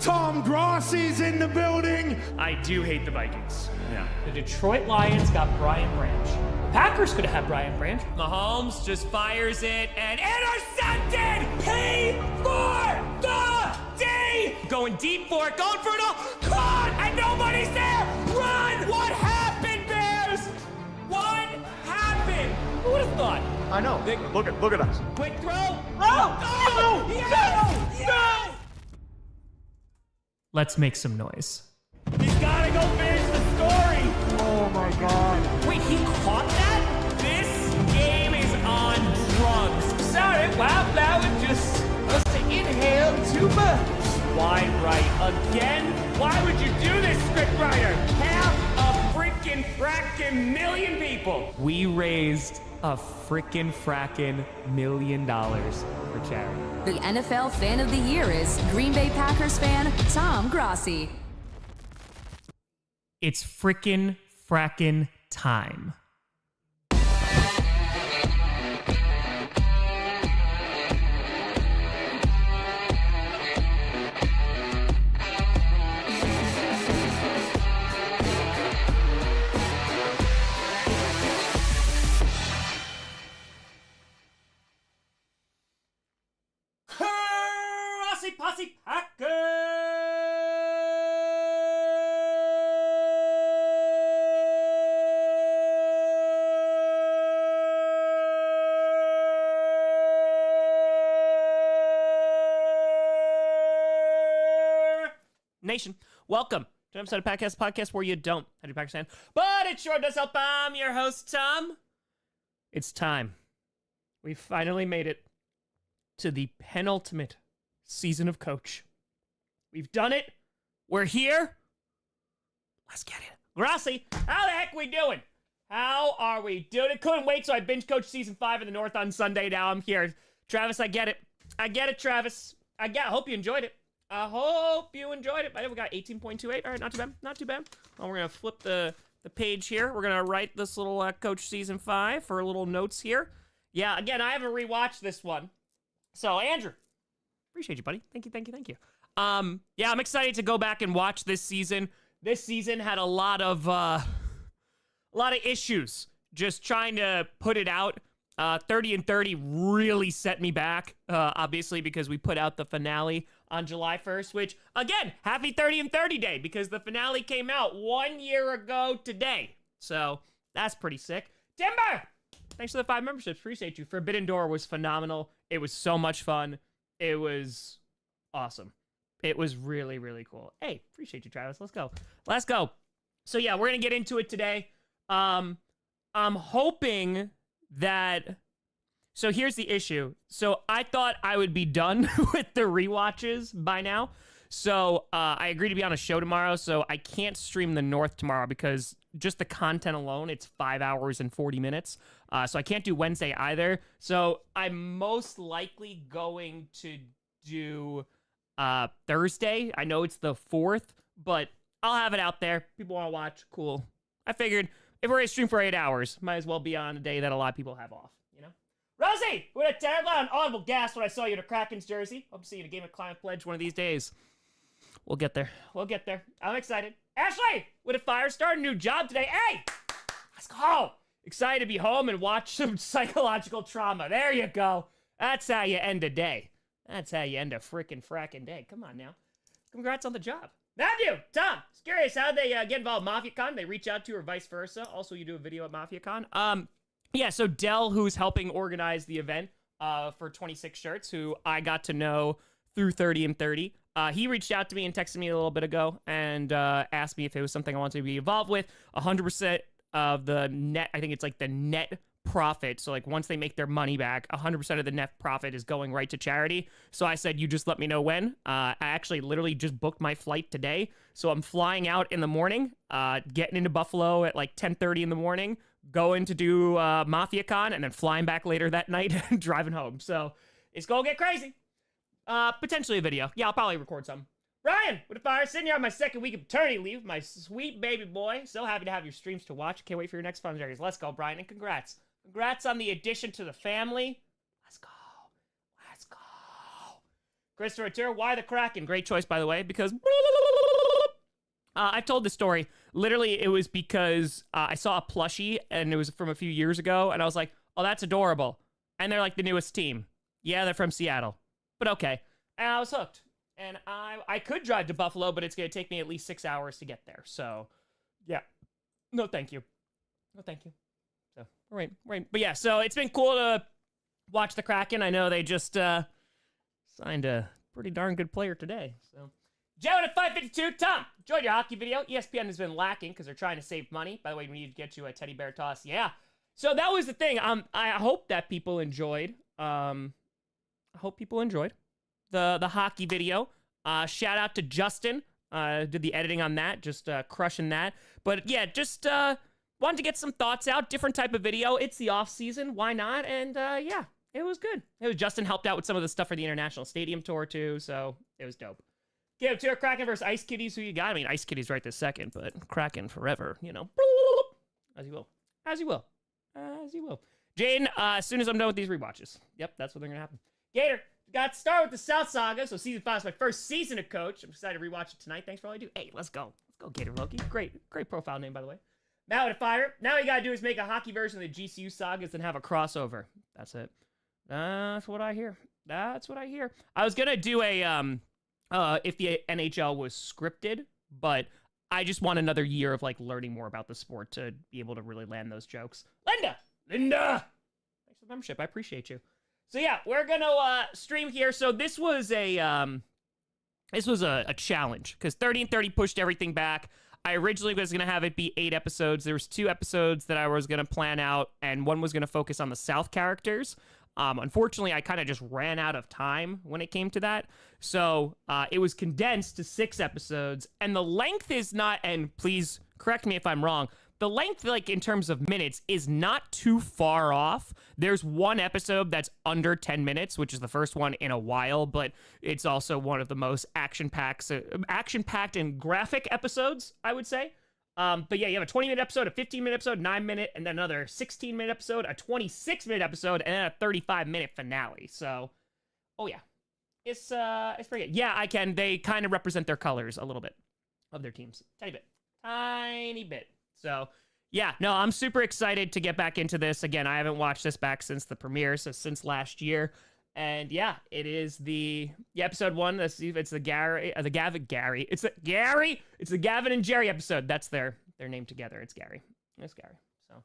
Tom Grossi's in the building. I do hate the Vikings. Yeah. The Detroit Lions got Brian Branch. The Packers could have had Brian Branch. Mahomes just fires it and intercepted! P for the D! Going deep for it, going for it all. Caught! And nobody's there! Run! What happened, Bears? What happened? Who would have thought? I know. Look at us. Quick throw. Oh! No! Let's make some noise. He's gotta go finish the story. Oh my God. Wait, he caught that? This game is on drugs. Sorry, Wildflower just must have inhaled too much. Wide right again? Why would you do this, scriptwriter? Half a frickin' million people. We raised a frickin' $1 million for charity. The NFL Fan of the Year is Green Bay Packers fan Tom Grossi. It's frickin' time. Grossi Posse Packers! Nation, welcome to an episode of podcast where you don't have to Packers fan, but it sure does help. I'm your host, Tom. It's time. We finally made it to the penultimate season of Coach. We've done it. We're here. Let's get it. Grossi, how the heck we doing? How are we doing? I couldn't wait, so I binge coached season 5 in the North on Sunday. Now I'm here. Travis, I get it. I get it, Travis. I hope you enjoyed it. I hope you enjoyed it. I think we got 18.28. All right, not too bad. Not too bad. Well, we're going to flip the page here. We're going to write this little Coach season 5 for little notes here. Yeah, again, I haven't rewatched this one. So, Andrew, appreciate you, buddy. Thank you. Yeah, I'm excited to go back and watch this season. This season had a lot of issues. Just trying to put it out. 30 and 30 really set me back, obviously, because we put out the finale on July 1st, which, again, happy 30 and 30 day, because the finale came out 1 year ago today. So, that's pretty sick. Timber! Thanks for the 5 memberships. Appreciate you. Forbidden Door was phenomenal. It was so much fun. It was awesome. It was really, really cool. Hey, appreciate you, Travis. Let's go. So, yeah, we're going to get into it today. I'm hoping that... So, here's the issue. So, I thought I would be done with the rewatches by now. So, I agreed to be on a show tomorrow, so I can't stream the North tomorrow because just the content alone, it's 5 hours and 40 minutes. So I can't do Wednesday either. So I'm most likely going to do Thursday. I know it's the 4th, but I'll have it out there. People want to watch. Cool. I figured if we're going to stream for 8 hours, might as well be on a day that a lot of people have off, you know? Rosie, with a terrible and audible gasp when I saw you in a Kraken's jersey. Hope to see you in a Game of Climate Pledge one of these days. We'll get there. I'm excited. Ashley, with a fire start, a new job today. Hey, let's go. Excited to be home and watch some psychological trauma. There you go. That's how you end a day. That's how you end a frackin' day. Come on now. Congrats on the job. Matthew, Tom, just curious, how'd they get involved with MafiaCon? They reach out to or vice versa? Also, you do a video at MafiaCon. Yeah, so Dell, who's helping organize the event for 26 Shirts, who I got to know through 30 and 30, he reached out to me and texted me a little bit ago and asked me if it was something I wanted to be involved with. 100% of the net, I think it's like the net profit. So like once they make their money back, 100% of the net profit is going right to charity. So I said, you just let me know when. I actually literally just booked my flight today. So I'm flying out in the morning, getting into Buffalo at like 10:30 in the morning, going to do MafiaCon, and then flying back later that night and driving home. So it's gonna get crazy. Potentially a video. Yeah, I'll probably record some. Ryan, with a fire, sitting here on my 2nd week of paternity leave, my sweet baby boy. So happy to have your streams to watch. Can't wait for your next fundraisers. Let's go, Brian, and congrats. Congrats on the addition to the family. Let's go. Christopher Tour, why the Kraken? Great choice, by the way, because I've told this story. Literally, it was because I saw a plushie, and it was from a few years ago, and I was like, oh, that's adorable. And they're like the newest team. Yeah, they're from Seattle. But okay. And I was hooked. And I could drive to Buffalo, but it's going to take me at least 6 hours to get there. So, yeah. No, thank you. No, thank you. So, right. But yeah, so it's been cool to watch the Kraken. I know they just signed a pretty darn good player today. So, Joe at 552. Tom, enjoyed your hockey video. ESPN has been lacking because they're trying to save money. By the way, we need to get you a teddy bear toss. Yeah. So that was the thing. I hope that people enjoyed. I hope people enjoyed the hockey video. Shout out to Justin. Did the editing on that. Just crushing that. But yeah, just wanted to get some thoughts out. Different type of video. It's the off season. Why not? And yeah, it was good. Justin helped out with some of the stuff for the International Stadium Tour too. So it was dope. Give to a Kraken versus Ice Kitties. Who you got? I mean, Ice Kitties right this second, but Kraken forever. You know, as you will. As you will. As you will. Jaden, as soon as I'm done with these rewatches. Yep, that's what they're going to happen. Gator, got to start with the South Saga, so season 5 is my first season of Coach. I'm excited to rewatch it tonight. Thanks for all you do. Hey, let's go. Let's go, Gator Loki. Great profile name, by the way. Now with a fire. Now you got to do is make a hockey version of the GCU sagas and have a crossover. That's it. That's what I hear. That's what I hear. I was going to do a, if the NHL was scripted, but I just want another year of like learning more about the sport to be able to really land those jokes. Linda, thanks for the membership. I appreciate you. So yeah, we're gonna stream here. So this was a challenge because 30 and 30 pushed everything back. I originally was gonna have it be 8 episodes. There was 2 episodes that I was gonna plan out, and one was gonna focus on the South characters. Unfortunately, I kind of just ran out of time when it came to that. So it was condensed to 6 episodes, and the length is not, and please correct me if I'm wrong, the length, like in terms of minutes, is not too far off. There's one episode that's under 10 minutes, which is the first one in a while, but it's also one of the most action-packed and graphic episodes, I would say. But yeah, you have a 20-minute episode, a 15-minute episode, 9-minute, and then another 16-minute episode, a 26-minute episode, and then a 35-minute finale. So, oh yeah, it's pretty good. Yeah, they kind of represent their colors a little bit of their teams, tiny bit. So, yeah, no, I'm super excited to get back into this. Again, I haven't watched this back since the premiere, so since last year. And yeah, it is the episode 1. It's the Gavin and Jerry episode. That's their name together. It's Gary. So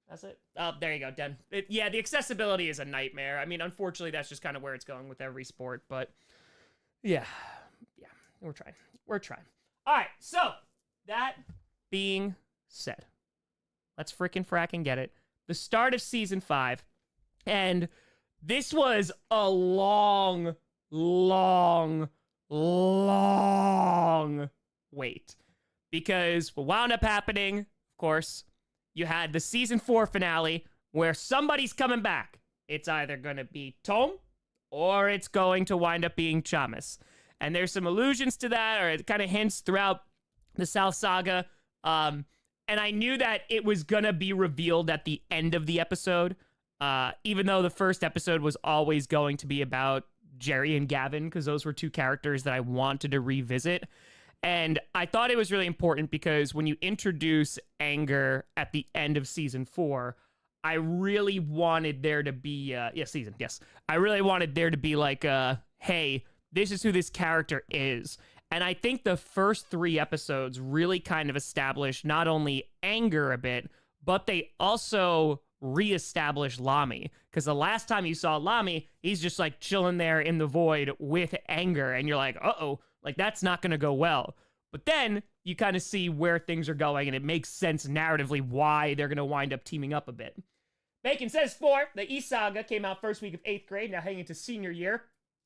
that's it. Oh, there you go, Den. Yeah, the accessibility is a nightmare. I mean, unfortunately, that's just kind of where it's going with every sport. But yeah, we're trying. All right, so that being said, let's frickin' frack and get it. The start of season 5, and this was a long wait. Because what wound up happening, of course, you had the season 4 finale where somebody's coming back. It's either going to be Tom or it's going to wind up being Chamas. And there's some allusions to that, or it kind of hints throughout the South Saga. And I knew that it was going to be revealed at the end of the episode. Even though the first episode was always going to be about Jerry and Gavin, because those were 2 characters that I wanted to revisit. And I thought it was really important because when you introduce anger at the end of season 4, I really wanted there to be, I really wanted there to be like, hey, this is who this character is. And I think the first 3 episodes really kind of established not only anger a bit, but they also reestablish Lamy. Because the last time you saw Lamy, he's just like chilling there in the void with anger. And you're like, uh-oh, like that's not going to go well. But then you kind of see where things are going, and it makes sense narratively why they're going to wind up teaming up a bit. Bacon says 4, the E-Saga came out first week of 8th grade, now heading into senior year.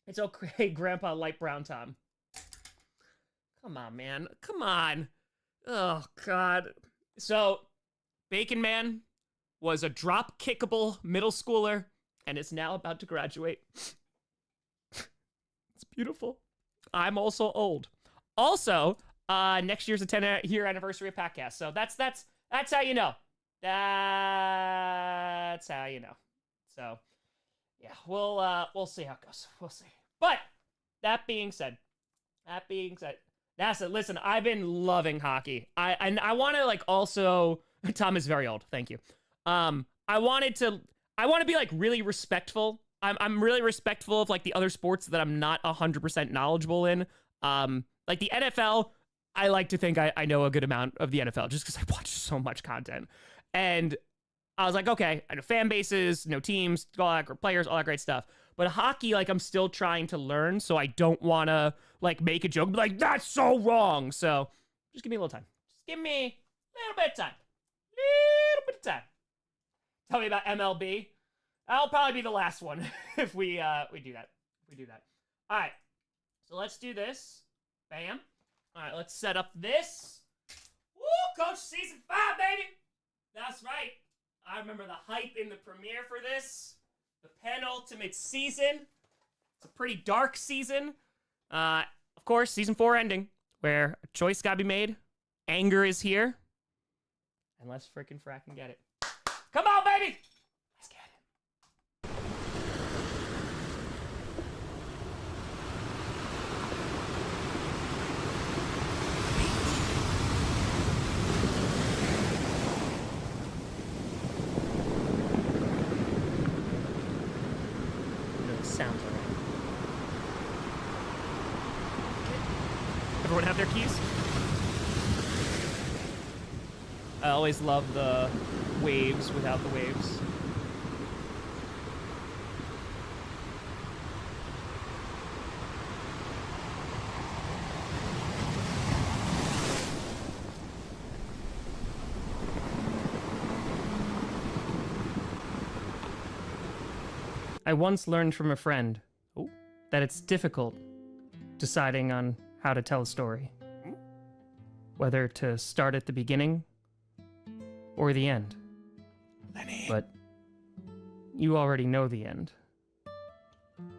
It's okay, Grandpa Light Brown Tom. Come on, man. Come on. Oh, God. So, Bacon Man was a drop-kickable middle schooler and is now about to graduate. It's beautiful. I'm also old. Also, next year's a 10-year anniversary of Podcast. So that's how you know. That's how you know. So, yeah, we'll see how it goes. We'll see. But that being said, that's it. Listen, I've been loving hockey. I want to like also. Tom is very old. Thank you. I want to be like really respectful. I'm really respectful of like the other sports that I'm not 100% knowledgeable in. Like the NFL, I like to think I know a good amount of the NFL just because I watch so much content. And I was like, okay, I know fan bases, know teams, all that, players, all that great stuff. But hockey, like I'm still trying to learn, so I don't want to like make a joke, be like, that's so wrong. So just give me a little time. Just give me a little bit of time. Little bit of time. Tell me about MLB. That'll probably be the last one if we do that. All right. So let's do this. Bam. All right, let's set up this. Woo, Coach Season 5, baby. That's right. I remember the hype in the premiere for this. The penultimate season. It's a pretty dark season. Of course, Season 4 ending, where a choice got to be made. Anger is here. And let's frickin' frackin' get it. Come on, baby! Let's get it. No, the sounds are right. Everyone have their keys? I always love the waves without the waves. I once learned from a friend that it's difficult deciding on how to tell a story. Whether to start at the beginning or the end. Lenny. But you already know the end.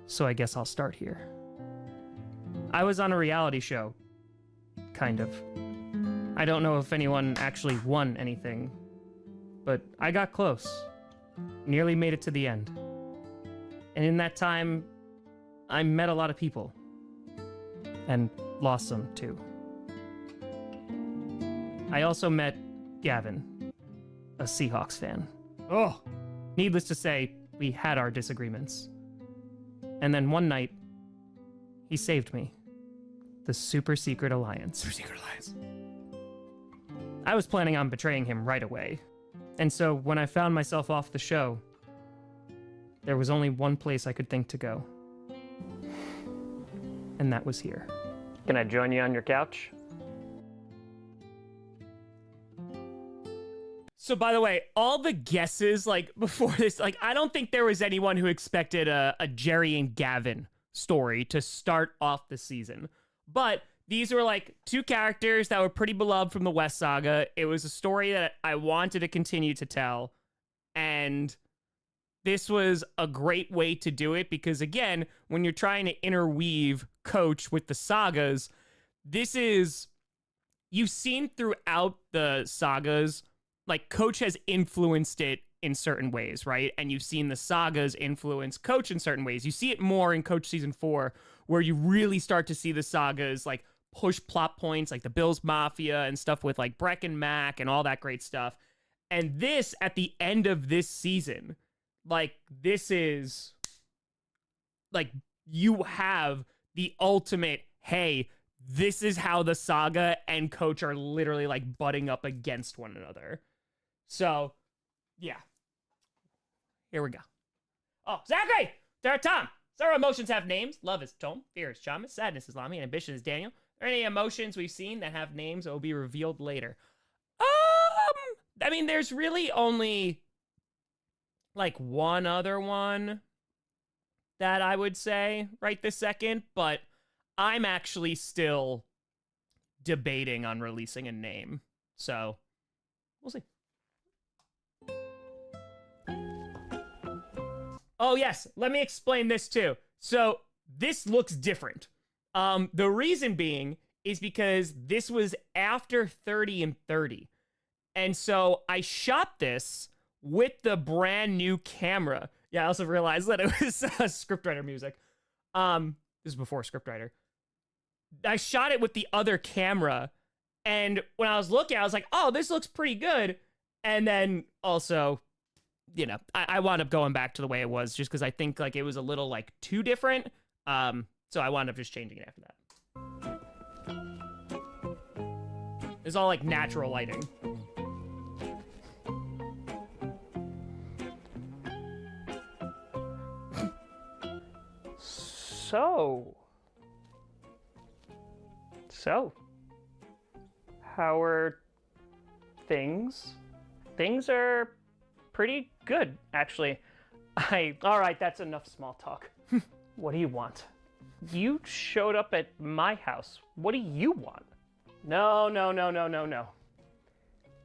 So I guess I'll start here. I was on a reality show. Kind of. I don't know if anyone actually won anything, but I got close. Nearly made it to the end. And in that time, I met a lot of people. And lost some too. I also met Gavin, a Seahawks fan. Oh! Needless to say, we had our disagreements. And then one night, he saved me. The Super Secret Alliance. Super Secret Alliance. I was planning on betraying him right away. And so when I found myself off the show, there was only one place I could think to go. And that was here. Can I join you on your couch? So by the way, all the guesses like before this, like I don't think there was anyone who expected a Jerry and Gavin story to start off the season. But these were like two characters that were pretty beloved from the West Saga. It was a story that I wanted to continue to tell. And this was a great way to do it because again, when you're trying to interweave Coach with the sagas, this is, you've seen throughout the sagas, like Coach has influenced it in certain ways, right? And you've seen the sagas influence Coach in certain ways. You see it more in Coach Season 4, where you really start to see the sagas like push plot points like the Bills Mafia and stuff with like Breck and Mac and all that great stuff. And this, at the end of this season, like this is like you have the ultimate, hey, this is how the saga and Coach are literally like butting up against one another. So, yeah. Here we go. Oh, Zachary! There, Tom! So our emotions have names. Love is Tom. Fear is Chamas. Sadness is Lami. And ambition is Daniel. Are there any emotions we've seen that have names that will be revealed later? I mean, there's really only like one other one that I would say right this second, but I'm actually still debating on releasing a name. So, we'll see. Oh, yes. Let me explain this too. So, this looks different. The reason being is because this was after 30 and 30. And so I shot this with the brand new camera. Yeah, I also realized that it was scriptwriter music. This is before scriptwriter. I shot it with the other camera, and when I was looking, I was like, oh, this looks pretty good. And then also, you know, I wound up going back to the way it was just because I think like it was a little like too different. So I wound up just changing it after that. It's all like natural lighting. So, how are things? Things are pretty good, actually. All right, that's enough small talk. What do you want? You showed up at my house. What do you want? No.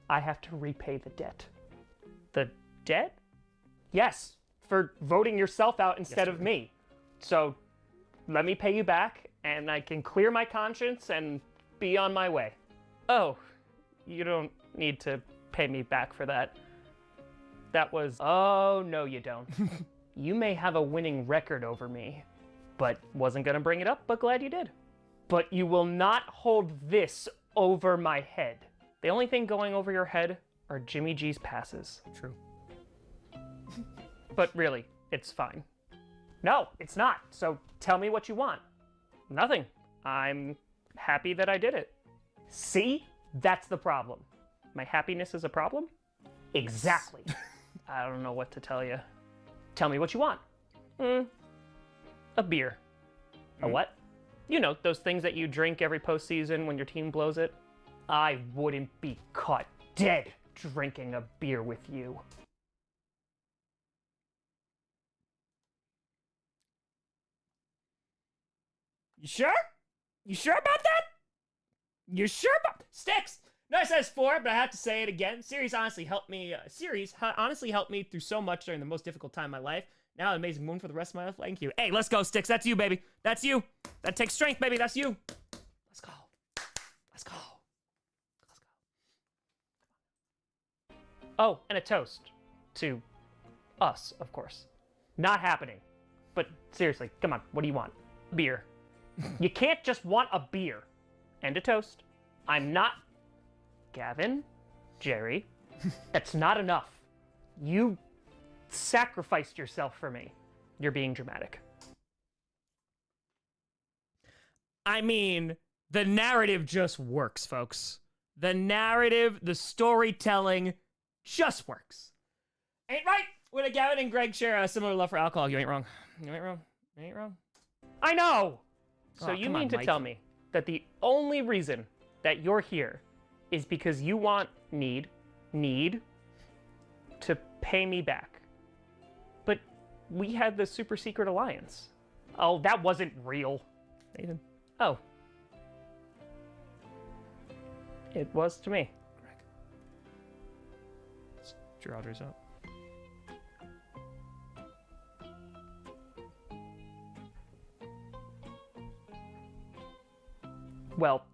I have to repay the debt. The debt? Yes, for voting yourself out instead of me. So, let me pay you back, and I can clear my conscience and be on my way. Oh, you don't need to pay me back for that. That was... Oh, no, you don't. You may have a winning record over me, but wasn't gonna bring it up, but glad you did. But you will not hold this over my head. The only thing going over your head are Jimmy G's passes. True. But really, it's fine. No, it's not. So tell me what you want. Nothing. I'm happy that I did it. See? That's the problem. My happiness is a problem? Exactly. I don't know what to tell you. Tell me what you want. A beer. A what? You know, those things that you drink every postseason when your team blows it. I wouldn't be caught dead drinking a beer with you. You sure? You sure about that? You sure about Sticks? No, I said it's 4, but I have to say it again. Series honestly helped me. Honestly helped me through so much during the most difficult time in my life. Now, an amazing moon for the rest of my life. Thank you. Hey, let's go, Sticks. That's you, baby. That's you. That takes strength, baby. That's you. Let's go. Let's go. Let's go. Oh, and a toast to us, of course. Not happening. But seriously, come on. What do you want? Beer. You can't just want a beer. And a toast. I'm not... Gavin, Jerry, that's not enough. You sacrificed yourself for me. You're being dramatic. I mean, the narrative just works, folks. The narrative, the storytelling just works. Ain't right? When Gavin and Greg share a similar love for alcohol, you ain't wrong. You ain't wrong. You ain't wrong. I know! So you mean to tell me that the only reason that you're here is because you need to pay me back. But we had the super secret alliance. Oh, that wasn't real. Nathan. Oh. It was to me. Greg. Your order's up. Well,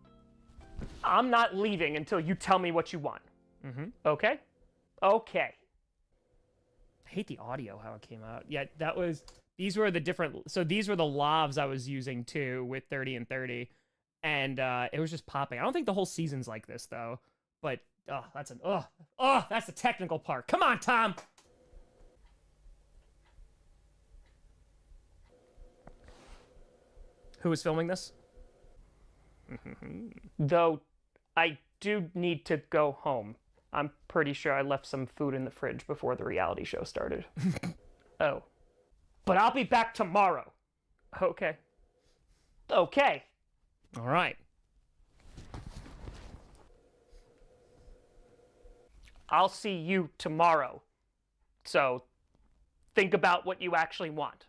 I'm not leaving until you tell me what you want. Okay? Okay. I hate the audio, how it came out. Yeah, that was... These were the different... So these were the lavs I was using, too, with 30 and 30. And it was just popping. I don't think the whole season's like this, though. But, that's the technical part. Come on, Tom! Who was filming this? Though, I do need to go home. I'm pretty sure I left some food in the fridge before the reality show started. Oh. But I'll be back tomorrow. Okay. Okay. All right. I'll see you tomorrow. So, think about what you actually want.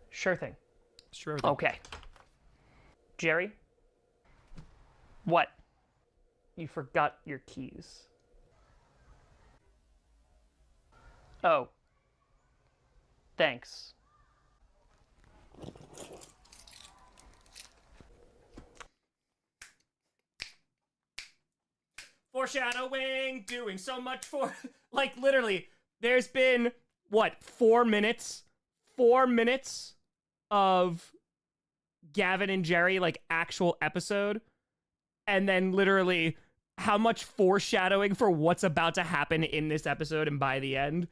Sure thing. Sure thing. Okay. Jerry? What? You forgot your keys. Oh. Thanks. Foreshadowing, doing so much for... Like, literally, there's been, what, 4 minutes? 4 minutes of Gavin and Jerry, like, actual episode, and then literally how much foreshadowing for what's about to happen in this episode and by the end.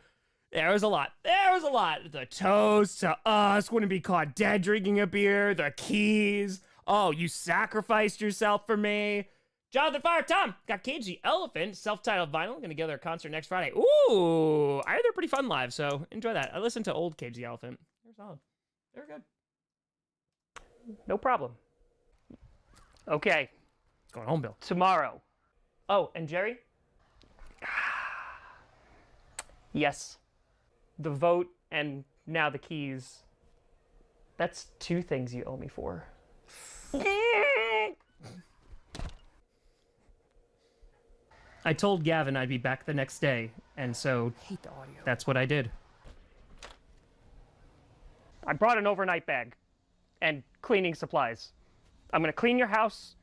There was a lot. The toast to us, wouldn't be caught dead drinking a beer, the keys. Oh, you sacrificed yourself for me. Jonathan Fire Tom got Cage the Elephant, self-titled vinyl. Gonna go to their concert next Friday. Ooh, I heard they're pretty fun live, so enjoy that. I listened to old Cage the Elephant. They're solid. They're good. No problem. Okay. It's going home, Bill. Tomorrow. Oh, and Jerry? Yes. The vote and now the keys. That's 2 things you owe me for. I told Gavin I'd be back the next day, and so Hate the audio. that's what I did. I brought an overnight bag and cleaning supplies. I'm gonna clean your house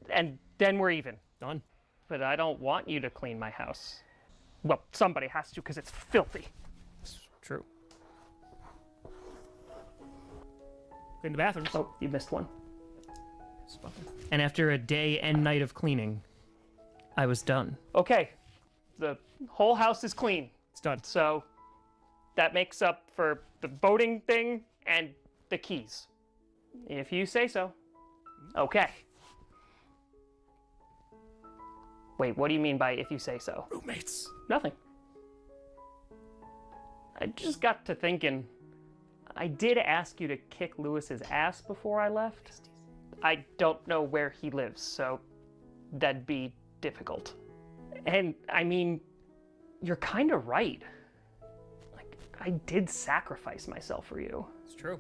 and then we're even. Done. But I don't want you to clean my house. Well, somebody has to because it's filthy. True. Clean the bathrooms. Oh, you missed one. And after a day and night of cleaning, I was done. Okay, the whole house is clean. It's done. So that makes up for the voting thing and the keys. If you say so. Okay. Wait, what do you mean by if you say so? Roommates. Nothing. I just got to thinking, I did ask you to kick Lewis's ass before I left. I don't know where he lives, so that'd be difficult. And I mean, you're kind of right. Like, I did sacrifice myself for you. It's true.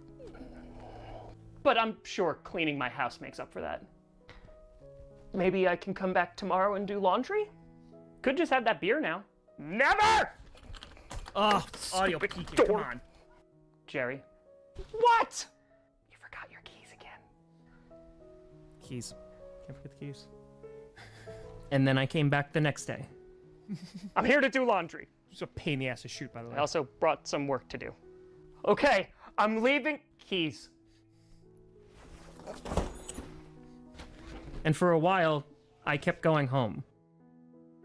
But I'm sure cleaning my house makes up for that. Maybe I can come back tomorrow and do laundry? Could just have that beer now. Never! Oh, audio Stupid peaking. door. Come on. Jerry. What? You forgot your keys again. Keys. Can't forget the keys. And then I came back the next day. I'm here to do laundry. It's a pain in the ass to shoot, by the way. I also brought some work to do. Okay, I'm leaving. Keys. And for a while, I kept going home.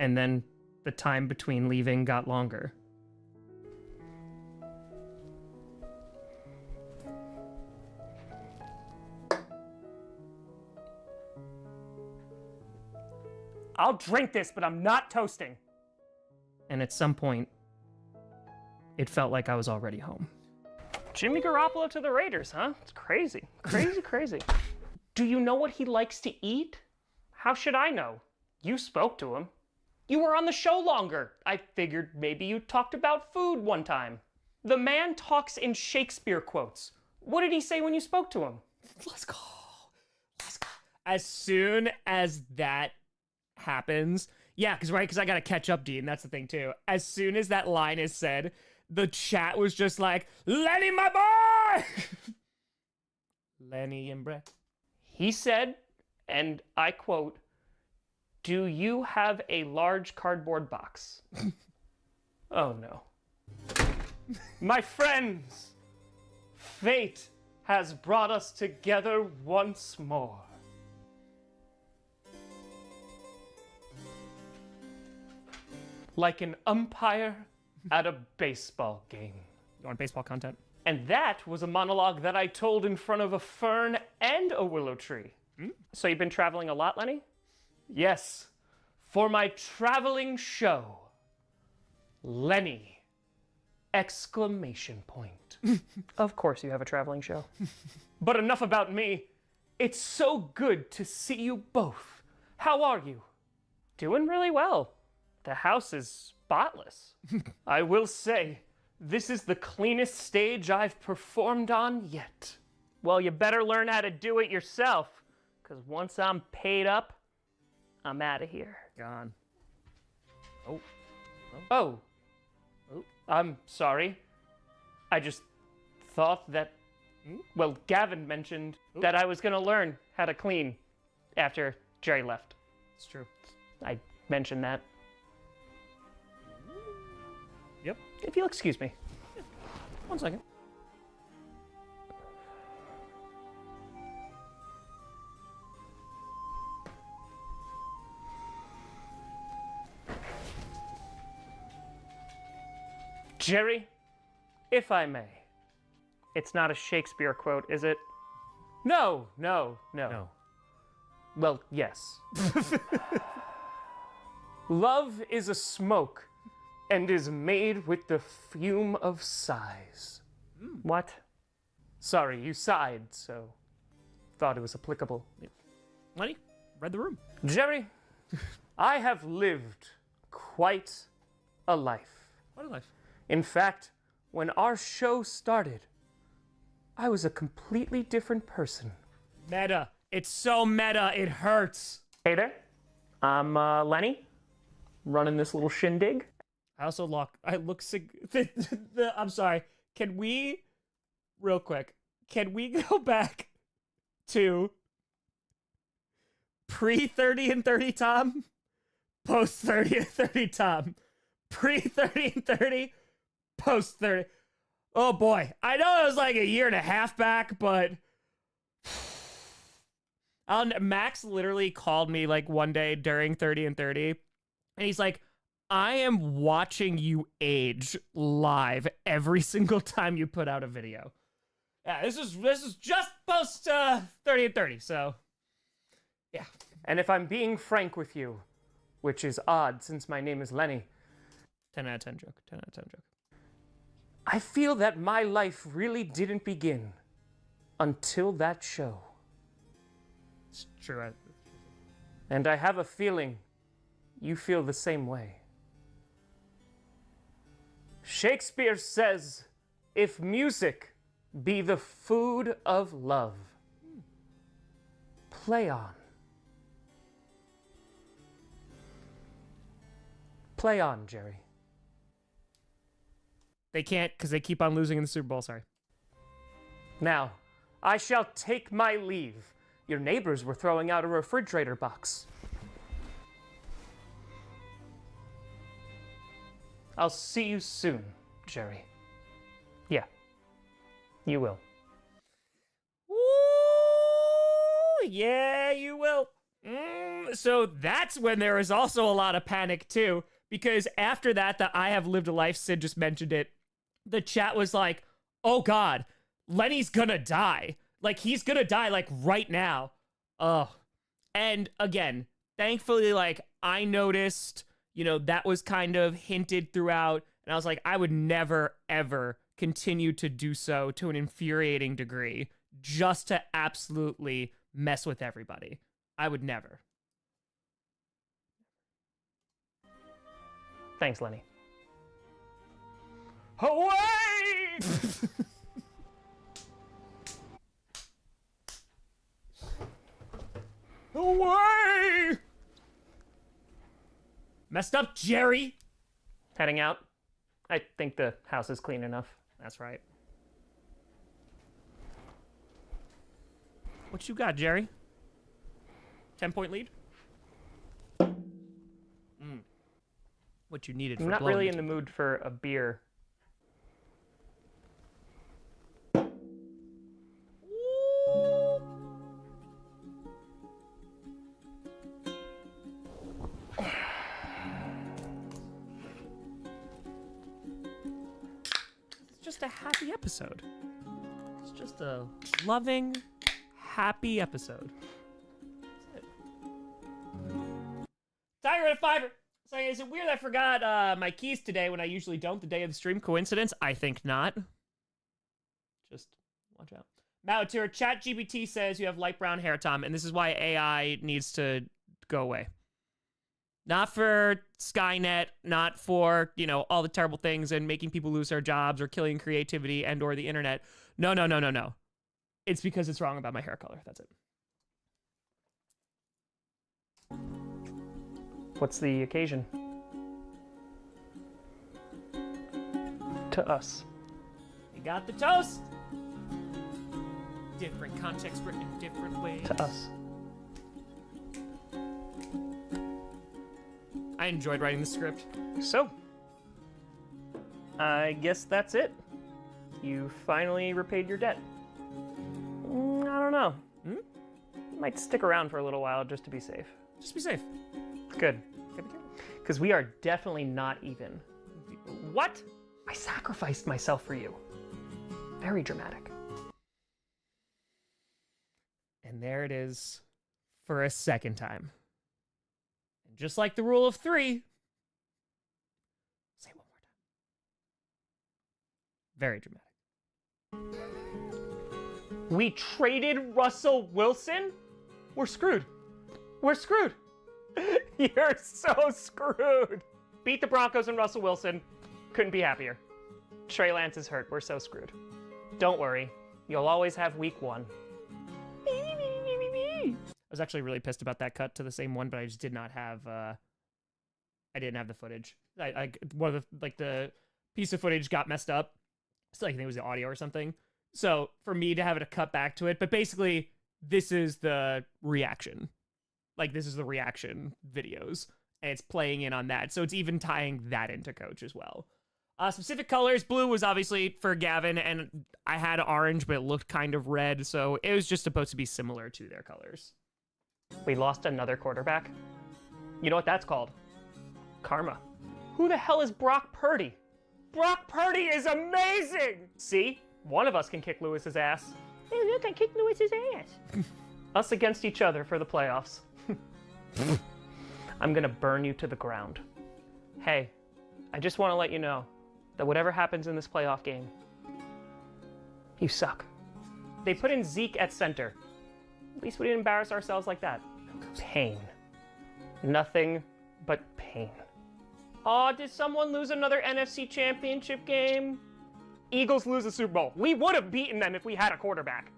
And then the time between leaving got longer. I'll drink this, but I'm not toasting. And at some point, it felt like I was already home. Jimmy Garoppolo to the Raiders, huh? It's crazy. Crazy, crazy. Do you know what he likes to eat? How should I know? You spoke to him. You were on the show longer. I figured maybe you talked about food one time. The man talks in Shakespeare quotes. What did he say when you spoke to him? Let's go. As soon as that happens, yeah, because I gotta catch up, Dean. That's the thing too. As soon as that line is said, the chat was just like, "Lenny, my boy." Lenny and Brett. He said, and I quote, "Do you have a large cardboard box?" Oh no. My friends, fate has brought us together once more. Like an umpire at a baseball game. You want baseball content? And that was a monologue that I told in front of a fern and a willow tree. So you've been traveling a lot, Lenny? Yes, for my traveling show. Lenny! Exclamation point. Of course you have a traveling show. But enough about me. It's so good to see you both. How are you? Doing really well. The house is spotless. I will say, this is the cleanest stage I've performed on yet. Well, you better learn how to do it yourself, because once I'm paid up, I'm out of here. Gone. Oh. Oh. I'm sorry. I just thought that, well, Gavin mentioned that I was going to learn how to clean after Jerry left. It's true. I mentioned that. Yep. If you'll excuse me. 1 second. Jerry, if I may. It's not a Shakespeare quote, is it? No. Well, yes. Love is a smoke and is made with the fume of sighs. What? Sorry, you sighed, so thought it was applicable. Lenny, read the room. Jerry, I have lived quite a life. What a life. In fact, when our show started, I was a completely different person. Meta. It's so meta, it hurts. Hey there, I'm Lenny, running this little shindig. I I'm sorry. Can we, real quick, can we go back to pre-30 and 30 Tom, post-30 and 30 Tom, pre-30 and 30, post-30. Oh boy, I know it was like a year and a half back, but Max literally called me like one day during 30 and 30, and he's like, I am watching you age live every single time you put out a video. Yeah, this is just post 30 and 30, so yeah. And if I'm being frank with you, which is odd since my name is Lenny, 10 out of 10 joke, 10 out of 10 joke. I feel that my life really didn't begin until that show. It's true. And I have a feeling you feel the same way. Shakespeare says, if music be the food of love, play on. Play on, Jerry. They can't because they keep on losing in the Super Bowl, sorry. Now, I shall take my leave. Your neighbors were throwing out a refrigerator box. I'll see you soon, Jerry. Yeah, you will. Ooh, yeah, you will. So that's when there is also a lot of panic too, because after that, the I Have Lived a Life, Sid just mentioned it, the chat was like, oh God, Lenny's gonna die. Like, he's gonna die, like, right now. Ugh. And again, thankfully, like, I noticed, you know, that was kind of hinted throughout, and I was like, I would never, ever continue to do so to an infuriating degree just to absolutely mess with everybody. I would never. Thanks, Lenny. Away! Away! Messed up, Jerry. Heading out? I think the house is clean enough. That's right. What you got, Jerry? 10-point lead? What you needed for I'm not blowing really the in the mood for a beer. It's just a happy episode. It's just a loving, happy episode. That's it. Tiger at a fiver. So is it weird I forgot my keys today when I usually don't the day of the stream? Coincidence? I think not. Just watch out. Malatir, ChatGPT says you have light brown hair, Tom, and this is why AI needs to go away. Not for Skynet, not for, you know, all the terrible things and making people lose their jobs or killing creativity and or the internet. No. It's because it's wrong about my hair color. That's it. What's the occasion? To us. You got the toast. Different context written in different ways. To us. I enjoyed writing the script. So, I guess that's it. You finally repaid your debt. I don't know. Might stick around for a little while just to be safe. Just be safe. Good. Because we are definitely not even. What? I sacrificed myself for you. Very dramatic. And there it is for a second time. And just like the rule of 3, say it one more time. Very dramatic. We traded Russell Wilson? We're screwed. We're screwed. You're so screwed. Beat the Broncos and Russell Wilson. Couldn't be happier. Trey Lance is hurt. We're so screwed. Don't worry. You'll always have week 1. I was actually really pissed about that cut to the same one, but I just did not have, I didn't have the footage. One of the, like, the piece of footage got messed up. So I think it was the audio or something. So for me to have it cut back to it, but basically this is the reaction. Like, this is the reaction videos, and it's playing in on that. So it's even tying that into Coach as well. Specific colors, blue was obviously for Gavin, and I had orange, but it looked kind of red, so it was just supposed to be similar to their colors. We lost another quarterback. You know what that's called? Karma. Who the hell is Brock Purdy? Brock Purdy is amazing! See? One of us can kick Lewis's ass. Hey, look, I kicked Lewis's ass. Us against each other for the playoffs. I'm gonna burn you to the ground. Hey, I just want to let you know that whatever happens in this playoff game, you suck. They put in Zeke at center. At least we didn't embarrass ourselves like that. Pain. Nothing but pain. Oh, did someone lose another NFC Championship game? Eagles lose the Super Bowl. We would have beaten them if we had a quarterback.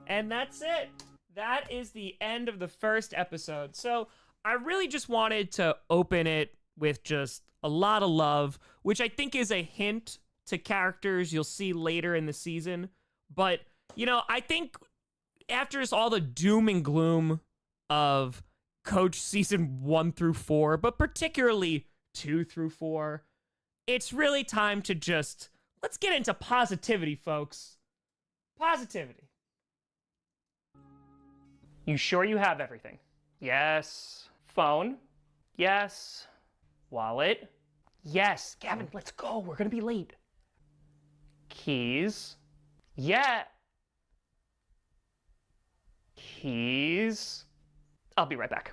And that's it. That is the end of the first episode. So I really just wanted to open it with just a lot of love, which I think is a hint to characters you'll see later in the season. But, you know, I think after just all the doom and gloom of Coach season 1 through 4, but particularly 2 through 4, it's really time to just, let's get into positivity, folks. Positivity. You sure you have everything? Yes. Phone? Yes. Wallet? Yes. Gavin, let's go. We're gonna be late. Keys? Yeah. Keys? I'll be right back.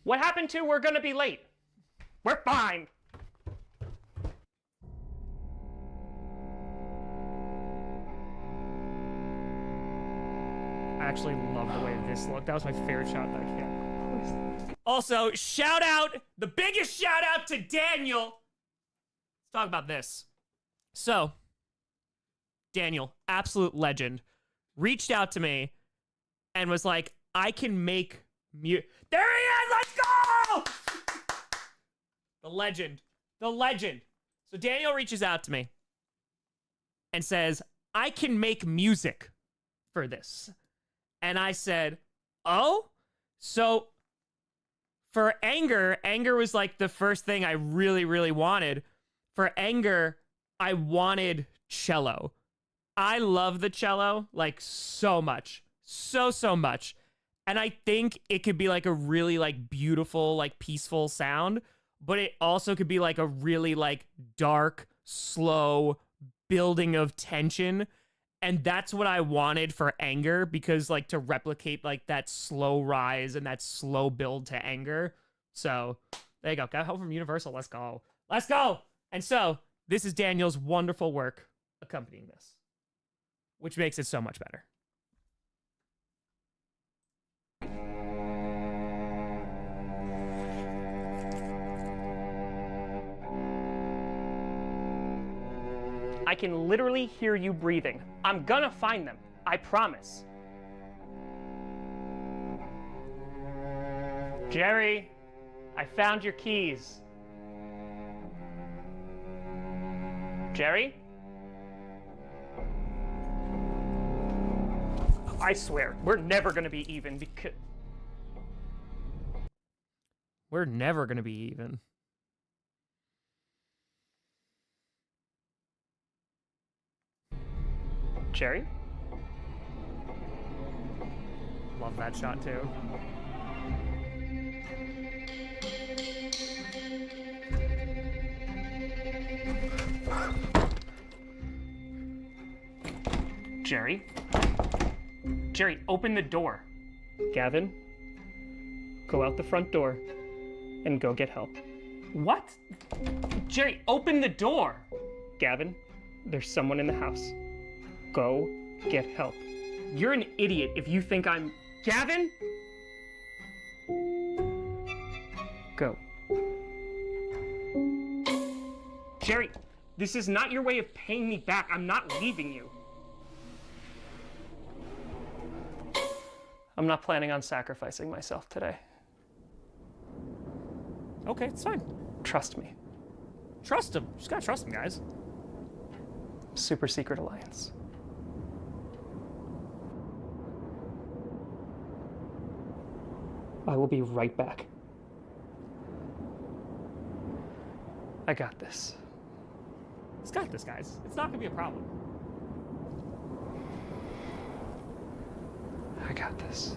What happened to we're gonna be late? We're fine. I actually love the way this looked. That was my favorite shot that I can. Also, shout out, the biggest shout out to Daniel. Let's talk about this. So, Daniel, absolute legend, reached out to me and was like, I can make there he is, let's go! The legend, the legend. So Daniel reaches out to me and says, I can make music for this. And I said, oh? So for Anger was like the first thing I really, really wanted. For Anger, I wanted cello. I love the cello, like, so much. So much. And I think it could be like a really like beautiful, like peaceful sound, but it also could be like a really like dark, slow building of tension. And that's what I wanted for Anger, because like to replicate like that slow rise and that slow build to Anger. So there you go. Got help from Universal. Let's go. Let's go. And so this is Daniel's wonderful work accompanying this, which makes it so much better. I can literally hear you breathing. I'm gonna find them. I promise. Jerry, I found your keys. Jerry? I swear, we're never gonna be even because... We're never gonna be even. Jerry? Love that shot too. Jerry? Jerry, open the door. Gavin, go out the front door and go get help. What? Jerry, open the door! Gavin, there's someone in the house. Go get help. You're an idiot if you think I'm... Gavin? Go. Jerry, this is not your way of paying me back. I'm not leaving you. I'm not planning on sacrificing myself today. Okay, it's fine. Trust me. Trust him. Just gotta trust him, guys. Super secret alliance. I will be right back. I got this. He's got this, guys. It's not gonna be a problem. I got this.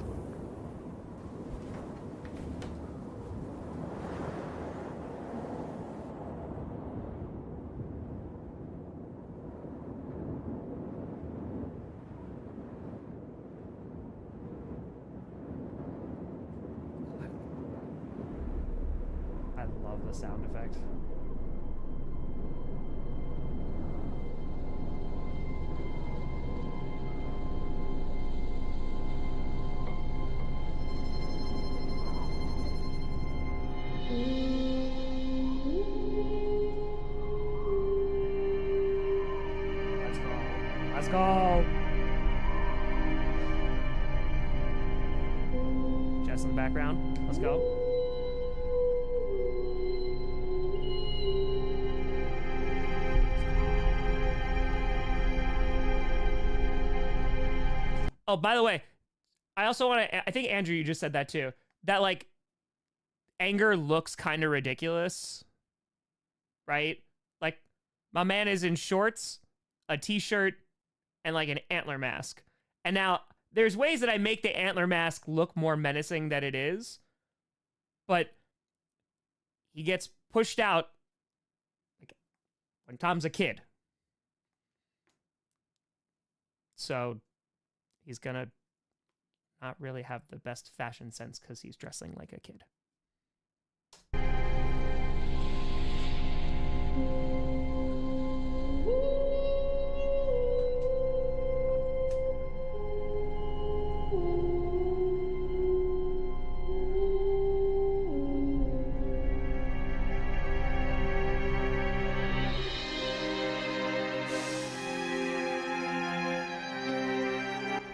I love the sound effect. Let's go. Jess in the background. Let's go. Oh, by the way, I also want to, I think Andrew, you just said that too. That like anger looks kind of ridiculous, right? Like my man is in shorts, a t-shirt, and like an antler mask. And now there's ways that I make the antler mask look more menacing than it is, but he gets pushed out like when Tom's a kid. So he's gonna not really have the best fashion sense because he's dressing like a kid.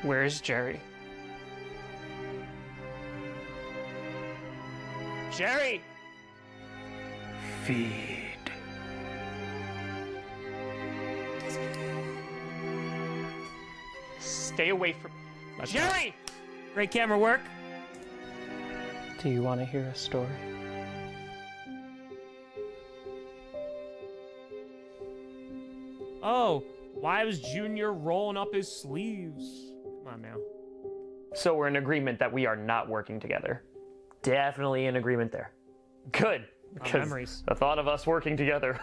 Where's Jerry? Jerry! Feed. Stay away from... Jerry! Great camera work. Do you want to hear a story? Oh, why was Junior rolling up his sleeves? Come on now. So we're in agreement that we are not working together. Definitely in agreement there. Good. Because memories. the thought of us working together,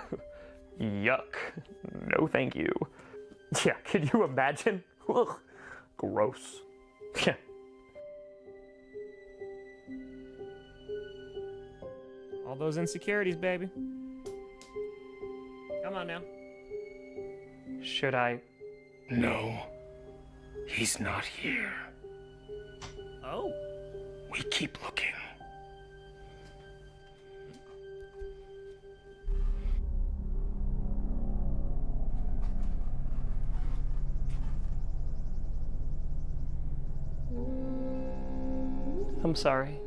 yuck. No thank you. Yeah, could you imagine? Ugh. Gross. Yeah. All those insecurities, baby. Come on now. Should I? No, he's not here. Oh. We keep looking. I'm sorry.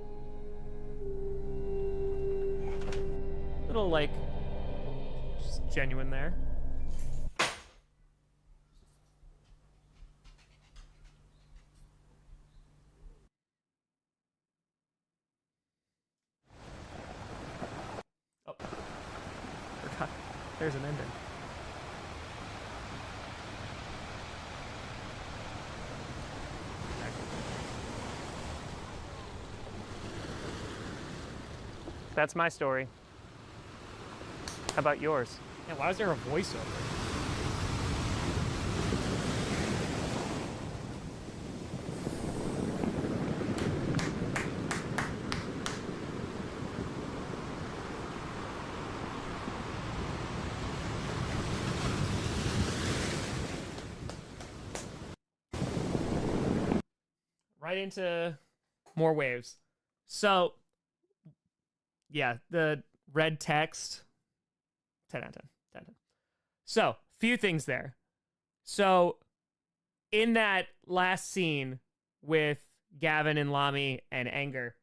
Little, like, just genuine there. Oh. Forgot. There's an ending. That's my story. How about yours? Yeah, why is there a voiceover? right into more waves. So, yeah, the red text, 10 out of 10. 10 out of 10. So, few things there. So, in that last scene with Gavin and Lami and Anger,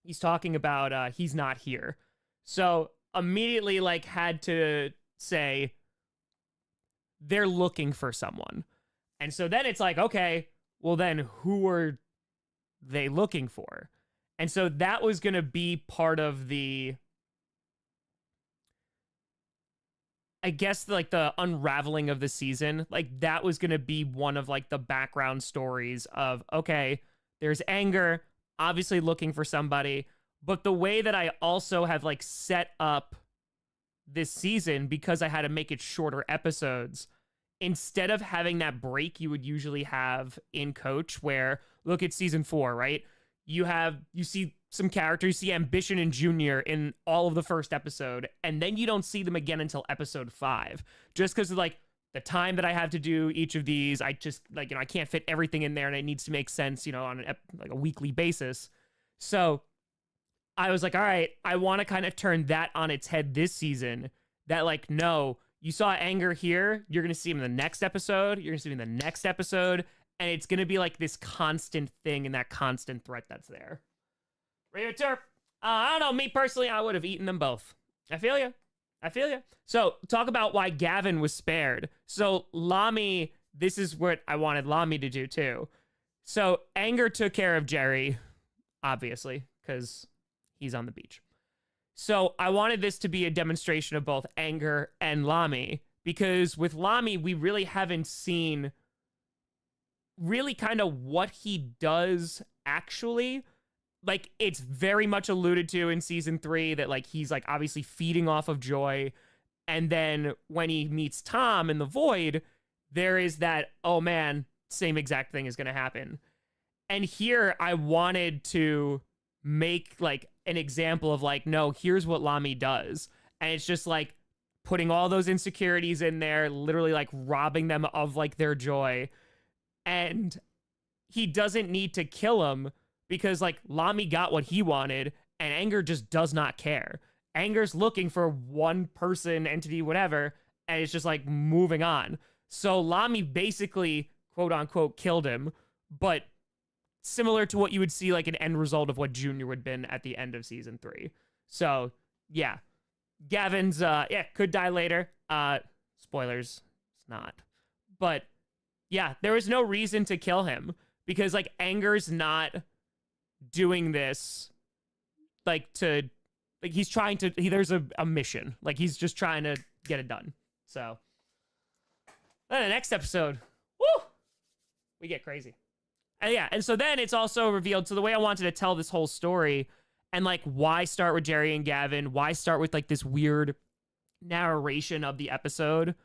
he's talking about he's not here. So, immediately, like, had to say they're looking for someone. And so then it's like, okay, well then who are they looking for? And so that was going to be part of the, I guess, like the unraveling of the season. Like that was going to be one of like the background stories of, okay, there's Anger, obviously looking for somebody. But the way that I also have like set up this season, because I had to make it shorter episodes, instead of having that break you would usually have in Coach, where look at season 4, right? You see some characters, you see Ambition and Junior in all of the first episode, and then you don't see them again until episode 5, just because of like the time that I have to do each of these. I just like, I can't fit everything in there, and it needs to make sense, on like a weekly basis. So I was like, all right, I want to kind of turn that on its head this season. That like, no, you saw Anger here, you're going to see him in the next episode, you're going to see him in the next episode, and it's going to be like this constant thing and that constant threat that's there. Turp. I don't know, me personally, I would have eaten them both. I feel you. So, talk about why Gavin was spared. So, Lami, this is what I wanted Lami to do too. So, Anger took care of Jerry, obviously, because he's on the beach. So I wanted this to be a demonstration of both Anger and Lami, because with Lami, we really haven't seen really kind of what he does actually. Like, it's very much alluded to in season 3 that like he's like obviously feeding off of joy. And then when he meets Tom in the void, there is that, oh man, same exact thing is going to happen. And here I wanted to make like an example of like, no, here's what Lami does. And it's just like putting all those insecurities in there, literally like robbing them of like their joy. And he doesn't need to kill him because like Lami got what he wanted, and Anger just does not care. Anger's looking for one person, entity, whatever, and it's just like moving on. So Lami basically, quote unquote, killed him, but similar to what you would see like an end result of what Junior would have been at the end of season 3. So yeah, Gavin's could die later. Spoilers, it's not. But yeah, there was no reason to kill him because like Anger's not doing this like to like he's trying to there's a mission. Like he's just trying to get it done. So then the next episode, woo, we get crazy. And yeah, and so then it's also revealed. So the way I wanted to tell this whole story, and like why start with Jerry and Gavin? Why start with like this weird narration of the episode?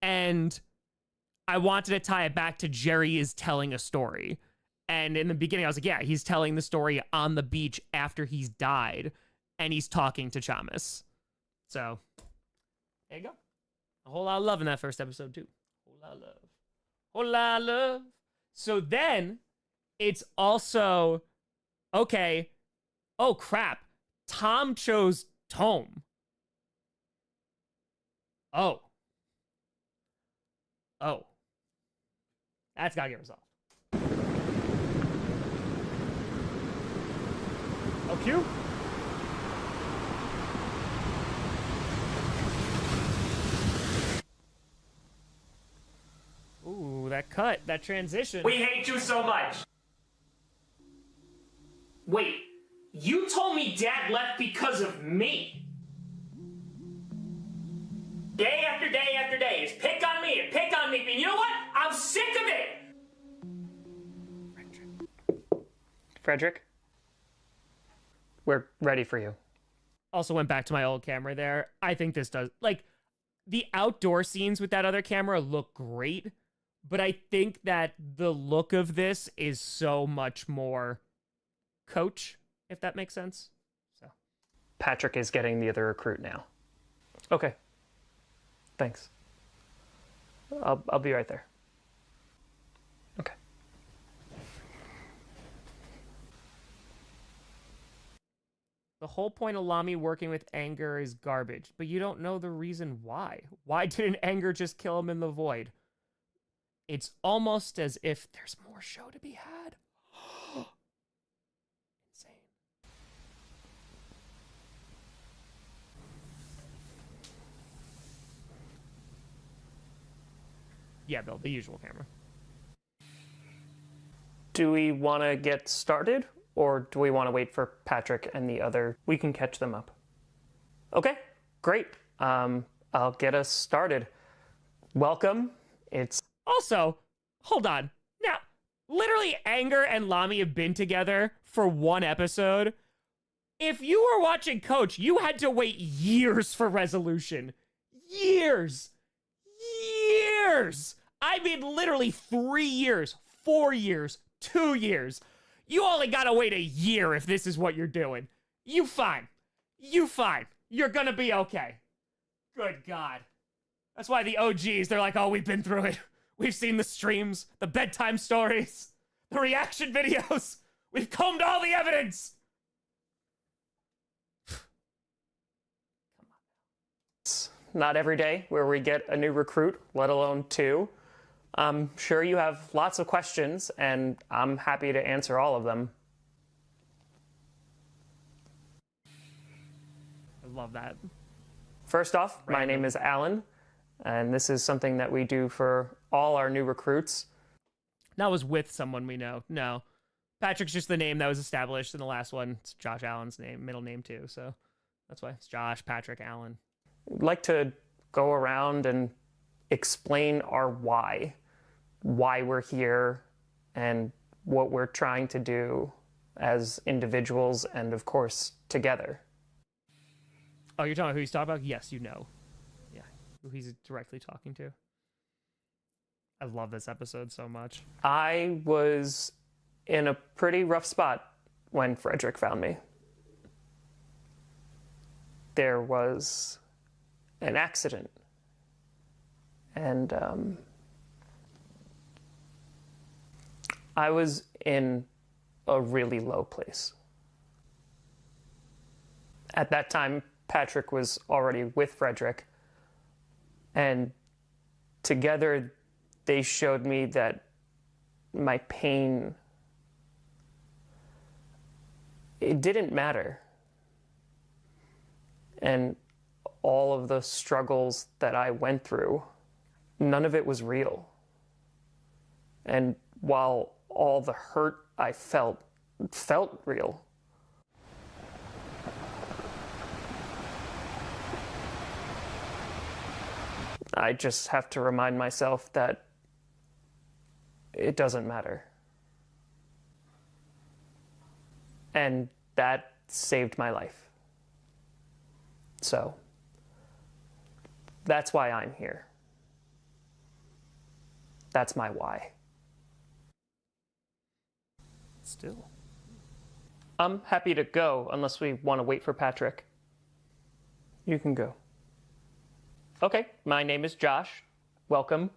And I wanted to tie it back to Jerry is telling a story. And in the beginning, I was like, yeah, he's telling the story on the beach after he's died, and he's talking to Chamas. So there you go. A whole lot of love in that first episode too. Whole lot of love. Whole lot of love. So then it's also, okay, oh crap, Tom chose Tome. Oh. That's gotta get resolved. Oh, Q? Ooh, that cut, that transition. We hate you so much. Wait, you told me Dad left because of me. Day after day after day, it's pick on me and pick on me. And you know what? I'm sick of it. Frederick, we're ready for you. Also went back to my old camera there. I think this does, like, the outdoor scenes with that other camera look great, but I think that the look of this is so much more Coach, if that makes sense. So Patrick is getting the other recruit now. Okay. Thanks. I'll be right there. Okay. whole point of Lamy working with Anger is garbage, but you don't know the reason why. Why didn't Anger just kill him in the void? It's almost as if there's more show to be had. Insane. Yeah, Bill, the usual camera. Do we want to get started, or do we want to wait for Patrick and the other? We can catch them up. Okay, great. I'll get us started. Welcome. It's Also, hold on. Now, literally Anger and Lamy have been together for one episode. If you were watching Coach, you had to wait years for resolution. Years. Years. I mean, literally 3 years, 4 years, 2 years. You only gotta wait a year if this is what you're doing. You fine. You fine. You're gonna be okay. Good God. That's why the OGs, they're like, oh, we've been through it. We've seen the streams, the bedtime stories, the reaction videos. We've combed all the evidence. It's not every day where we get a new recruit, let alone 2. I'm sure you have lots of questions, and I'm happy to answer all of them. I love that. First off, my name is Alan, and this is something that we do for all our new recruits. That was with someone we know. No. Patrick's just the name that was established in the last one. It's Josh Allen's name, middle name too, so that's why it's Josh, Patrick, Allen. We'd like to go around and explain our why we're here, and what we're trying to do as individuals and, of course, together. Oh, you're talking about who he's talking about? Yes, you know. Yeah, who he's directly talking to. I love this episode so much. I was in a pretty rough spot when Frederick found me. There was an accident, and I was in a really low place. At that time, Patrick was already with Frederick, and together they showed me that my pain, it didn't matter. And all of the struggles that I went through, none of it was real. And while all the hurt I felt real. I just have to remind myself that it doesn't matter. And that saved my life. So, that's why I'm here. That's my why. Still. I'm happy to go, unless we want to wait for Patrick. You can go. Okay, my name is Josh. Welcome.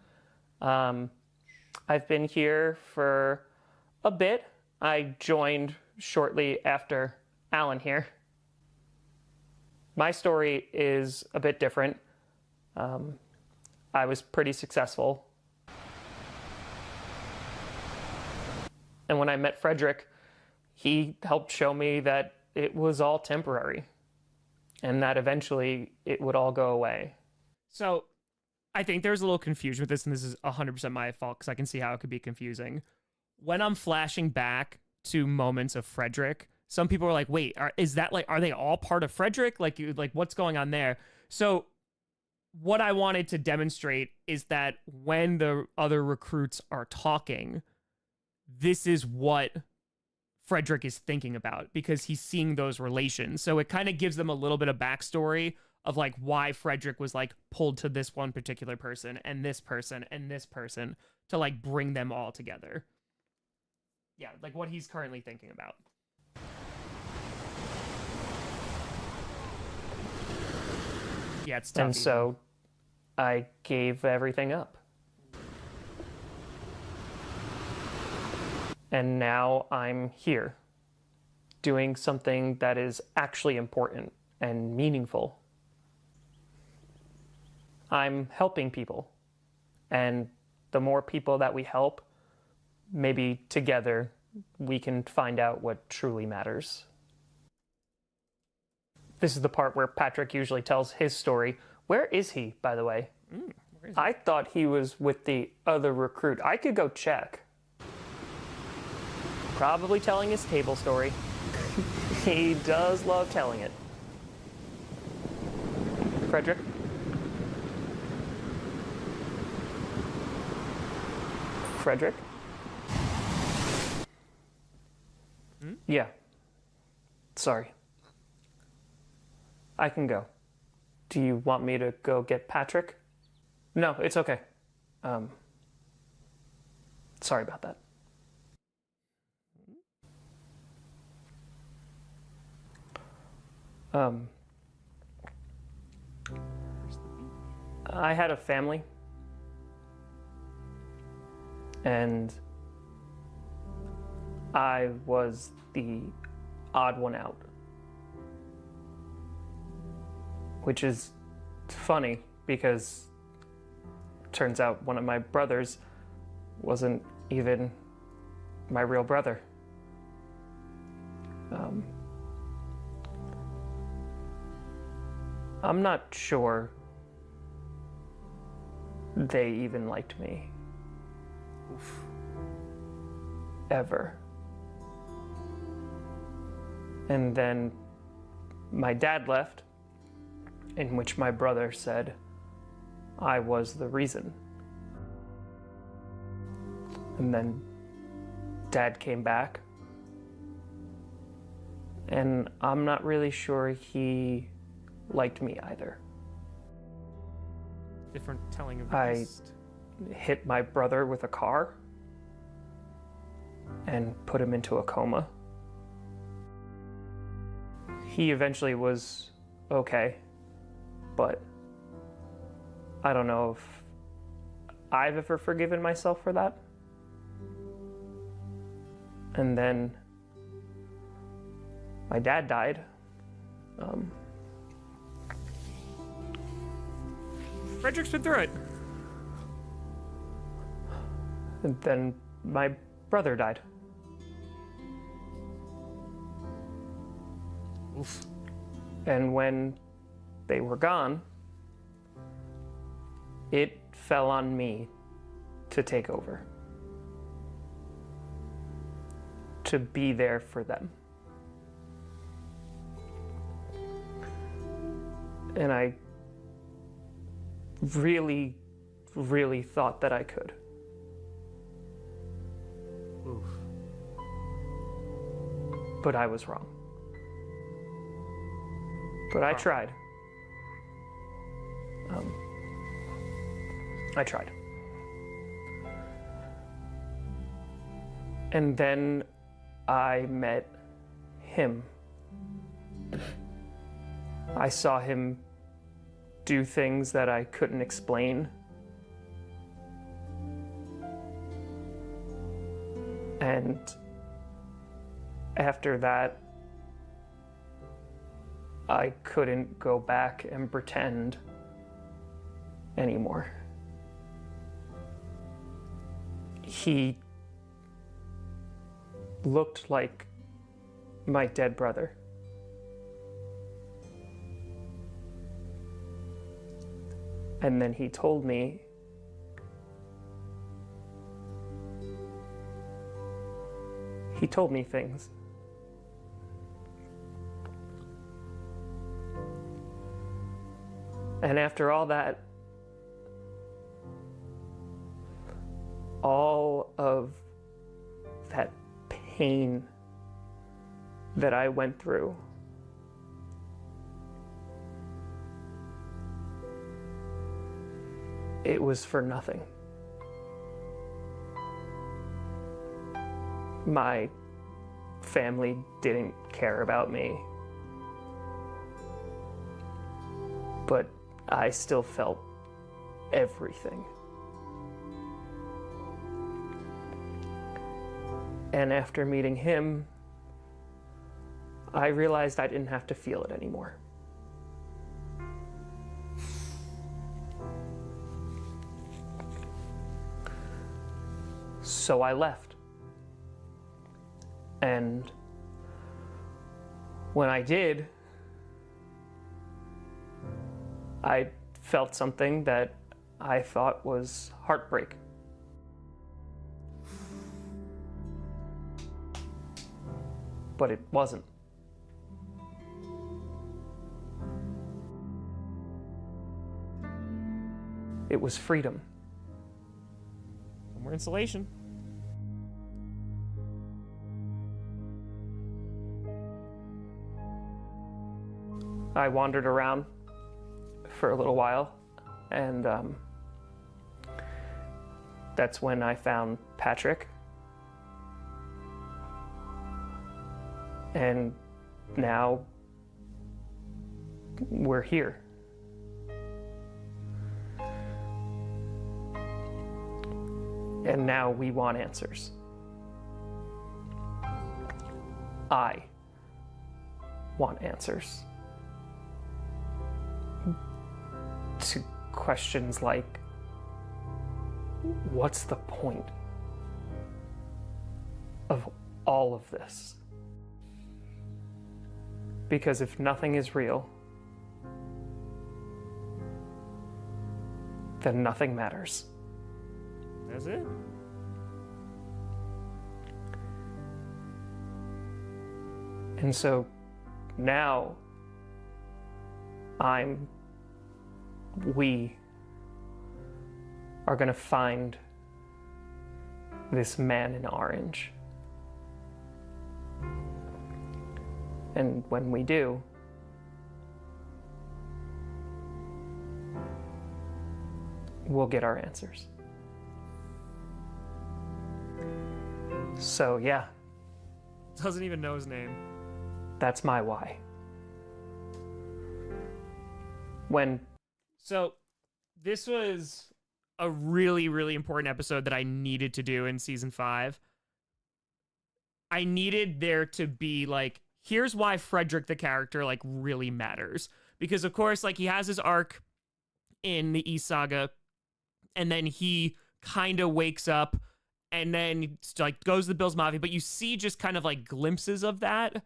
I've been here for a bit. I joined shortly after Alan here. My story is a bit different. I was pretty successful. And when I met Frederick, he helped show me that it was all temporary and that eventually it would all go away. So I think there's a little confusion with this, and this is 100% my fault because I can see how it could be confusing. When I'm flashing back to moments of Frederick, some people are like, wait, are they all part of Frederick? Like what's going on there? So what I wanted to demonstrate is that when the other recruits are talking, this is what Frederick is thinking about because he's seeing those relations. So it kind of gives them a little bit of backstory of like why Frederick was like pulled to this one particular person and this person and this person to like bring them all together. Yeah, like what he's currently thinking about. Yeah, it's tough. And so I gave everything up. And now I'm here. doing something that is actually important and meaningful. I'm helping people. And the more people that we help, maybe together we can find out what truly matters. This is the part where Patrick usually tells his story. Where is he, by the way? I thought he was with the other recruit. I could go check. Probably telling his table story. He does love telling it. Frederick? Frederick? Yeah. Sorry. I can go. Do you want me to go get Patrick? No, it's okay. Sorry about that. I had a family, and I was the odd one out, which is funny because turns out one of my brothers wasn't even my real brother. I'm not sure they even liked me. Oof. Ever. And then my dad left, in which my brother said I was the reason. And then Dad came back, and I'm not really sure he liked me either. Different telling of the I beast. hit my brother with a car and put him into a coma. He eventually was okay, but I don't know if I've ever forgiven myself for that. And then my dad died. Frederick's been through it. And then my brother died. Oof. And when they were gone, it fell on me to take over. To be there for them. And I really, really thought that I could. Oof. But I was wrong. But I tried. I tried. And then I met him. I saw him do things that I couldn't explain. And after that, I couldn't go back and pretend anymore. He looked like my dead brother. And then he told me things. And after all that, all of that pain that I went through, it was for nothing. My family didn't care about me, but I still felt everything. And after meeting him, I realized I didn't have to feel it anymore. So I left. And when I did, I felt something that I thought was heartbreak. But it wasn't. It was freedom. More insulation. I wandered around for a little while, and that's when I found Patrick. And now we're here. And now we want answers. I want answers to questions like, what's the point of all of this? Because if nothing is real, then nothing matters. That's it. And so now we are gonna find this man in orange. And when we do, we'll get our answers. So yeah, Doesn't even know his name. that's my why. When So, this was a really, really important episode that I needed to do in season 5. I needed there to be, like, here's why Frederick the character, like, really matters. Because, of course, like, he has his arc in the East Saga, and then he kind of wakes up, and then, like, goes to the Bills Mafia, but you see just kind of, like, glimpses of that.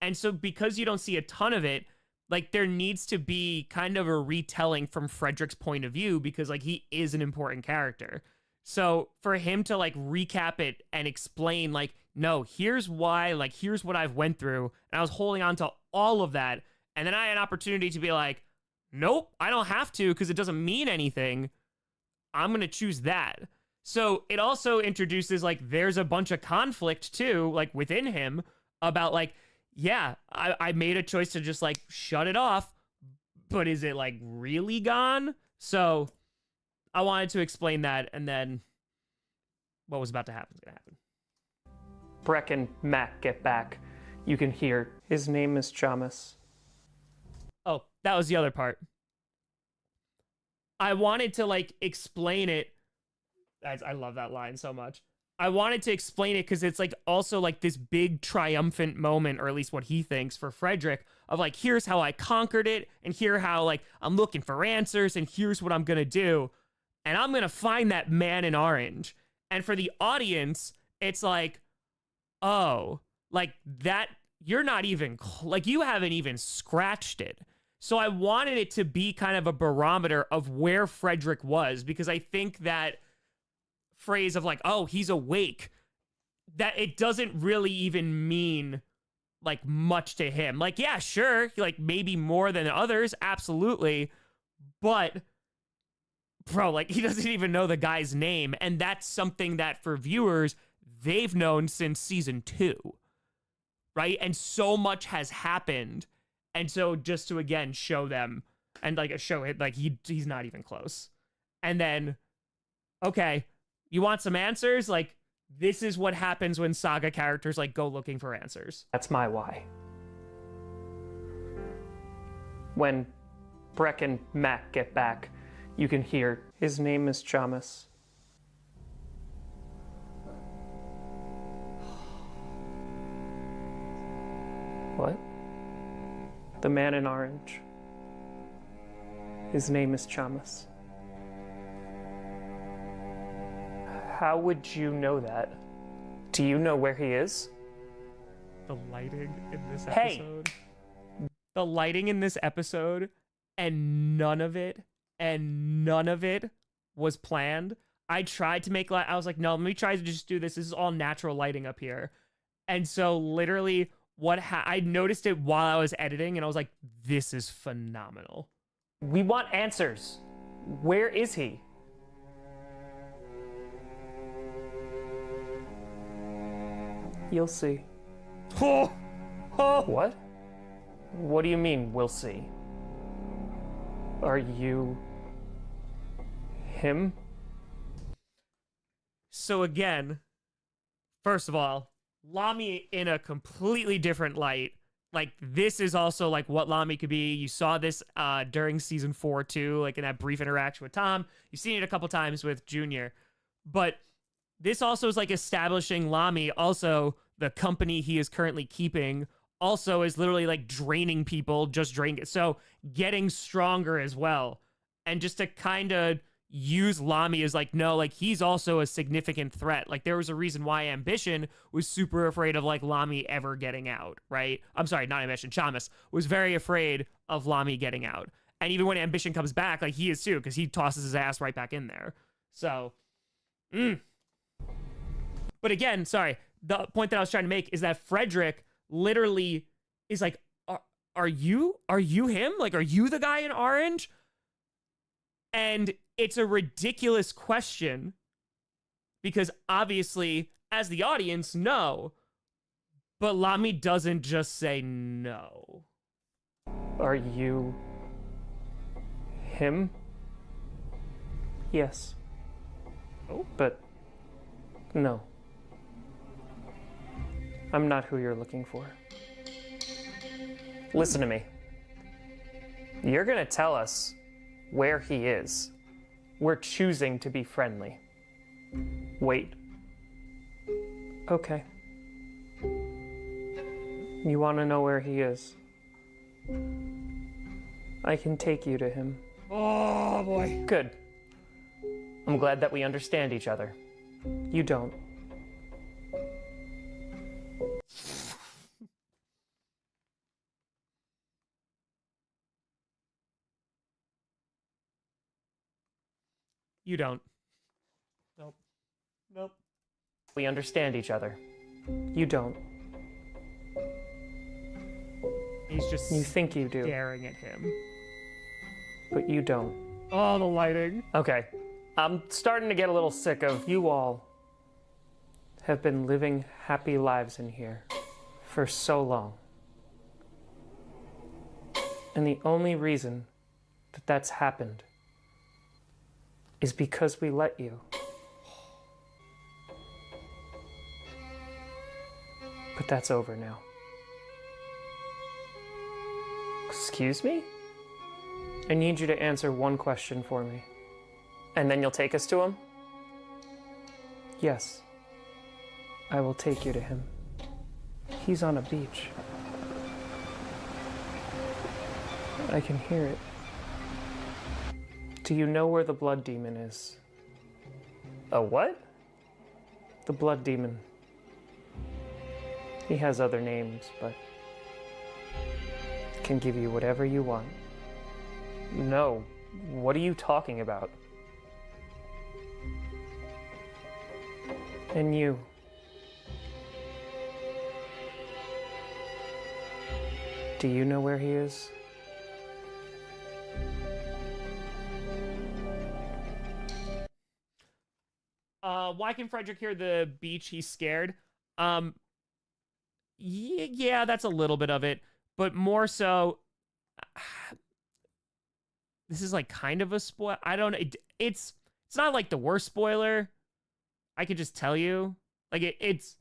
And so, because you don't see a ton of it, like, there needs to be kind of a retelling from Frederick's point of view, because, like, he is an important character. So for him to, like, recap it and explain, like, no, here's why, like, here's what I've went through, and I was holding on to all of that, and then I had an opportunity to be like, nope, I don't have to, because it doesn't mean anything. I'm going to choose that. So it also introduces, like, there's a bunch of conflict, too, like, within him about, like, yeah, I made a choice to just, like, shut it off, but is it, like, really gone? So I wanted to explain that, and then what was about to happen is going to happen. Breck and Mac get back, you can hear, his name is Chamas. Oh, that was the other part. I wanted to, like, explain it. I love that line so much. I wanted to explain it because it's, like, also, like, this big triumphant moment, or at least what he thinks, for Frederick, of, like, here's how I conquered it, and here how, like, I'm looking for answers, and here's what I'm gonna do, and I'm gonna find that man in orange. And for the audience, it's like, oh, like, that, you're not even, like, you haven't even scratched it. So I wanted it to be kind of a barometer of where Frederick was, because I think that phrase of, like, oh, he's awake, that it doesn't really even mean, like, much to him. Like, yeah, sure, like, maybe more than others, absolutely, but bro, like, he doesn't even know the guy's name, and that's something that for viewers, they've known since season 2, right? And so much has happened, and so just to again show them, and, like, show it, like, he's not even close. And then, okay, you want some answers? Like, this is what happens when Saga characters, like, go looking for answers. That's my why. When Breck and Mac get back, you can hear, his name is Chamas. What? The man in orange. His name is Chamas. How would you know that? Do you know where he is? The lighting in this Hey! episode. The lighting in this episode, and none of it was planned. I tried to make I was like, no, let me try to just do this. This is all natural lighting up here. And so literally I noticed it while I was editing, and I was like, this is phenomenal. We want answers. Where is he? You'll see. Oh, oh. What? What do you mean, we'll see? Are you... him? So again, first of all, Lami in a completely different light. Like, this is also like what Lami could be. You saw this during season 4 too, like in that brief interaction with Tom. You've seen it a couple times with Junior. But this also is like establishing Lami, also the company he is currently keeping, also is literally like draining people, just draining it. So getting stronger as well. And just to kind of use Lami as like, no, like he's also a significant threat. Like there was a reason why Ambition was super afraid of like Lami ever getting out, right? I'm sorry, not Ambition, Chamas was very afraid of Lami getting out. And even when Ambition comes back, like he is too, because he tosses his ass right back in there. So, But again, sorry, the point that I was trying to make is that Frederick literally is like, are you him? Like, are you the guy in orange? And it's a ridiculous question because obviously, as the audience, no. But Lami doesn't just say no. Are you... him? Yes. Oh. But... no. I'm not who you're looking for. Listen to me. You're gonna tell us where he is. We're choosing to be friendly. Wait. Okay. You want to know where he is? I can take you to him. Oh, boy. Good. I'm glad that we understand each other. You don't. You don't. Nope. Nope. We understand each other. You don't. He's just You think you do, staring at him. but you don't. Oh, the lighting. Okay. I'm starting to get a little sick of you all have been living happy lives in here for so long. And the only reason that that's happened is because we let you. But that's over now. Excuse me? I need you to answer one question for me. And then you'll take us to him? Yes. I will take you to him. He's on a beach. I can hear it. Do you know where the blood demon is? A what? The blood demon. He has other names, but can give you whatever you want. No. What are you talking about? And you. Do you know where he is? Why can Frederick hear the beach? He's scared. Yeah, that's a little bit of it, but more so, this is like kind of a spoil. I don't know. It's not like the worst spoiler. I could just tell you, like it's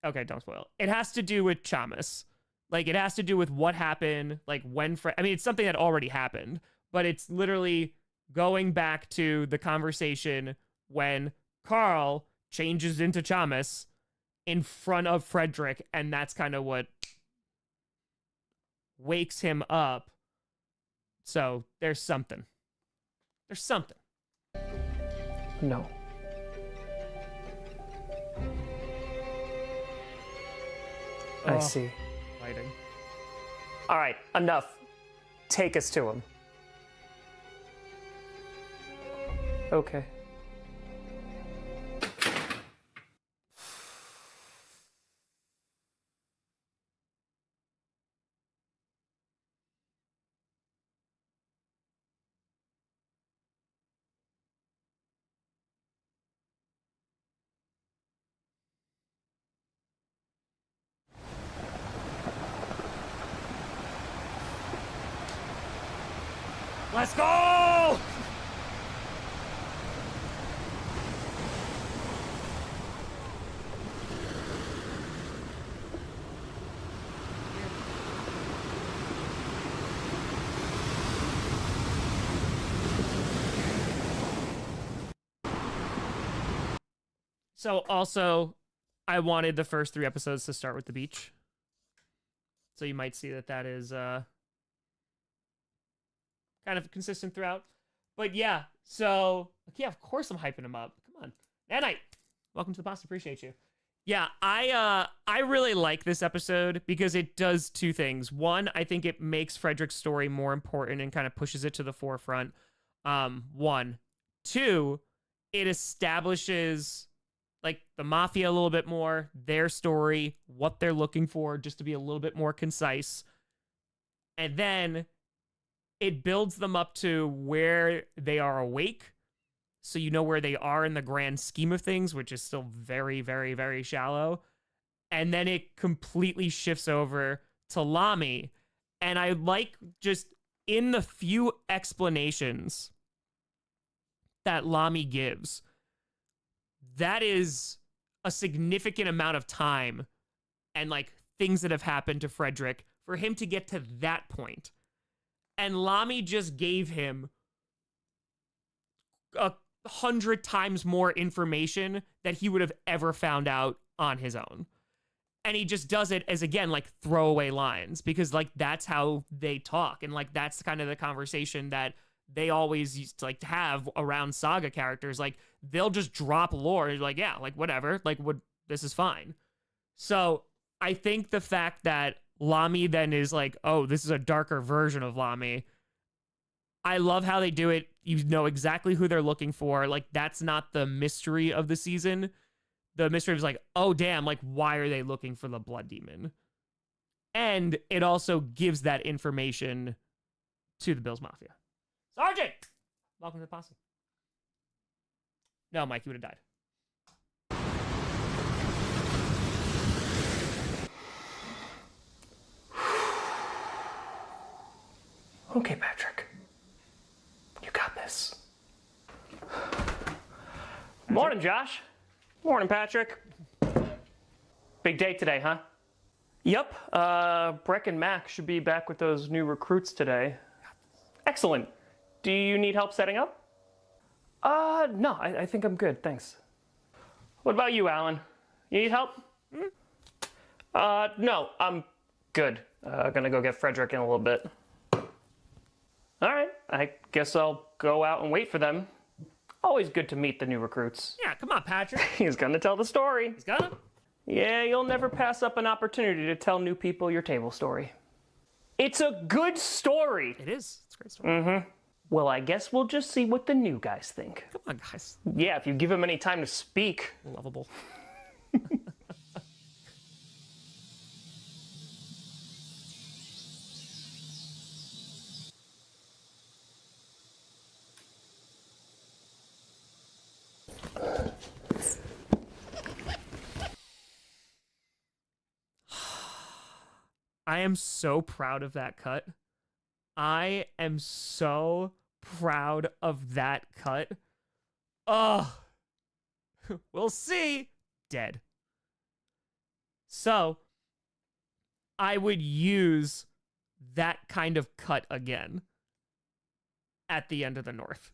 okay. Don't spoil. It has to do with Chamas. Like it has to do with what happened. Like when I mean, it's something that already happened, but it's literally going back to the conversation when Carl changes into Chamas in front of Frederick, and that's kind of what wakes him up. So there's something. There's something. No. I Oh. see. Lighting. All right, enough. Take us to him. Okay. Let's go! So also, I wanted the first 3 episodes to start with the beach. So you might see that is kind of consistent throughout. But yeah, so yeah, of course I'm hyping him up. Come on. Nanite, welcome to the boss. Appreciate you. Yeah, I really like this episode because it does 2 things. One, I think it makes Frederick's story more important and kind of pushes it to the forefront. 1. 2, it establishes like the mafia a little bit more, their story, what they're looking for, just to be a little bit more concise. And then it builds them up to where they are awake. So you know where they are in the grand scheme of things, which is still very, very, very shallow. And then it completely shifts over to Lamy. And I like just in the few explanations that Lamy gives, that is a significant amount of time and like things that have happened to Frederick for him to get to that point. And Lamy just gave him 100 times more information that he would have ever found out on his own. And he just does it as, again, like throwaway lines because like that's how they talk. And like that's kind of the conversation that they always used to like to have around Saga characters. Like they'll just drop lore. Like, yeah, like whatever, like this is fine. So I think the fact that Lamy then is like, oh, this is a darker version of Lamy. I love how they do it. You know exactly who they're looking for. Like that's not the mystery of the season. The mystery is like, oh damn, like why are they looking for the blood demon? And it also gives that information to the Bills Mafia. Sergeant! Welcome to the posse. No, Mike, you would have died. Okay, Patrick. You got this. Morning, Josh. Morning, Patrick. Big day today, huh? Yep. Breck and Mac should be back with those new recruits today. Excellent. Do you need help setting up? No, I think I'm good, thanks. What about you, Alan? You need help? No, I'm good. Gonna go get Frederick in a little bit. All right, I guess I'll go out and wait for them. Always good to meet the new recruits. Yeah, come on, Patrick. He's gonna tell the story. He's got him. Yeah, you'll never pass up an opportunity to tell new people your table story. It's a good story. It is. It's a great story. Well, I guess we'll just see what the new guys think. Come on, guys. Yeah, if you give them any time to speak. Lovable. I am so proud of that cut. I am so proud of that cut. Oh, we'll see. Dead. So, I would use that kind of cut again at the end of the North.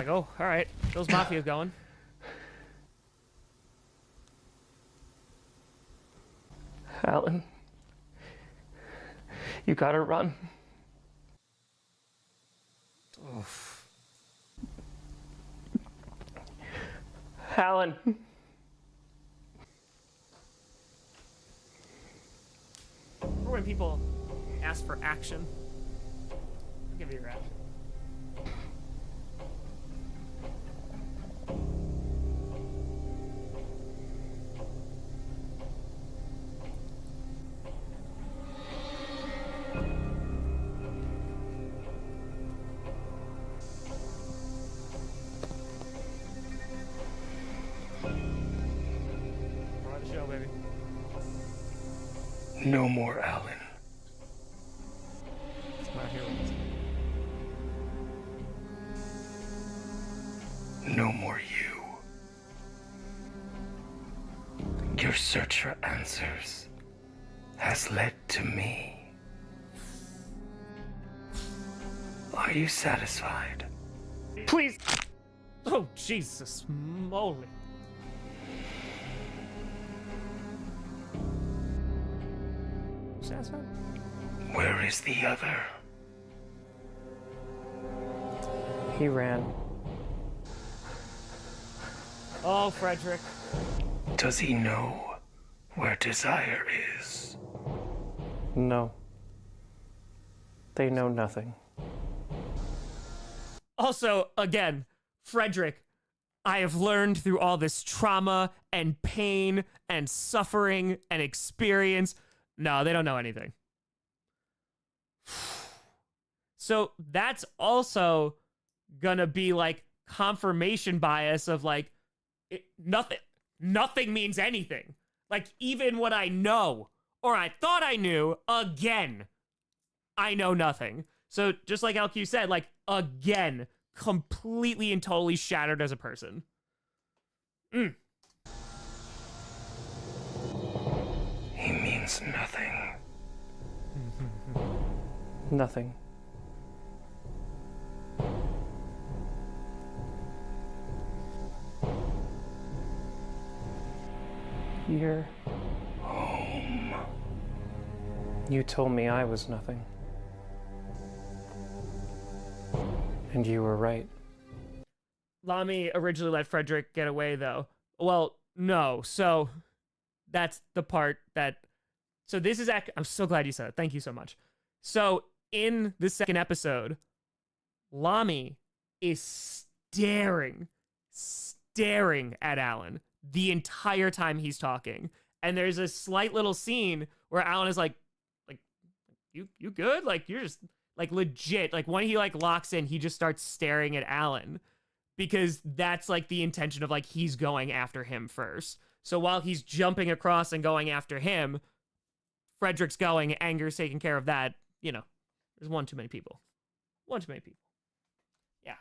like, oh, all right, those mafia's going. Alan, you gotta run. Oof. Alan. Or when people ask for action, I'll give you your action. Run the show, baby. No more Alan. It's my heroes. No more you. Your search for answers has led to me. Are you satisfied? Please. Oh, Jesus moly. Satisfied? Where is the other? He ran. Oh, Frederick. Does he know where desire is? No. They know nothing. Also, again, Frederick, I have learned through all this trauma and pain and suffering and experience. No, they don't know anything. So that's also gonna be like confirmation bias of like nothing means anything. Like even what I know or I thought I knew, again, I know nothing. So just like LQ said, like again, completely and totally shattered as a person. He means nothing. Nothing. You're Home. You told me I was nothing. And you were right. Lamy originally let Frederick get away, though. Well, no. So that's the part that. So this is. I'm so glad you said it. Thank you so much. So in the second episode, Lamy is staring at Alan the entire time he's talking. And there's a slight little scene where Alan is like, you good? Like, you're just, like, legit. Like, when he, like, locks in, he just starts staring at Alan. Because that's, like, the intention of, like, he's going after him first. So while he's jumping across and going after him, Frederick's going, Anger's taking care of that. You know, there's one too many people. One too many people. Yeah.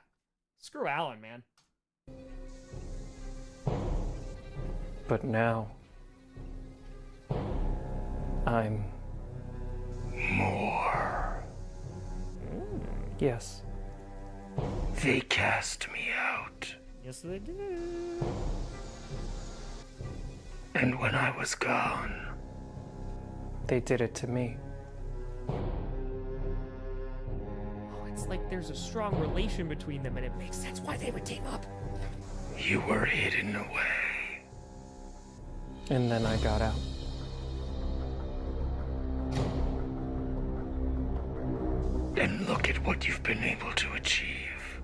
Screw Alan, man. But now, I'm More. Yes. They cast me out. Yes, they did. And when I was gone, They did it to me. Oh, it's like there's a strong relation between them, and it makes sense why they would team up. you were hidden away. And then I got out. And look at what you've been able to achieve.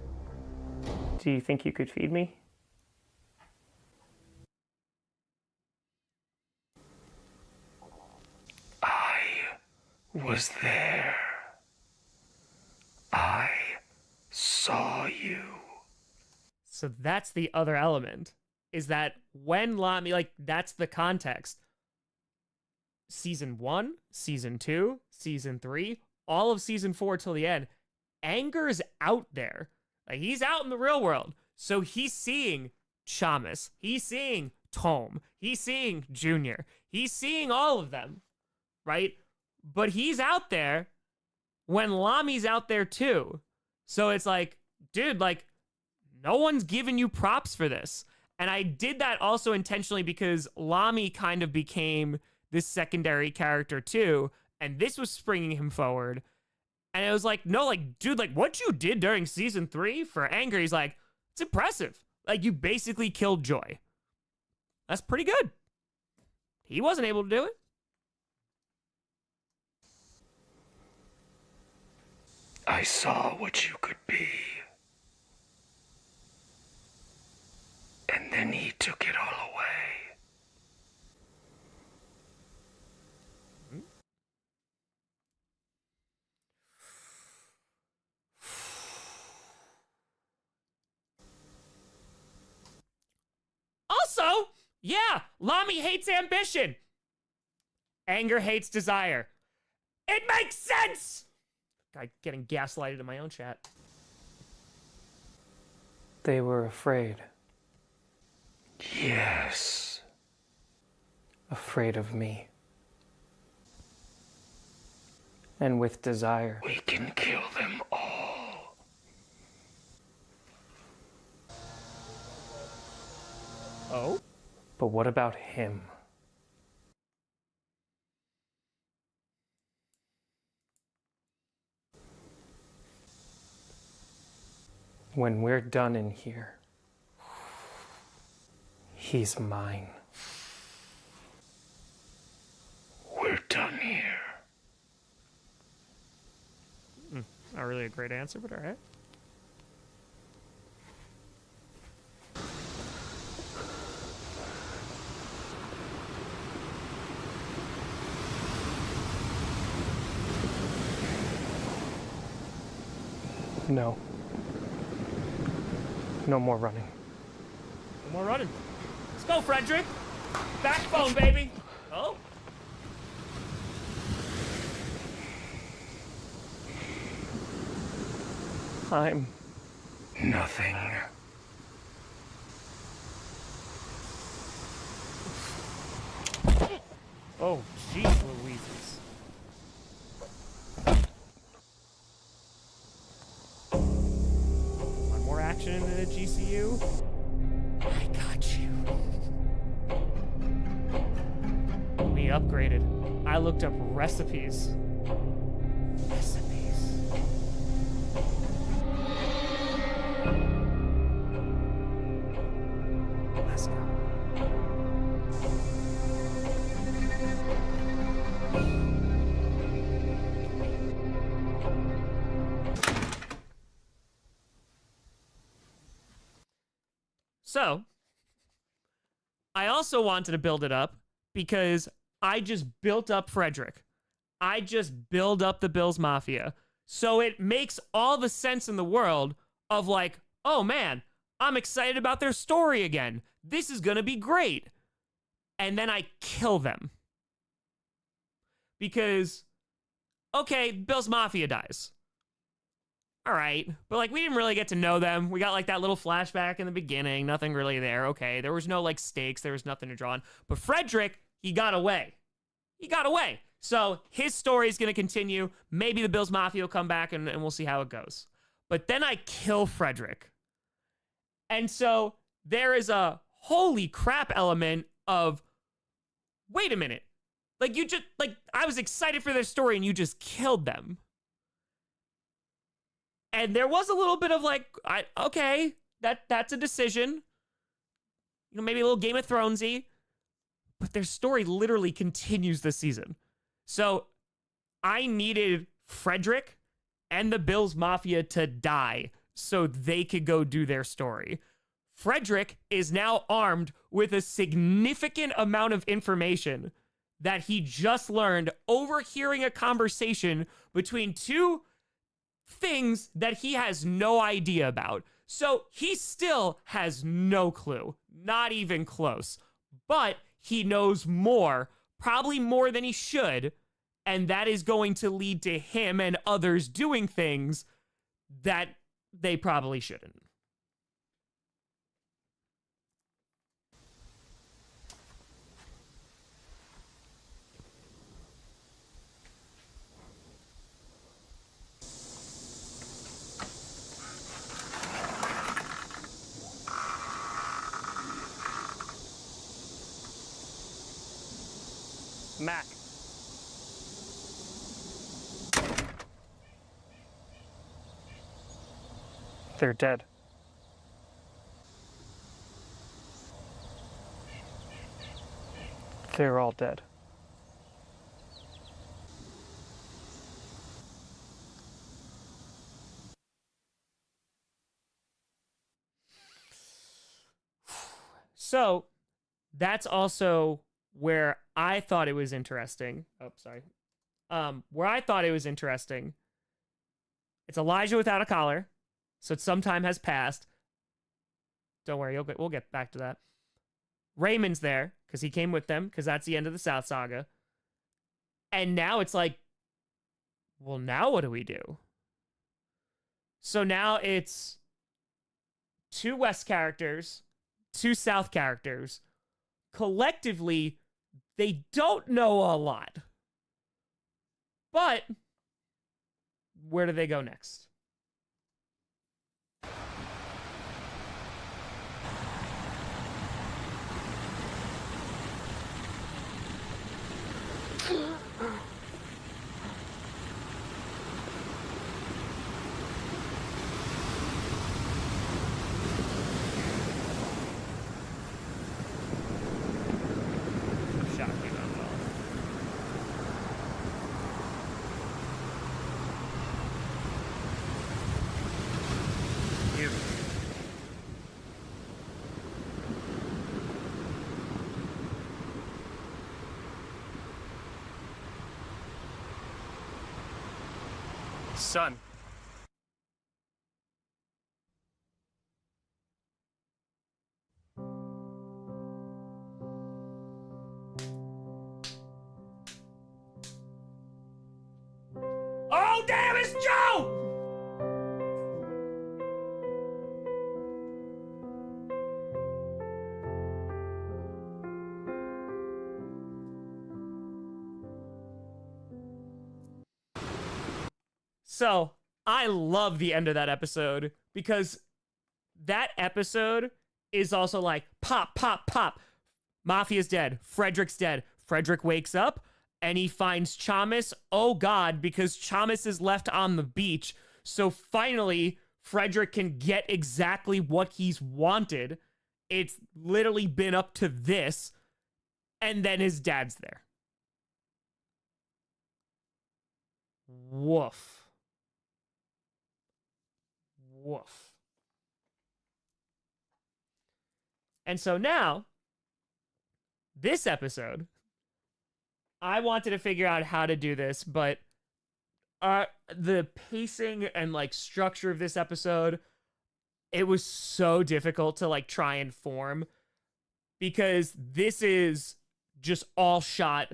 Do you think you could feed me? I was there. I saw you. So that's the other element, is that when Lamy, like, that's the context. Season 1, Season 2, Season 3, all of Season 4 till the end, Anger's out there. Like, he's out in the real world. So he's seeing Chamas. He's seeing Tome. He's seeing Junior. He's seeing all of them, right? But he's out there when Lamy's out there too. So it's like, dude, like, no one's giving you props for this. And I did that also intentionally because Lamy kind of became this secondary character too, and this was springing him forward. And it was like, no, like, dude, like, what you did during season 3 for Anger, he's like, it's impressive. Like, you basically killed Joy. That's pretty good. He wasn't able to do it. I saw what you could be. And then he took it all away. Also, yeah, Lamy hates ambition. Anger hates desire. It makes sense! Guy getting gaslighted in my own chat. They were afraid. Yes. Afraid of me. And with desire. We can kill them all. Oh? But what about him? When we're done in here, he's mine. We're done here. Not really a great answer, but all right. No. No more running. No more running. Let's go, Frederick. Backbone, baby. Oh. I'm Nothing. Oh, jeez Louises. Want more action in the GCU? I got you. We upgraded. I looked up recipes. Let's go. So, I also wanted to build it up because I just built up Frederick. I just build up the Bills Mafia. So it makes all the sense in the world of like, oh man, I'm excited about their story again. This is gonna be great. And then I kill them. Because, okay, Bills Mafia dies. All right, but like we didn't really get to know them. We got like that little flashback in the beginning, nothing really there. Okay, there was no like stakes, there was nothing to draw on. But Frederick, he got away. He got away. So his story is going to continue. Maybe the Bills Mafia will come back and we'll see how it goes. But then I kill Frederick. And so there is a holy crap element of, wait a minute. Like you just, like I was excited for their story and you just killed them. And there was a little bit of like, okay, that's a decision. You know, maybe a little Game of Thronesy. But their story literally continues this season. So I needed Frederick and the Bills Mafia to die so they could go do their story. Frederick is now armed with a significant amount of information that he just learned overhearing a conversation between two things that he has no idea about. So he still has no clue, not even close. But he knows more, probably more than he should, and that is going to lead to him and others doing things that they probably shouldn't. Mac. They're dead. They're all dead. So that's also where I thought it was interesting. Oh, sorry. Where I thought it was interesting. It's Elijah without a collar, so some time has passed. Don't worry, we'll get back to that. Raymond's there because he came with them because that's the end of the South Saga. And now it's like, well, now what do we do? So now it's 2 West characters, 2 South characters. Collectively, they don't know a lot. But where do they go next? Shocking on well. You. Son. Oh, damn, it's Joe! So, I love the end of that episode because that episode is also like pop, pop, pop. Mafia's dead. Frederick's dead. Frederick wakes up and he finds Chamas. Oh God, because Chamas is left on the beach. So finally, Frederick can get exactly what he's wanted. It's literally been up to this. And then his dad's there. Woof. Woof. And so now, this episode, I wanted to figure out how to do this, but the pacing and like structure of this episode, it was so difficult to like try and form because this is just all shot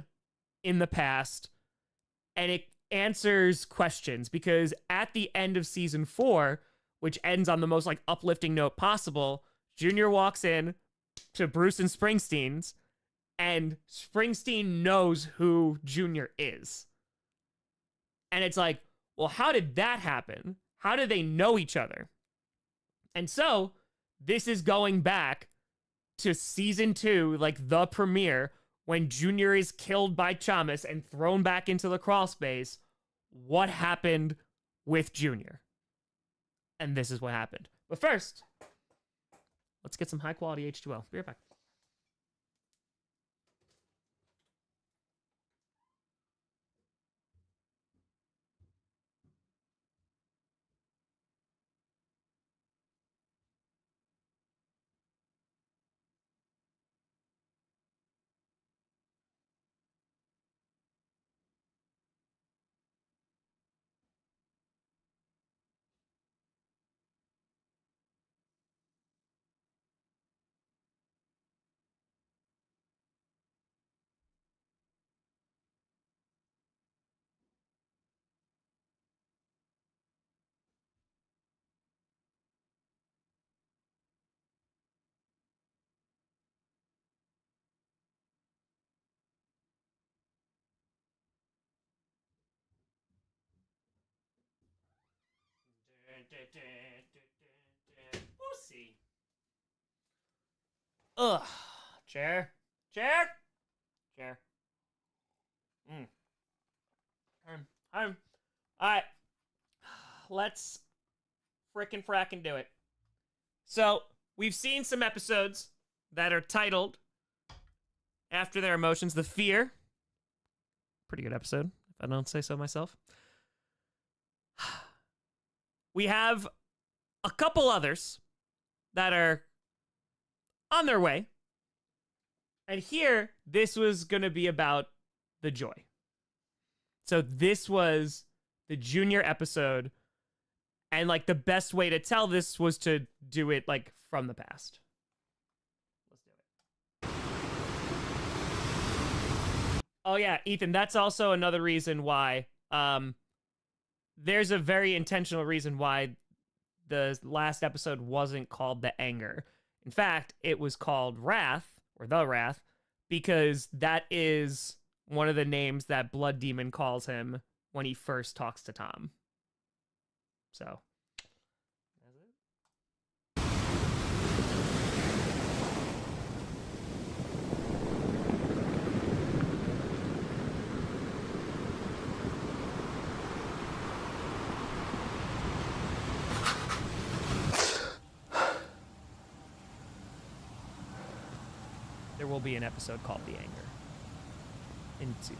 in the past and it answers questions because at the end of season 4, which ends on the most like uplifting note possible, Junior walks in to Bruce and Springsteen's and Springsteen knows who Junior is. And it's like, well, how did that happen? How do they know each other? And so this is going back to season 2, like the premiere, when Junior is killed by Chamas and thrown back into the crawl space. What happened with Junior? And this is what happened. But first, let's get some high quality H2O. Be right back. We'll see. Ugh. Chair. Chair. Chair. All right. Let's frickin' do it. So, we've seen some episodes that are titled after their emotions. The Fear. Pretty good episode, if I don't say so myself. We have a couple others that are on their way. And here, this was going to be about the joy. So this was the junior episode. And, like, the best way to tell this was to do it, like, from the past. Let's do it. Oh, yeah, Ethan, that's also another reason why, there's a very intentional reason why the last episode wasn't called The Anger. In fact, it was called Wrath, or The Wrath, because that is one of the names that Blood Demon calls him when he first talks to Tom. So, that's it. There will be an episode called The Anger in season 2.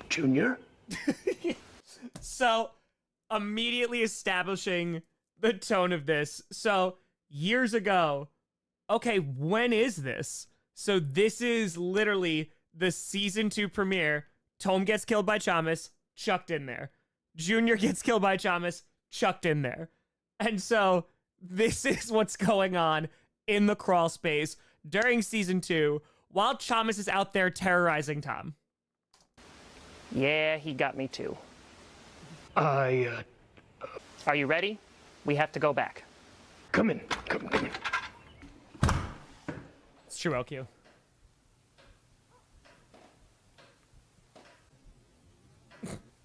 Junior? So, immediately establishing the tone of this. So, years ago, okay, when is this? So, this is literally the season 2 premiere. Tom gets killed by Chamas, chucked in there. Junior gets killed by Chamas, chucked in there. And so, this is what's going on in the crawl space during season 2 while Chamas is out there terrorizing Tom. Yeah, he got me too. Are Are you ready? We have to go back. come in. Come in. It's true, LQ.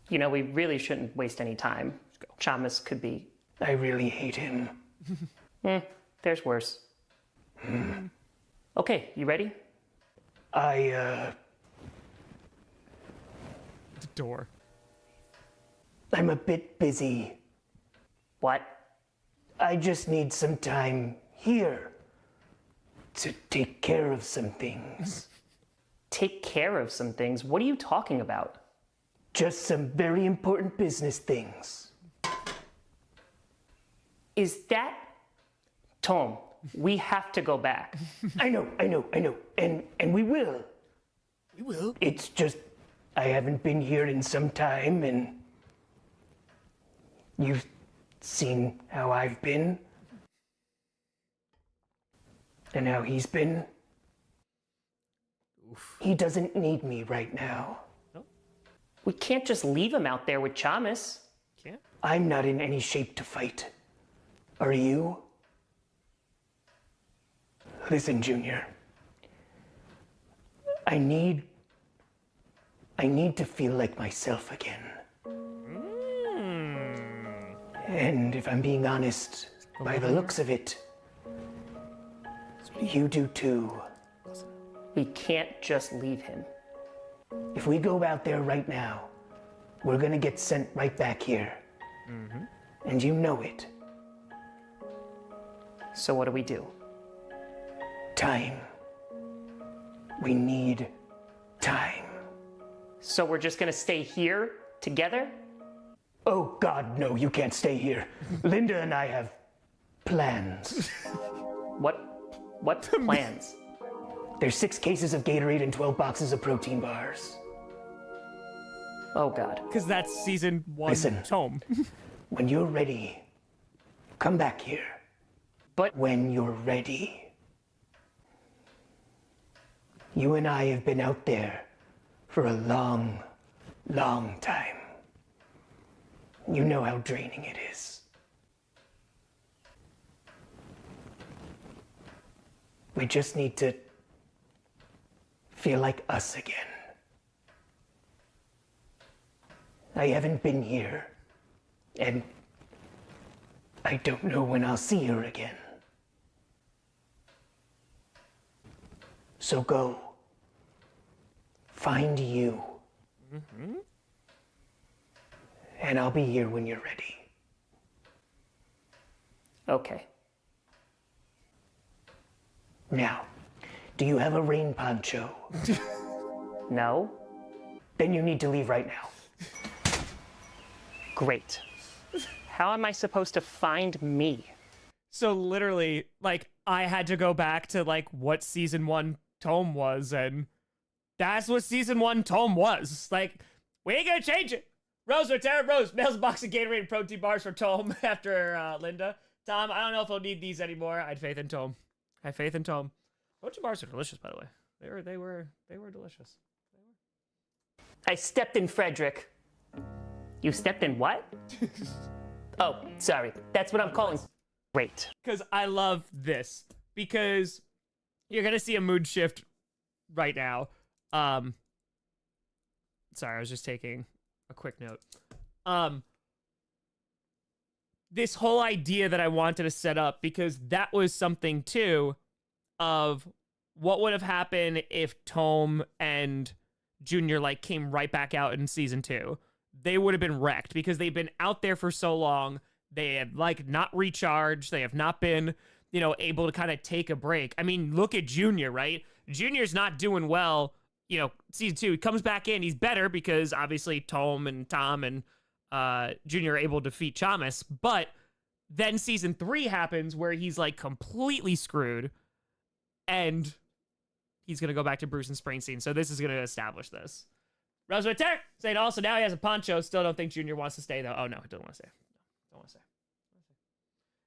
You know, we really shouldn't waste any time. Chamas could be... I really hate him. There's worse. Okay, you ready? The door. I'm a bit busy. What? I just need some time here to take care of some things. Take care of some things? What are you talking about? Just some very important business things. Is that... Tom, we have to go back. I know. And we will. We will. It's just, I haven't been here in some time, and you've seen how I've been. And how he's been. Oof. He doesn't need me right now. We can't just leave him out there with Chamas. Can't? I'm not in any shape to fight. Are you? Listen, Junior. I need to feel like myself again. And if I'm being honest, by the looks of it, you do too. We can't just leave him. If we go out there right now, we're gonna get sent right back here. And you know it. So what do we do? Time. We need time. So we're just gonna stay here together? Oh God, no, you can't stay here. Linda and I have plans. What plans? There's 6 cases of Gatorade and 12 boxes of protein bars. Oh God. Because that's season 1 Listen. Tom. When you're ready, come back here. But When you're ready. You and I have been out there for a long, long time. You know how draining it is. We just need to feel like us again. I haven't been here, and I don't know when I'll see her again. So go. Find you. And I'll be here when you're ready. Okay. Now, do you have a rain poncho? No? Then you need to leave right now. Great. How am I supposed to find me? So literally, like, I had to go back to, like, what season 1 Tome was, and that's what season 1 Tome was. Like, we ain't gonna change it. Rose, Tara Rose, mails a box of Gatorade and protein bars for Tome after Linda. Tom, I don't know if I'll need these anymore. I had faith in Tome. I had faith in Tome. Protein bars are delicious, by the way. They were delicious. I stepped in Frederick. You stepped in what? Oh, sorry. That's what I'm calling. Great. Because I love this. Because you're gonna see a mood shift right now. Sorry, I was just taking a quick note. This whole idea that I wanted to set up, because that was something too of what would have happened if Tome and Junior like came right back out in season 2. They would have been wrecked because they've been out there for so long. They have like not recharged. They have not been, you know, able to kind of take a break. I mean, look at Junior, right? Junior's not doing well. You know, season 2, he comes back in. He's better because obviously Tome and Tom and Junior are able to defeat Chamas. But then season 3 happens where he's like completely screwed. And he's going to go back to Bruce and Springsteen. So this is going to establish this. Rosewood Terry saying also now he has a poncho. Still don't think Junior wants to stay though. Oh no, he doesn't want to stay. Don't want to stay.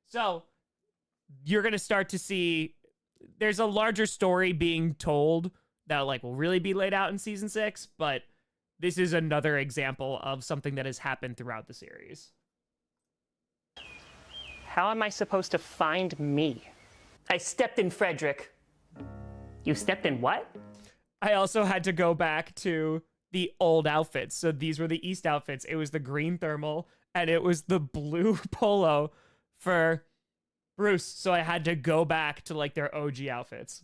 So you're going to start to see there's a larger story being told that like will really be laid out in season 6. But this is another example of something that has happened throughout the series. How am I supposed to find me? I stepped in Frederick. You stepped in what? I also had to go back to the old outfits. So these were the East outfits. It was the green thermal and it was the blue polo for Bruce. So I had to go back to like their OG outfits.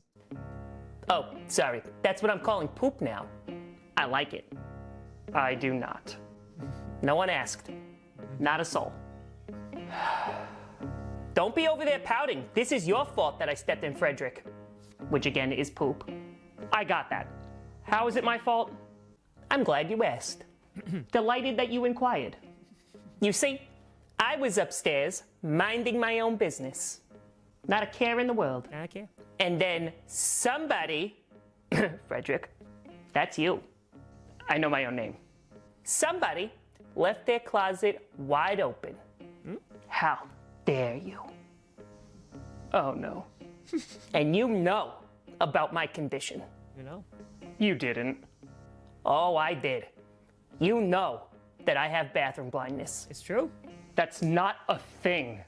Oh, sorry. That's what I'm calling poop now. I like it. I do not. No one asked. Not a soul. Don't be over there pouting. This is your fault that I stepped in Frederick. Which again is poop. I got that. How is it my fault? I'm glad you asked. Delighted that you inquired. You see, I was upstairs minding my own business. Not a care in the world. Okay. And then somebody, Frederick, that's you. I know my own name. Somebody left their closet wide open. How dare you? Oh no. And you know about my condition. You know? You didn't. Oh, I did. You know that I have bathroom blindness. It's true. That's not a thing.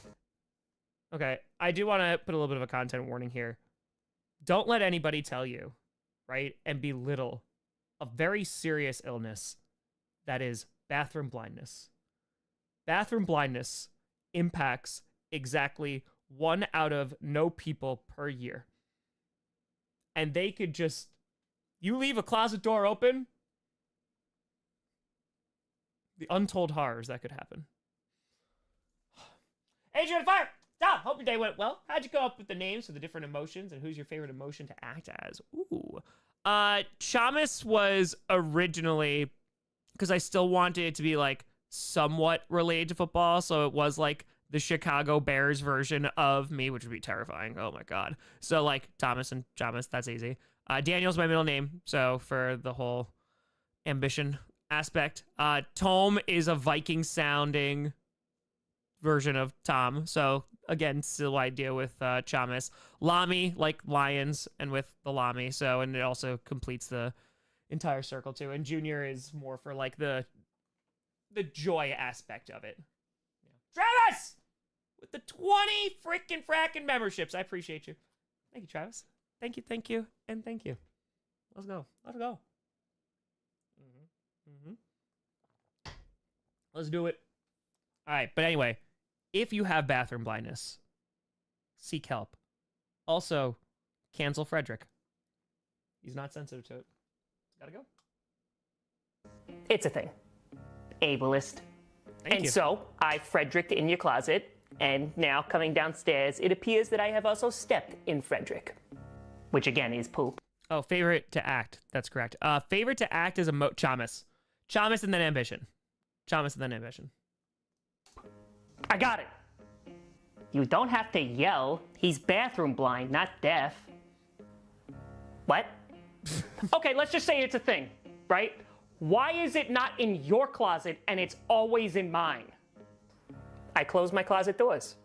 Okay, I do want to put a little bit of a content warning here. Don't let anybody tell you, right, and belittle a very serious illness that is bathroom blindness. Bathroom blindness impacts exactly 1 out of no people per year. And they could just, you leave a closet door open, the untold horrors that could happen. Adrian Fire! Stop! Hope your day went well. How'd you come up with the names for the different emotions, and who's your favorite emotion to act as? Ooh. Chamas was originally, because I still wanted it to be, like, somewhat related to football, so it was, like, the Chicago Bears version of me, which would be terrifying. Oh, my God. So, like, Thomas and Chamas, that's easy. Daniel's my middle name, so for the whole ambition aspect. Tome is a Viking-sounding version of Tom, so again, still idea with Chamas. Lami, like lions, and with the Lami, so, and it also completes the entire circle too. And Junior is more for like the the joy aspect of it. Travis! With the 20 freaking fracking memberships. I appreciate you. Thank you, Travis. Thank you, and thank you. Let's go. Let's do it. All right, but anyway, if you have bathroom blindness, seek help. Also, cancel Frederick. He's not sensitive to it. Gotta go. It's a thing. Ableist. Thank you. So, I Fredericked in your closet, and now coming downstairs, it appears that I have also stepped in Frederick. Which again is poop. Oh, favorite to act. That's correct. Favorite to act is Chamas. Chamas and then Ambition. I got it. You don't have to yell. He's bathroom blind, not deaf. What? Okay, let's just say it's a thing, right? Why is it not in your closet and it's always in mine? I close my closet doors.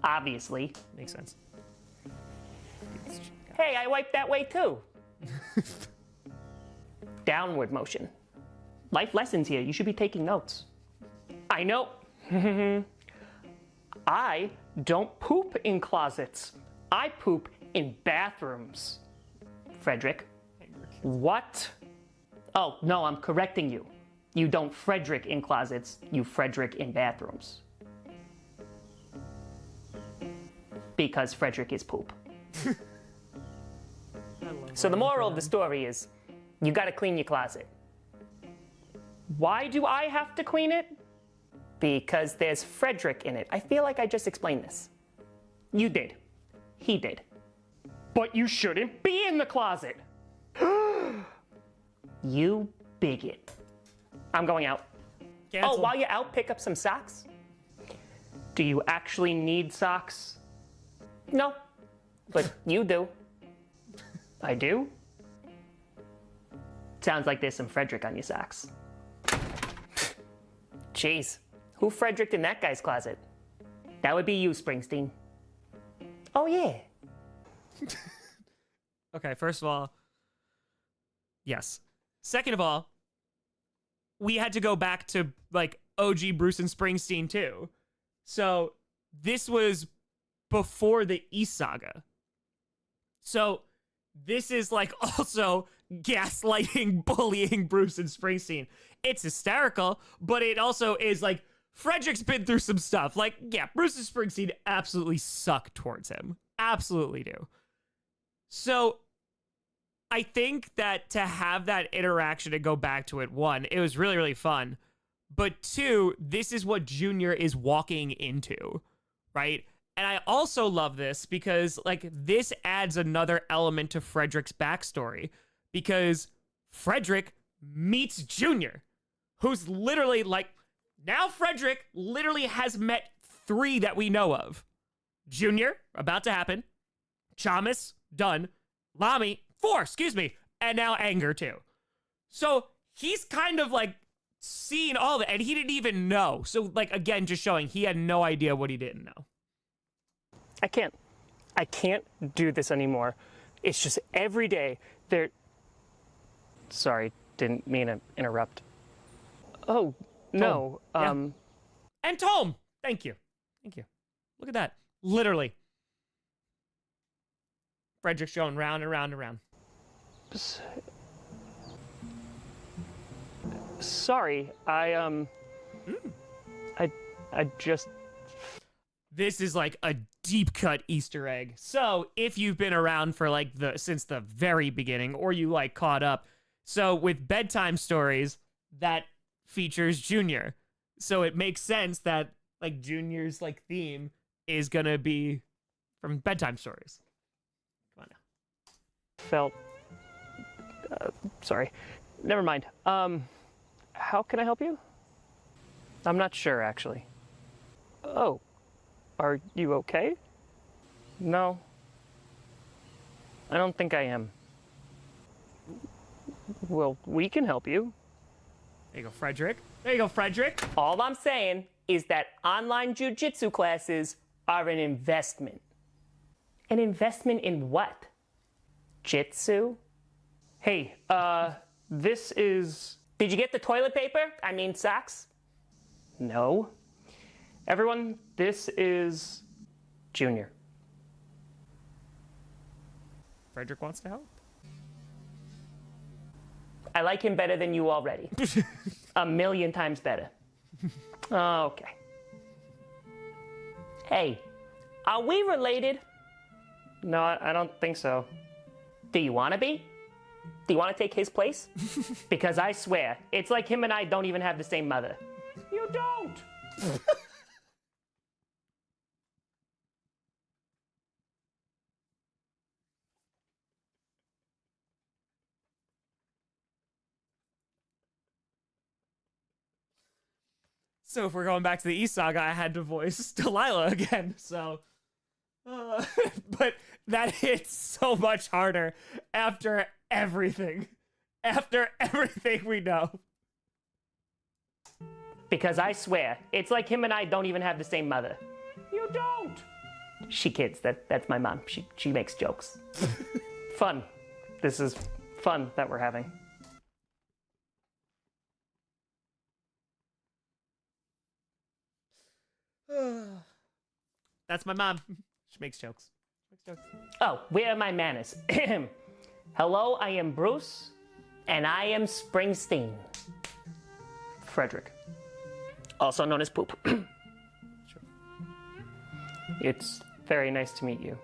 Obviously. Makes sense. Hey, I wipe that way too. Downward motion. Life lessons here. You should be taking notes. I know. I don't poop in closets. I poop in bathrooms. Frederick. What? Oh, no, I'm correcting you. You don't Frederick in closets, you Frederick in bathrooms. Because Frederick is poop. So the moral of the story is, you gotta clean your closet. Why do I have to clean it? Because there's Frederick in it. I feel like I just explained this. You did. He did. But you shouldn't be in the closet. You bigot. I'm going out. Cancel. Oh, while you're out, pick up some socks. Do you actually need socks? No, but you do. I do? Sounds like there's some Frederick on your socks. Jeez, who Fredericked in that guy's closet? That would be you, Springsteen. Oh, yeah. Okay, first of all, yes. Second of all, we had to go back to like OG Bruce and Springsteen too. So this was before the East Saga. So this is like also gaslighting, bullying Bruce and Springsteen. It's hysterical, but it also is like Frederick's been through some stuff. Like, yeah, Bruce and Springsteen absolutely suck towards him. Absolutely do. So I think that to have that interaction and go back to it, one, it was really, really fun. But two, this is what Junior is walking into, right? And I also love this because, like, this adds another element to Frederick's backstory because Frederick meets Junior, who's literally, like, now Frederick literally has met 3 that we know of. Junior, about to happen. Chamas, done. Lamy, 4, excuse me. And now Anger, too. So he's kind of, like, seen all of it, and he didn't even know. So, like, again, just showing he had no idea what he didn't know. I can't do this anymore. It's just every day there. Sorry, didn't mean to interrupt. Oh, no. Yeah. And Tom, thank you. Look at that. Literally. Frederick's going round and round and round. Sorry, I just. This is like a deep cut Easter egg. So if you've been around for like since the very beginning, or you like caught up, so with bedtime stories, that features Junior. So it makes sense that like Junior's like theme is gonna be from bedtime stories. Come on now. Felt. Sorry. Never mind. How can I help you? I'm not sure, actually. Oh. Are you okay? No. I don't think I am. Well, we can help you. There you go, Frederick. All I'm saying is that online jujitsu classes are an investment. An investment in what? Jitsu? Hey, this is... Did you get the toilet paper? I mean, socks? No. Everyone, this is Junior. Frederick wants to help. I like him better than you already. 1,000,000 times better. Okay. Hey, are we related? No, I don't think so. Do you want to be? Do you want to take his place? Because I swear, it's like him and I don't even have the same mother. You don't! So if we're going back to the East Saga, I had to voice Delilah again. So, but that hits so much harder after everything. After everything we know. Because I swear, it's like him and I don't even have the same mother. You don't! She kids, that's my mom. She makes jokes. Fun. This is fun that we're having. That's my mom. She makes jokes. Oh, where are my manners? Hello, I am Bruce, and I am Springsteen. Frederick. Also known as Poop. Sure. It's very nice to meet you.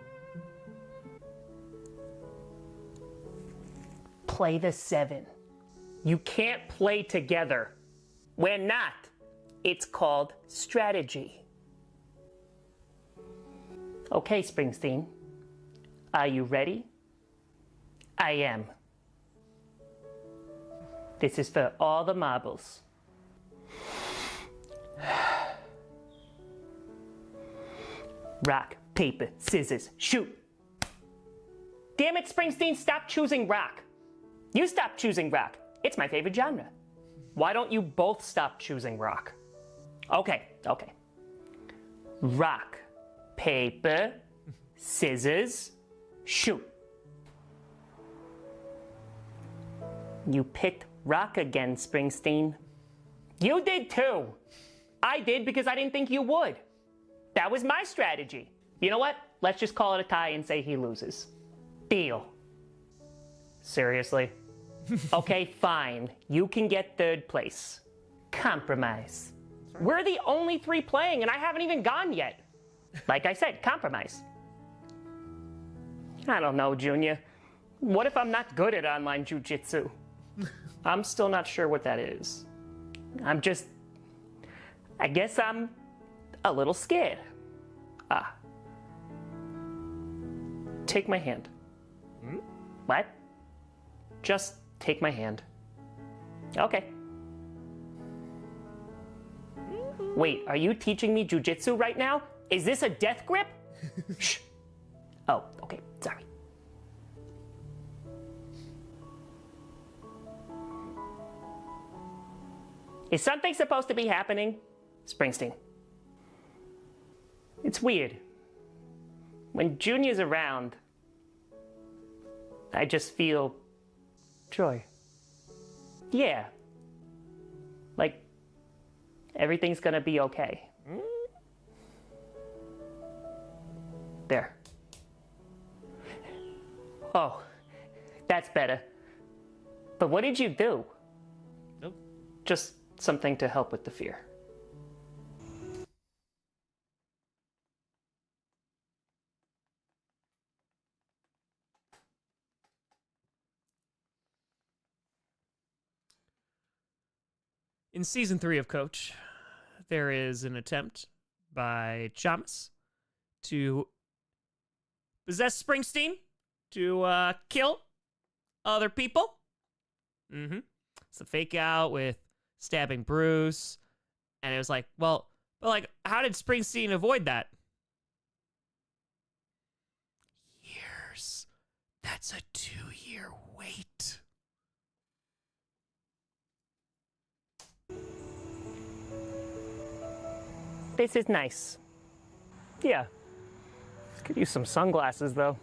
Play the 7. You can't play together. We're not. It's called strategy. Okay, Springsteen. Are you ready? I am. This is for all the marbles. Rock, paper, scissors, shoot. Damn it, Springsteen, stop choosing rock. You stop choosing rock. It's my favorite genre. Why don't you both stop choosing rock? Okay. Rock, paper, scissors, shoot. You picked rock again, Springsteen. You did too. I did because I didn't think you would. That was my strategy. You know what? Let's just call it a tie and say he loses. Deal. Seriously? Okay, fine. You can get 3rd place. Compromise. We're the only 3 playing and I haven't even gone yet. Like I said, compromise. I don't know, Junior. What if I'm not good at online jujitsu? I'm still not sure what that is. I guess I'm a little scared. Take my hand. What? Just take my hand. Okay. Wait, are you teaching me jujitsu right now? Is this a death grip? Shh. Oh, okay, sorry. Is something supposed to be happening? Springsteen. It's weird. When Junior's around, I just feel joy. Yeah. Like, everything's gonna be okay. There. Oh, that's better. But what did you do? Nope. Just something to help with the fear. In season 3 of Coach, there is an attempt by Chamas to possess Springsteen to kill other people. It's a fake out with stabbing Bruce. And it was like, well, but like, how did Springsteen avoid that? Years. That's a 2-year wait. This is nice. Yeah. Could use some sunglasses, though.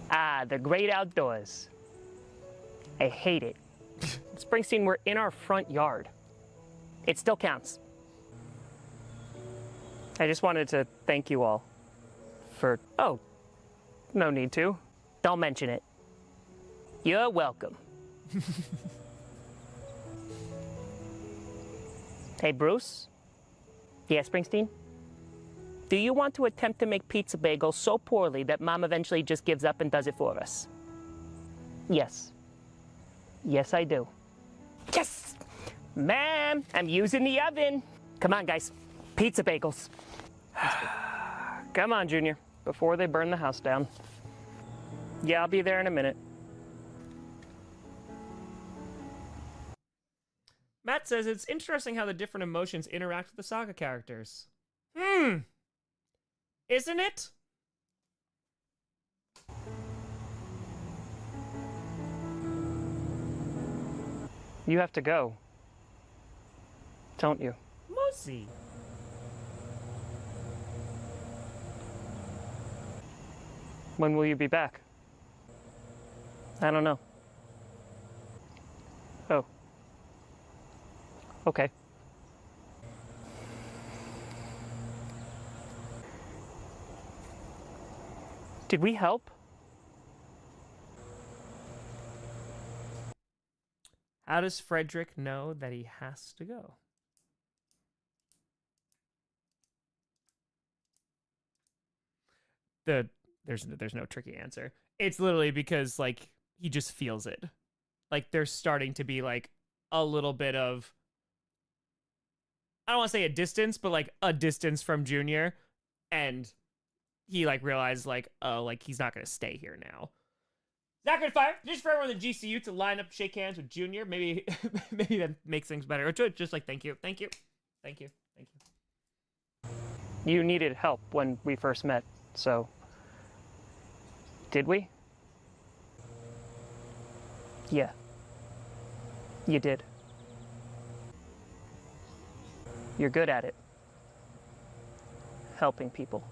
Ah, the great outdoors. I hate it. Springsteen, we're in our front yard. It still counts. I just wanted to thank you all for... Oh, no need to. Don't mention it. You're welcome. Hey, Bruce? Yeah, Springsteen? Do you want to attempt to make pizza bagels so poorly that Mom eventually just gives up and does it for us? Yes. Yes, I do. Yes! Ma'am, I'm using the oven. Come on, guys. Pizza bagels. Come on, Junior, before they burn the house down. Yeah, I'll be there in a minute. Matt says it's interesting how the different emotions interact with the saga characters. Isn't it? You have to go, don't you? Mosey. When will you be back? I don't know. Oh. Okay. Did we help? How does Frederick know that he has to go? There's no tricky answer. It's literally because like he just feels it. Like there's starting to be like a little bit of, I don't want to say a distance, but like a distance from Junior, and he like realized like, oh, like he's not gonna stay here now. Zachary Fire, just for everyone in the GCU to line up, shake hands with Junior. Maybe that makes things better. Or just like thank you. You needed help when we first met, so... Did we? Yeah. You did. You're good at it. Helping people.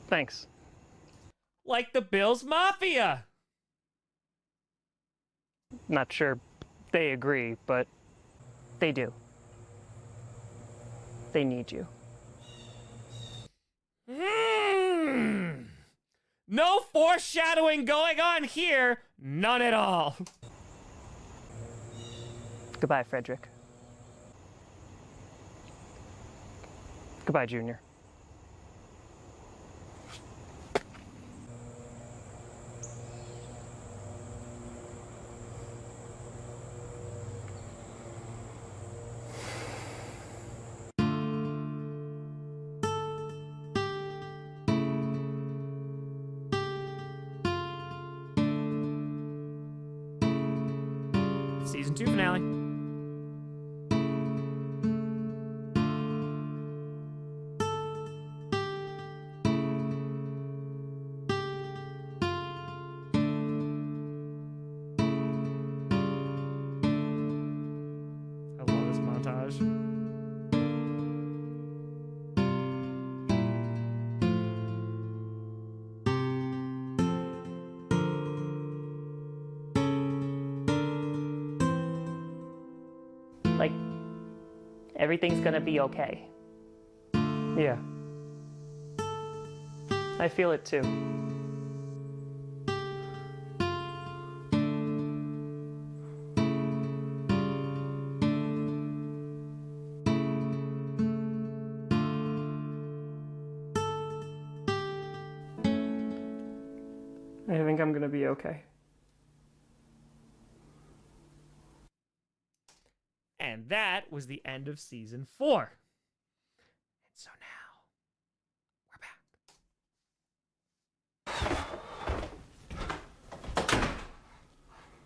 Thanks. Like the Bills Mafia. Not sure they agree, but they do. They need you. No foreshadowing going on here. None at all. Goodbye, Frederick. Goodbye, Junior. Season 2 finale. I love this montage. Like, everything's gonna be okay. Yeah. I feel it too. I think I'm gonna be okay. And that was the end of season 4. And so now we're back.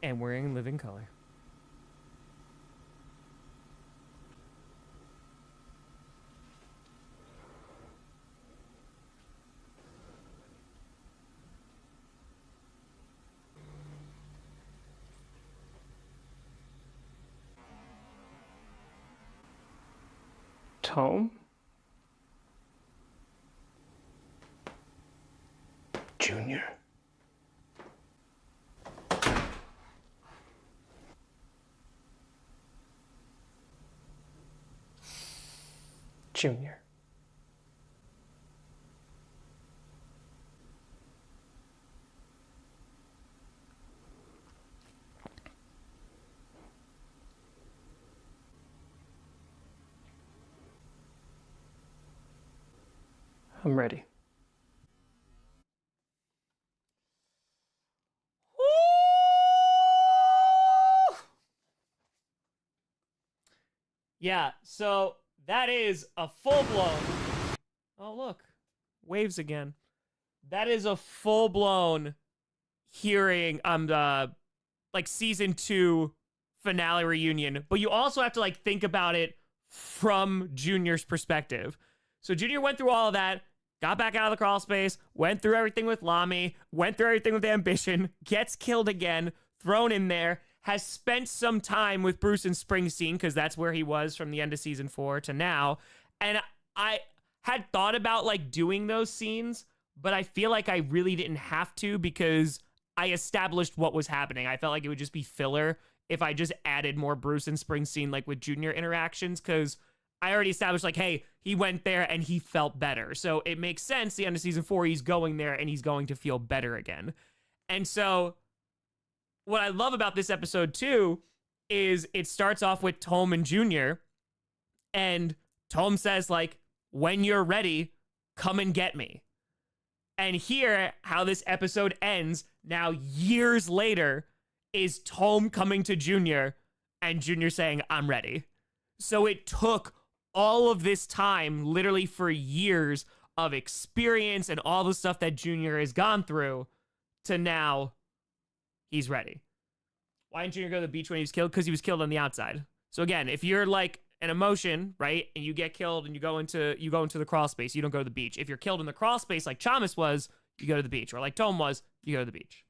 And we're in living color. Home? Junior. Junior. I'm ready. Yeah, so that is a full-blown... Oh, look. Waves again. That is a full-blown hearing like season 2 finale reunion. But you also have to like think about it from Junior's perspective. So Junior went through all of that, got back out of the crawl space, went through everything with Lamy, went through everything with Ambition, gets killed again, thrown in there, has spent some time with Bruce and Springsteen, because that's where he was from the end of season 4 to now. And I had thought about like doing those scenes, but I feel like I really didn't have to because I established what was happening. I felt like it would just be filler if I just added more Bruce and Springsteen like with Junior interactions, because I already established like, hey, he went there and he felt better. So it makes sense, the end of season 4, he's going there and he's going to feel better again. And so what I love about this episode too is it starts off with Tom and Junior, and Tom says like, when you're ready, come and get me. And here, how this episode ends, now years later, is Tom coming to Junior and Junior saying, I'm ready. So it took all of this time, literally for years of experience and all the stuff that Junior has gone through, to now he's ready. Why didn't Junior go to the beach when he was killed? Because he was killed on the outside. So again, if you're like an emotion, right, and you get killed and you go into the crawl space, you don't go to the beach. If you're killed in the crawl space like Chamas was, you go to the beach. Or like Tom was, you go to the beach.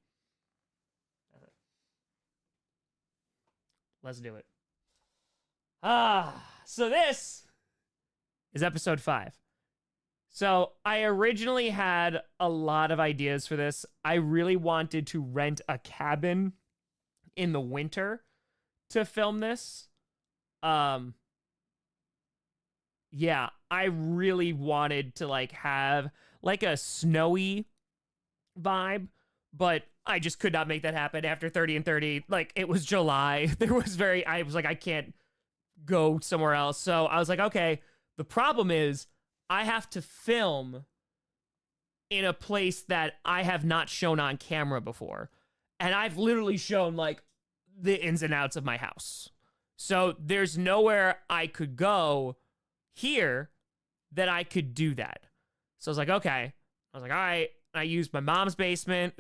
Let's do it. So this is episode 5. So I originally had a lot of ideas for this. I really wanted to rent a cabin in the winter to film this. Yeah, I really wanted to like have like a snowy vibe, but I just could not make that happen after 30 and 30. Like, it was July. I was like, I can't go somewhere else. So I was like, okay, the problem is I have to film in a place that I have not shown on camera before. And I've literally shown like the ins and outs of my house. So there's nowhere I could go here that I could do that. So I was like, okay. I was like, all right. I used my mom's basement.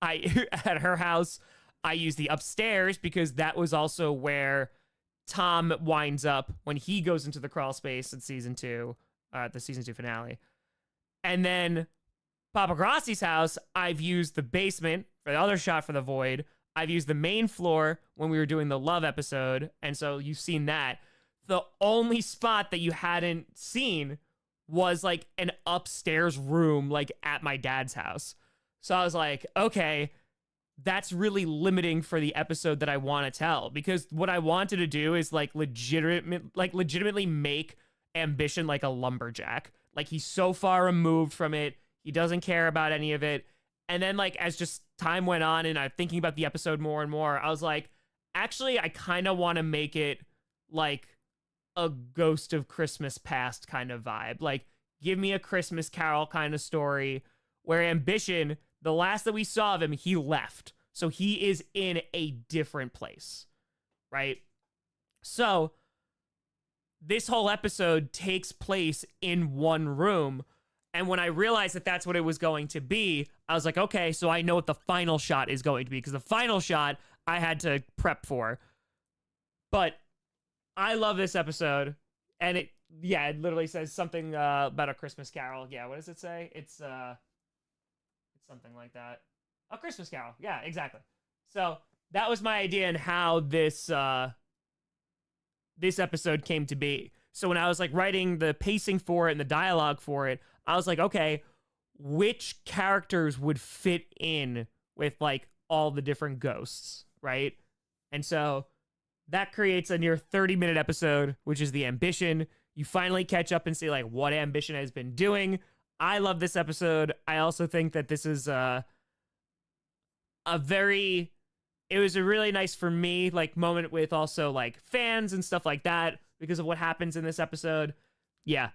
At her house, I used the upstairs because that was also where Tom winds up when he goes into the crawl space in season 2, the season 2 finale. And then Papa Grossi's house, I've used the basement for the other shot for the void. I've used the main floor when we were doing the love episode. And so you've seen that. The only spot that you hadn't seen was like an upstairs room, like at my dad's house. So I was like, okay, that's really limiting for the episode that I want to tell, because what I wanted to do is like legitimately make Ambition like a lumberjack. Like, he's so far removed from it. He doesn't care about any of it. And then like, as just time went on and I'm thinking about the episode more and more, I was like, actually, I kind of want to make it like a Ghost of Christmas Past kind of vibe. Like, give me a Christmas Carol kind of story where Ambition, the last that we saw of him, he left. So he is in a different place, right? So this whole episode takes place in one room. And when I realized that that's what it was going to be, I was like, okay, so I know what the final shot is going to be, because the final shot I had to prep for. But I love this episode. And it literally says something about a Christmas Carol. Yeah, what does it say? It's something like that. A Christmas Carol. Yeah, exactly. So that was my idea and how this episode came to be. So when I was like writing the pacing for it and the dialogue for it, I was like, okay, which characters would fit in with like all the different ghosts, right? And so that creates a near 30-minute episode, which is the Ambition. You finally catch up and see like what Ambition has been doing. I love this episode. I also think that this is it was a really nice for me like moment with also like fans and stuff like that because of what happens in this episode. Yeah.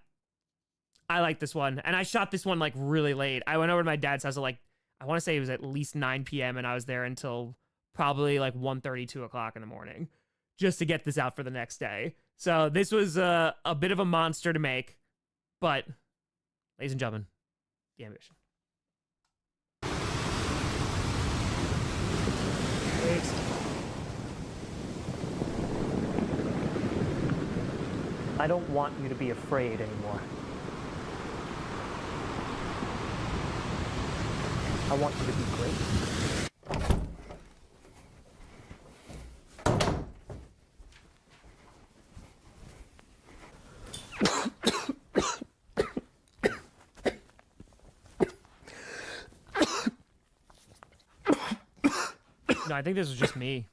I like this one. And I shot this one like really late. I went over to my dad's house at like, I want to say it was at least 9 p.m. and I was there until probably like 1:30, 2 o'clock in the morning just to get this out for the next day. So this was a bit of a monster to make, but ladies and gentlemen, the Ambition. I don't want you to be afraid anymore. I want you to be great. No, I think this was just me.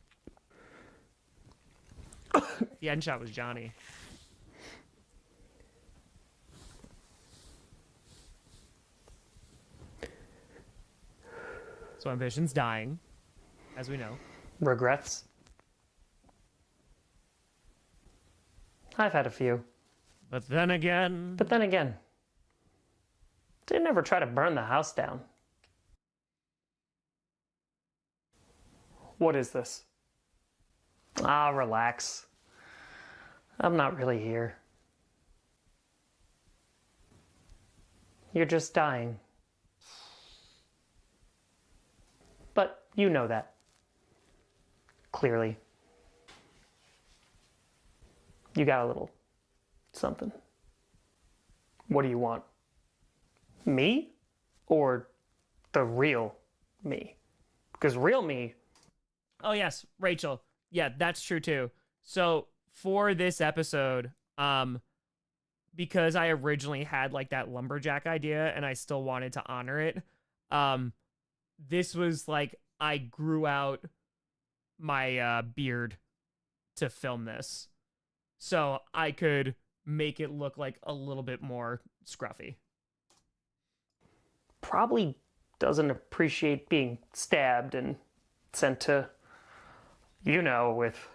The end shot was Johnny. So Ambition's dying, as we know. Regrets? I've had a few. But then again... Didn't ever try to burn the house down. What is this? Ah, relax. I'm not really here. You're just dying. But you know that. Clearly. You got a little something. What do you want? Me? Or the real me? Because real me... Oh, yes, Rachel. Yeah, that's true, too. So, for this episode, because I originally had, like, that lumberjack idea, and I still wanted to honor it, this was, like, I grew out my beard to film this. So, I could make it look, like, a little bit more scruffy. Probably doesn't appreciate being stabbed and sent to... You know, with...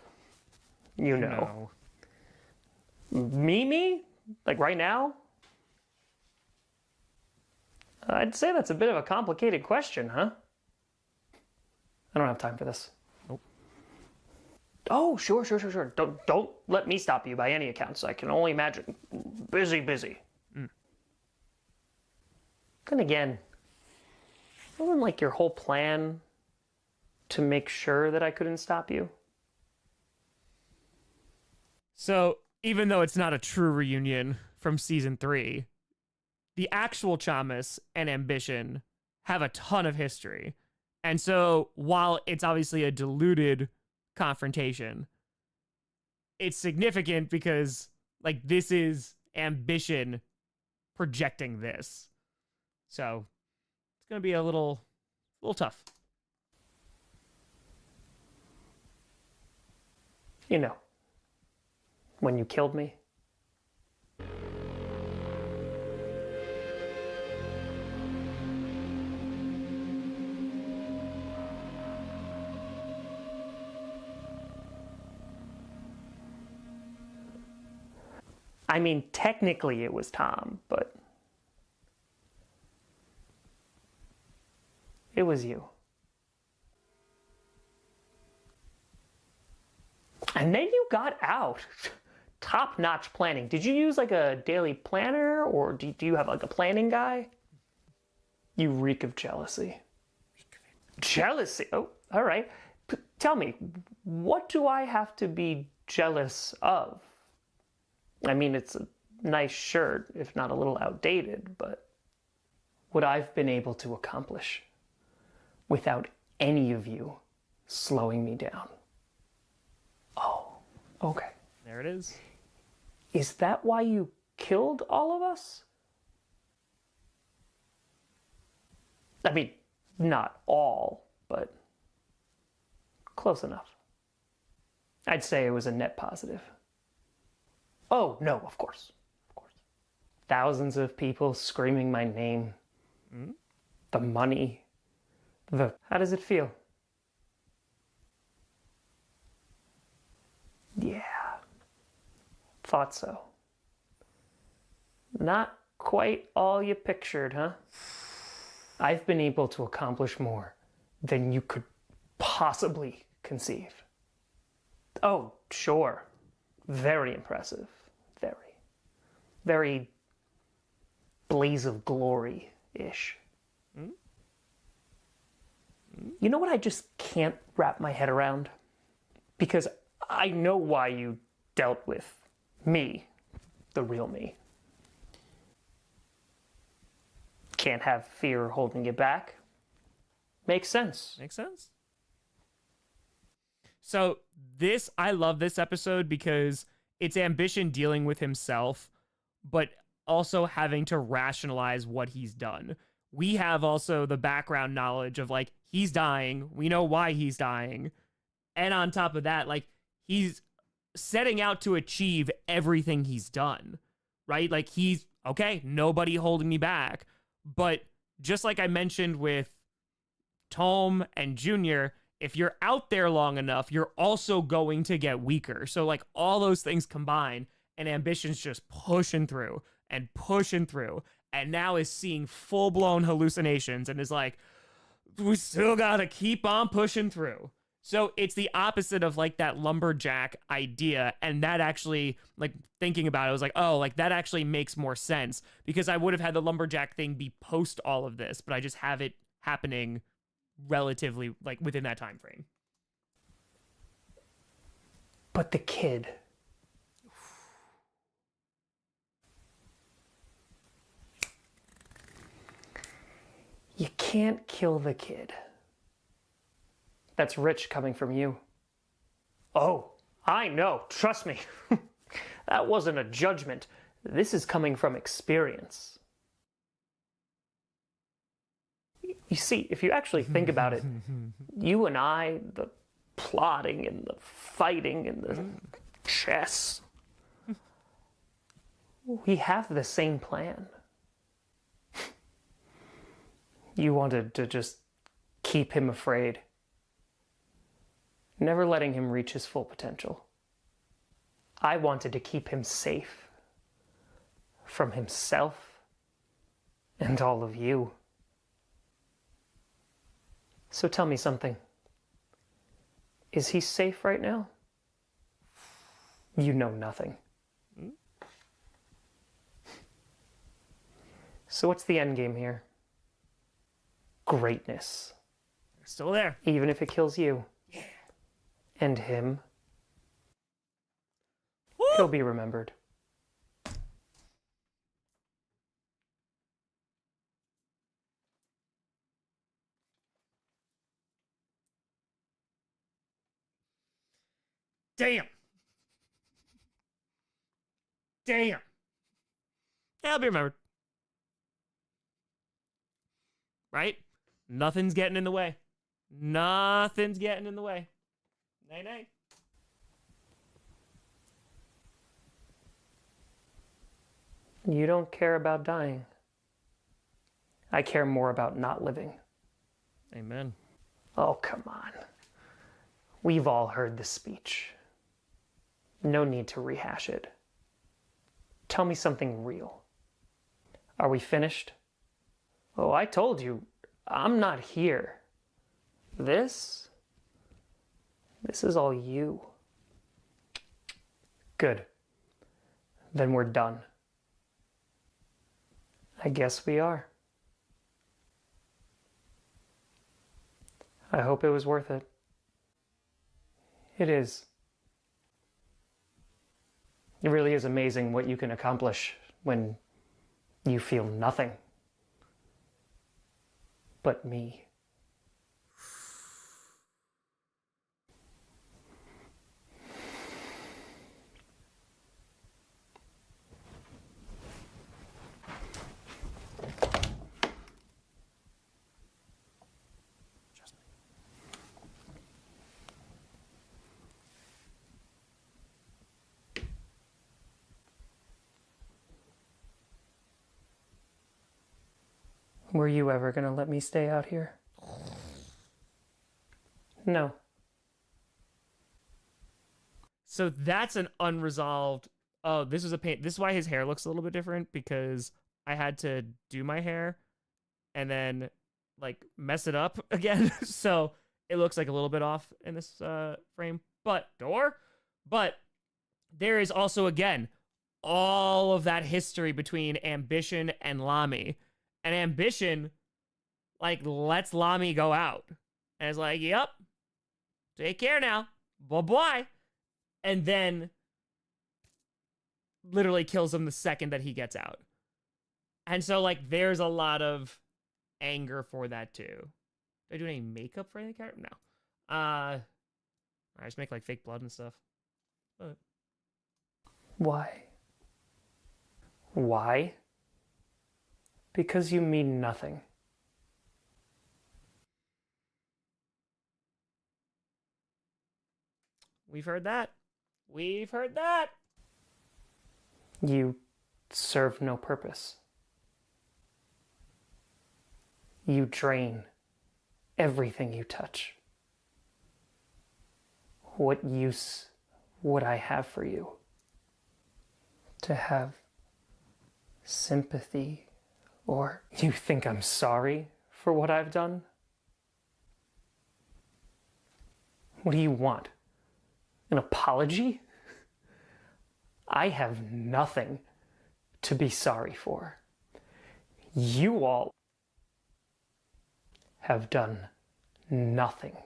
You know. Me? Like right now? I'd say that's a bit of a complicated question, huh? I don't have time for this. Nope. Oh, sure. Don't let me stop you by any accounts. I can only imagine. Busy. Then again, wasn't like your whole plan to make sure that I couldn't stop you? So, even though it's not a true reunion from season 3, the actual Chamas and Ambition have a ton of history. And so, while it's obviously a diluted confrontation, it's significant because, like, this is Ambition projecting this. So, it's going to be a little tough. You know, when you killed me. I mean, technically it was Tom, but it was you. And then you got out. Top-notch planning. Did you use like a daily planner, or do you have like a planning guy? You reek of jealousy. Jealousy? Oh, all right. Tell me, what do I have to be jealous of? I mean, it's a nice shirt, if not a little outdated, but what I've been able to accomplish without any of you slowing me down. Oh, okay. There it is. Is that why you killed all of us? I mean, not all, but close enough. I'd say it was a net positive. Oh, no, of course. thousands of people screaming my name. The money. How does it feel? Yeah. Thought so. Not quite all you pictured, huh? I've been able to accomplish more than you could possibly conceive. Oh, sure. Very impressive. Very. Very blaze of glory-ish. You know what I just can't wrap my head around? Because I know why you dealt with me, the real me. Can't have fear holding you back. Makes sense. Makes sense. So I love this episode because it's Ambition dealing with himself, but also having to rationalize what he's done. We have also the background knowledge of like, he's dying. We know why he's dying. And on top of that, like, he's setting out to achieve everything he's done, right? Like, he's, okay, nobody holding me back. But just like I mentioned with Tom and Junior, if you're out there long enough, you're also going to get weaker. So like all those things combine, and Ambition's just pushing through and pushing through, and now is seeing full-blown hallucinations and is like, we still gotta keep on pushing through. So it's the opposite of like that lumberjack idea. And that actually, like, thinking about it, I was like, oh, like that actually makes more sense, because I would have had the lumberjack thing be post all of this, but I just have it happening relatively like within that time frame. But the kid. You can't kill the kid. That's rich coming from you. Oh, I know. Trust me. That wasn't a judgment. This is coming from experience. You see, if you actually think about it, you and I, the plotting and the fighting and the chess, we have the same plan. You wanted to just keep him afraid, never letting him reach his full potential. I wanted to keep him safe from himself and all of you. So tell me something. Is he safe right now? You know nothing. So what's the end game here? Greatness. Still there. Even if it kills you. Yeah. And him. Woo! He'll be remembered. Damn. Yeah, I'll be remembered. Right? Nothing's getting in the way. Nothing's getting in the way. Nay, nay. You don't care about dying. I care more about not living. Amen. Oh, come on. We've all heard the speech. No need to rehash it. Tell me something real. Are we finished? Oh, I told you, I'm not here. This is all you. Good. Then we're done. I guess we are. I hope it was worth it. It is. It really is amazing what you can accomplish when you feel nothing but me. Were you ever gonna let me stay out here? No. So that's an unresolved. Oh, this was a pain. This is why his hair looks a little bit different, because I had to do my hair and then like mess it up again. So it looks like a little bit off in this frame. But there is also, again, all of that history between Ambition and Lamy. And Ambition, like, lets Lamy go out. And it's like, yep, take care now. Bye-bye. And then literally kills him the second that he gets out. And so, like, there's a lot of anger for that, too. Do I do any makeup for any character? No. I just make, like, fake blood and stuff. But... Why? Why? Because you mean nothing. We've heard that. We've heard that. You serve no purpose. You drain everything you touch. What use would I have for you? To have sympathy, or you think I'm sorry for what I've done? What do you want? An apology? I have nothing to be sorry for. You all have done nothing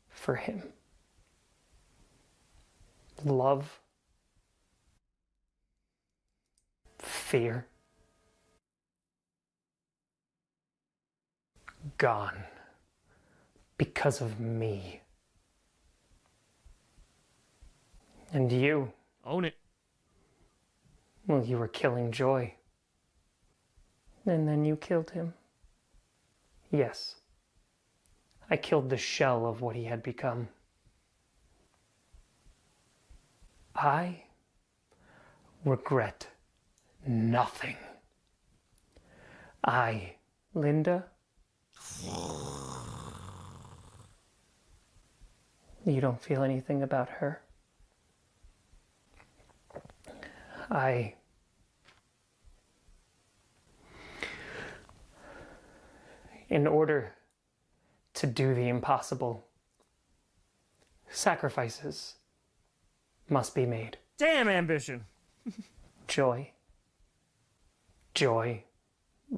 for him. Love, fear, gone because of me. And you, Own it. well, you were killing Joy. And then you killed him. Yes, I killed the shell of what he had become. I regret nothing. Linda, you don't feel anything about her. In order to do the impossible, sacrifices must be made. Damn Ambition. Joy,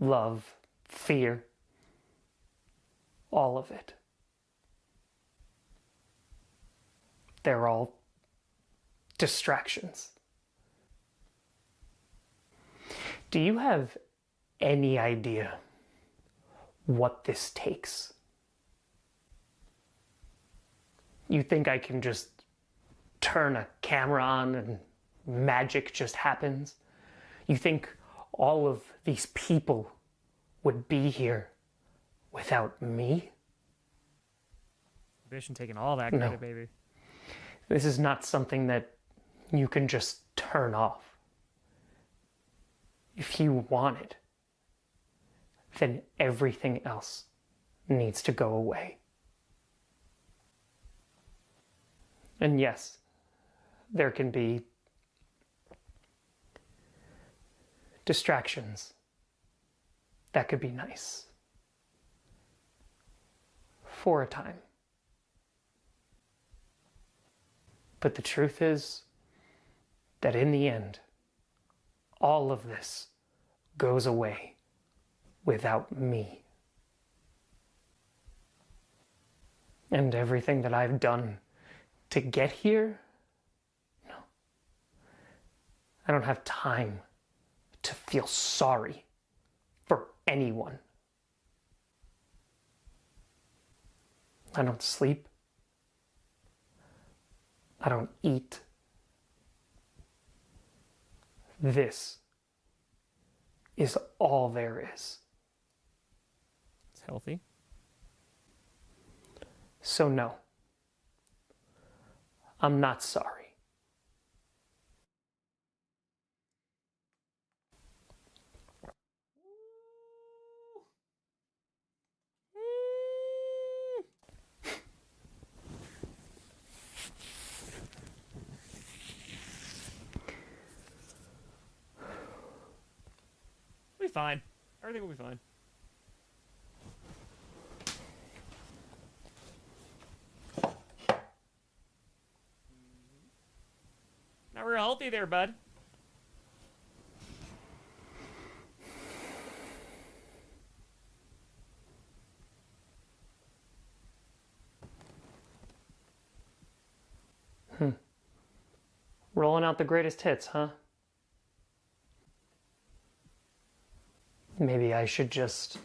love, fear, all of it. They're all distractions. Do you have any idea what this takes? You think I can just turn a camera on and magic just happens? You think all of these people would be here without me? Ambition taking all that No. credit, baby. This is not something that you can just turn off. If you want it, then everything else needs to go away. And yes, there can be distractions. That could be nice. For a time. But the truth is that in the end, all of this goes away without me. And everything that I've done to get here, no. I don't have time to feel sorry for anyone. I don't sleep. I don't eat. This is all there is. It's healthy. So no, I'm not sorry. fine. Everything will be fine. Not real healthy there, bud. Rolling out the greatest hits, huh? Maybe I should just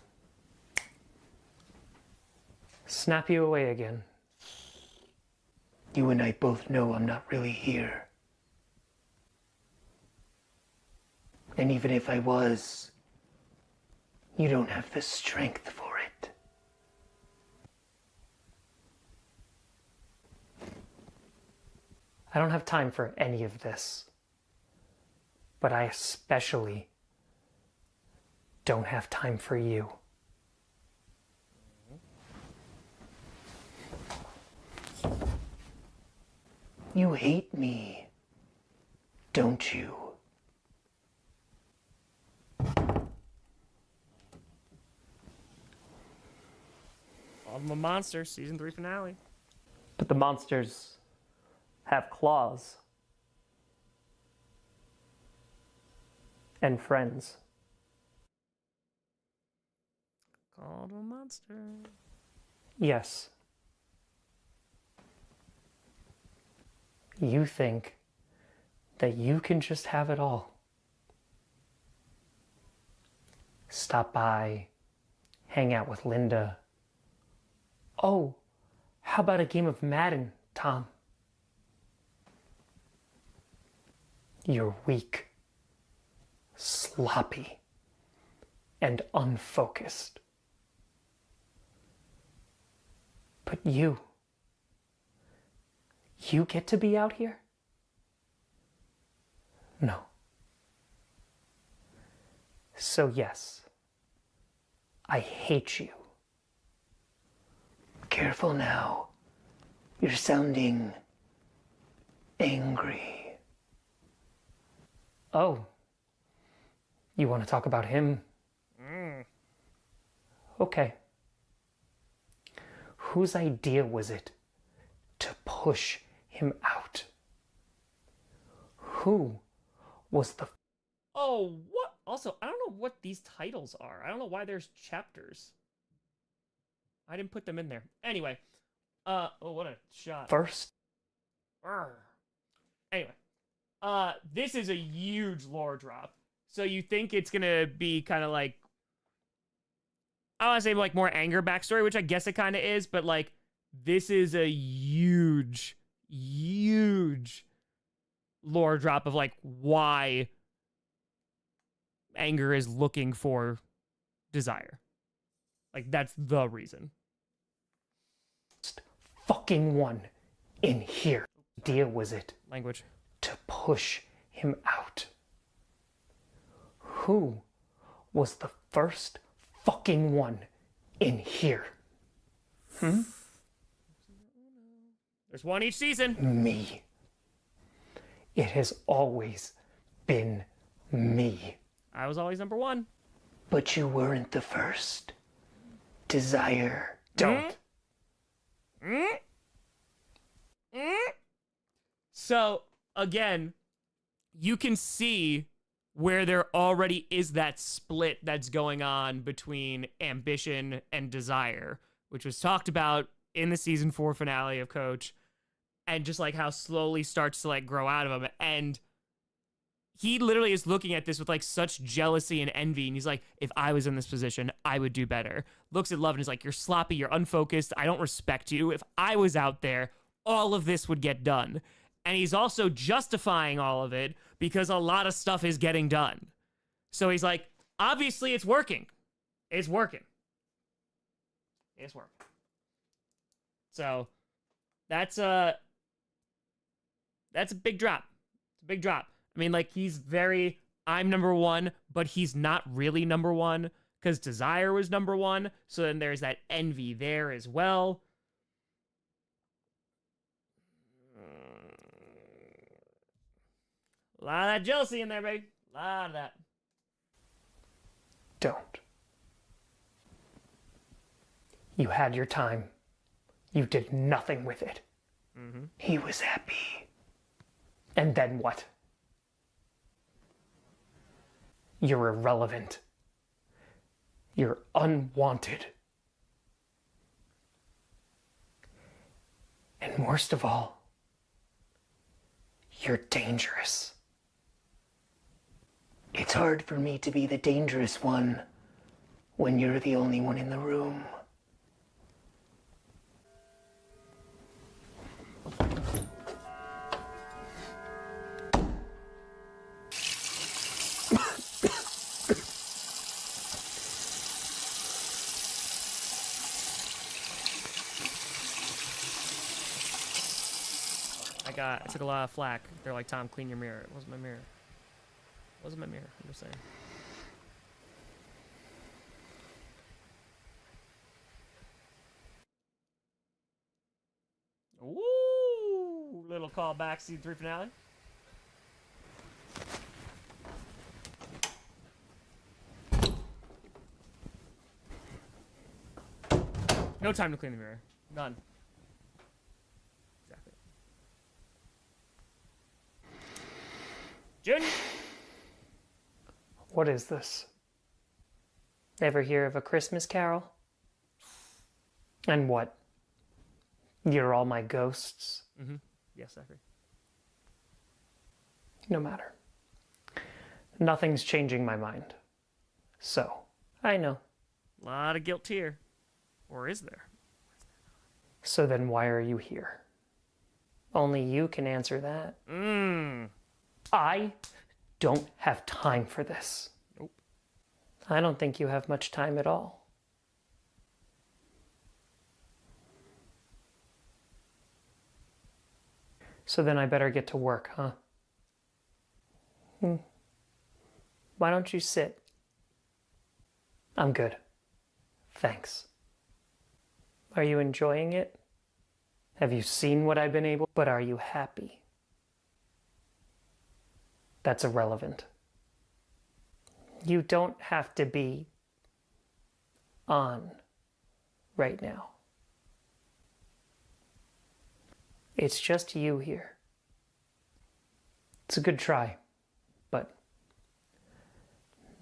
snap you away again. You and I both know I'm not really here. And even if I was, you don't have the strength for it. I don't have time for any of this. But I especially don't have time for you. You hate me, don't you? I'm a Monster, season 3 finale. But the monsters have claws. And friends. Called a monster. Yes. You think that you can just have it all. Stop by, hang out with Linda. Oh, how about a game of Madden, Tom? You're weak, sloppy, and unfocused. But you get to be out here? No. So yes, I hate you. Careful now. You're sounding angry. Oh, you want to talk about him? Okay. Whose idea was it to push him out? Who was the... Oh, what? Also, I don't know what these titles are. I don't know why there's chapters. I didn't put them in there. Anyway. Oh, what a shot. first? Arr. Anyway. This is a huge lore drop. So you think it's gonna be kind of like... I want to say like more anger backstory, which I guess it kind of is, but like this is a huge, huge lore drop of like why anger is looking for desire. Like that's the reason. Fucking one in here. Idea was it Language. to push him out? Who was the first fucking one in here? There's one each season. Me. It has always been me. I was always number one. But you weren't the first. Desire. Don't. So, again, you can see where there already is that split that's going on between ambition and desire, which was talked about in the season 4 finale of Coach, and just like how slowly starts to like grow out of him. And he literally is looking at this with like such jealousy and envy. And he's like, if I was in this position, I would do better. Looks at Love and is like, you're sloppy, you're unfocused, I don't respect you. If I was out there, all of this would get done. And he's also justifying all of it because a lot of stuff is getting done. So he's like, obviously it's working. It's working. It's working. So that's a big drop. It's a big drop. I mean, like, he's very, I'm number one, but he's not really number one because Desire was number one. So then there's that envy there as well. A lot of that jealousy in there, baby. A lot of that. Don't. You had your time. You did nothing with it. He was happy. And then what? You're irrelevant. You're unwanted. And worst of all, you're dangerous. It's hard for me to be the dangerous one when you're the only one in the room. I took a lot of flack. They're like, Tom, clean your mirror. It wasn't my mirror. It wasn't my mirror. I'm just saying. Woo! Little callback, season 3 finale. No time to clean the mirror. None. Exactly. Jun! What is this? Ever hear of A Christmas Carol? And what? You're all my ghosts? Yes, I agree. No matter. Nothing's changing my mind. So, I know. A lot of guilt here. Or is there? So then why are you here? Only you can answer that. I don't have time for this. Nope. I don't think you have much time at all. So then I better get to work, huh? Why don't you sit? I'm good. Thanks. Are you enjoying it? Have you seen what I've been able? But are you happy? That's irrelevant. You don't have to be on right now. It's just you here. It's a good try, but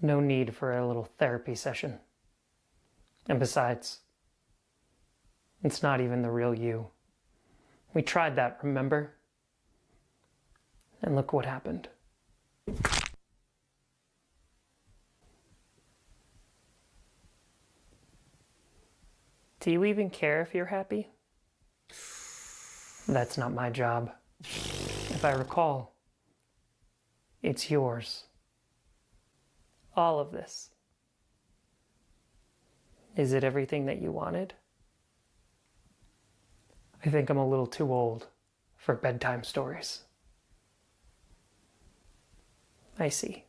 no need for a little therapy session. And besides, it's not even the real you. We tried that, remember? And look what happened. Do you even care if you're happy? That's not my job. If I recall, it's yours. All of this. Is it everything that you wanted? I think I'm a little too old for bedtime stories. I see.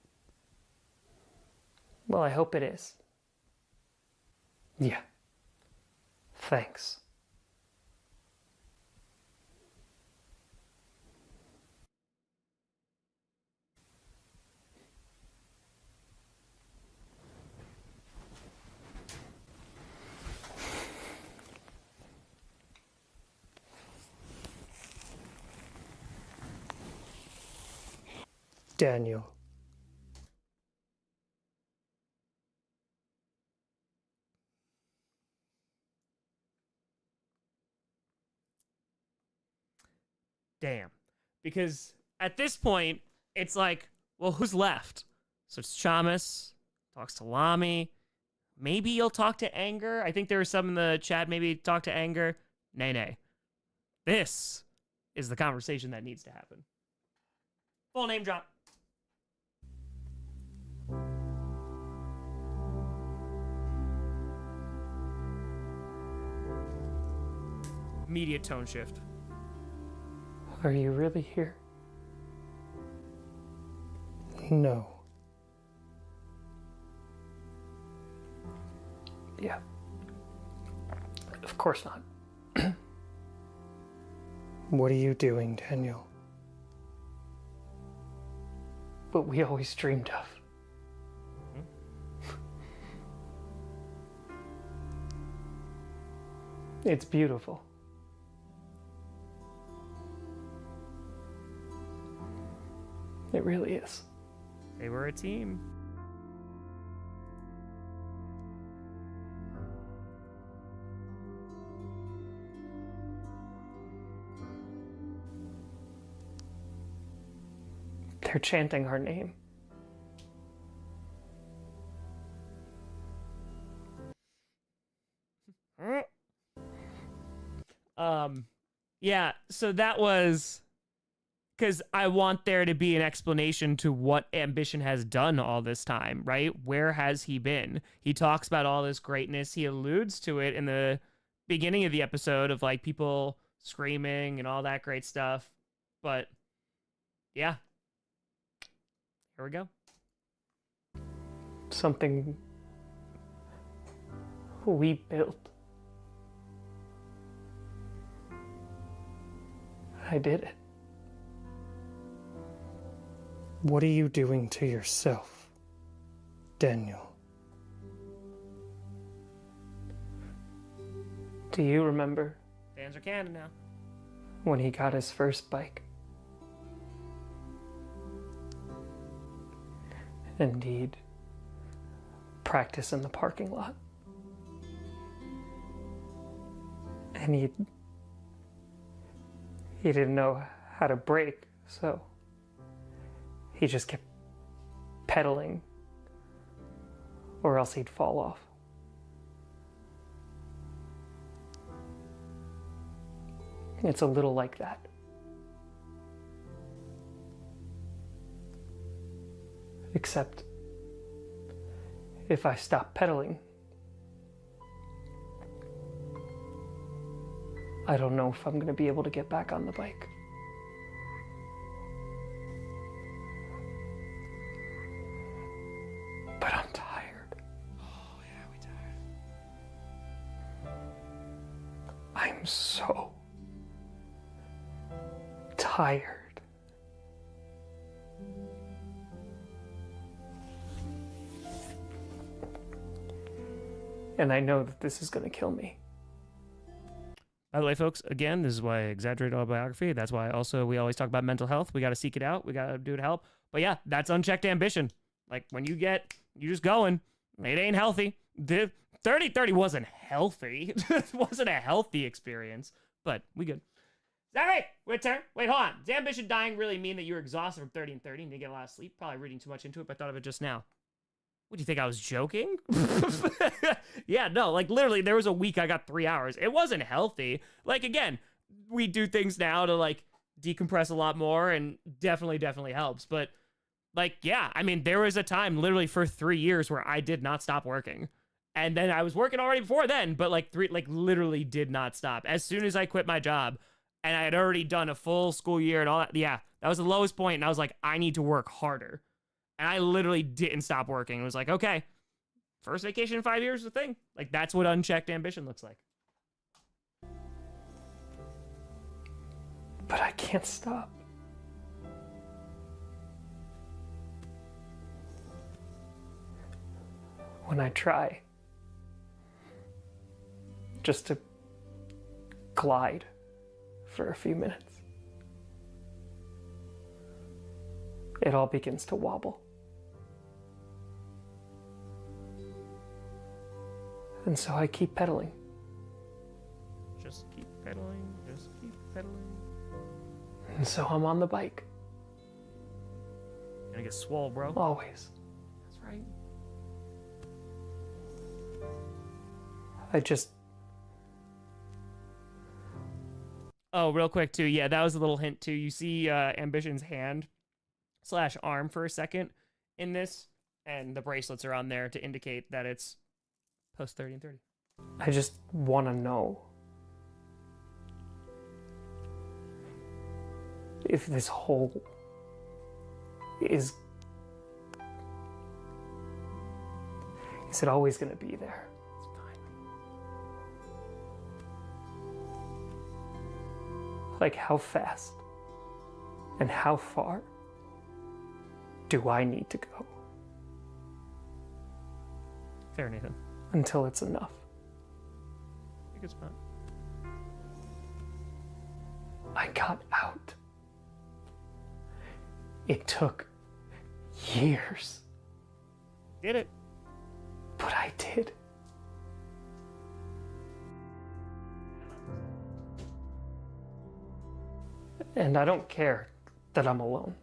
Well, I hope it is. Yeah. Thanks. Daniel. Damn. Because at this point, it's like, well, who's left? So it's Chamas, talks to Lamy. Maybe you'll talk to Anger. I think there was some in the chat, maybe talk to Anger. Nay. This is the conversation that needs to happen. Full name drop. Immediate tone shift. Are you really here? No. Yeah. Of course not. What are you doing, Daniel? What we always dreamed of. It's beautiful. It really is. They were a team. They're chanting our name. Yeah, so that was because I want there to be an explanation to what Ambition has done all this time, right? Where has he been? He talks about all this greatness. He alludes to it in the beginning of the episode of like people screaming and all that great stuff. But yeah, here we go. Something we built. I did it. What are you doing to yourself, Daniel? Do you remember Fans are canon now. when he got his first bike? And he'd practice in the parking lot. And he didn't know how to brake, so he just kept pedaling, or else he'd fall off. It's a little like that. Except if I stop pedaling, I don't know if I'm going to be able to get back on the bike. But I'm tired. Oh, yeah, we tired. I'm so tired. And I know that this is going to kill me. By the way, folks, again, this is why I exaggerate autobiography. That's why also we always talk about mental health. We got to seek it out. We got to do it to help. But yeah, that's unchecked ambition. Like when you just going, it ain't healthy. The 30-30 wasn't healthy. It wasn't a healthy experience, but we good. Zachary, wait, hold on. Does ambition dying really mean that you're exhausted from 30 and 30 and you get a lot of sleep? Probably reading too much into it, but I thought of it just now. What, do you think I was joking? Yeah, no, like literally there was a week I got 3 hours. It wasn't healthy. Like again, we do things now to like decompress a lot more and definitely helps. But like, yeah, I mean, there was a time literally for 3 years where I did not stop working. And then I was working already before then, but like literally did not stop. As soon as I quit my job and I had already done a full school year and all that, yeah, that was the lowest point. And I was like, I need to work harder. And I literally didn't stop working. It was like, okay, first vacation in 5 years is a thing. Like, that's what unchecked ambition looks like. But I can't stop. When I try just to glide for a few minutes, it all begins to wobble. And so I keep pedaling. Just keep pedaling, just keep pedaling. And so I'm on the bike. Gonna get swole, bro. Always. That's right. I just... Oh, real quick, too. Yeah, that was a little hint, too. You see Ambition's hand / arm for a second in this, and the bracelets are on there to indicate that it's post 30 and 30. I just want to know if this hole is it always going to be there? It's fine. Like how fast and how far do I need to go Fair, Nathan. until it's enough? I think it's fine. I got out. It took years, Did it? but I did. And I don't care that I'm alone.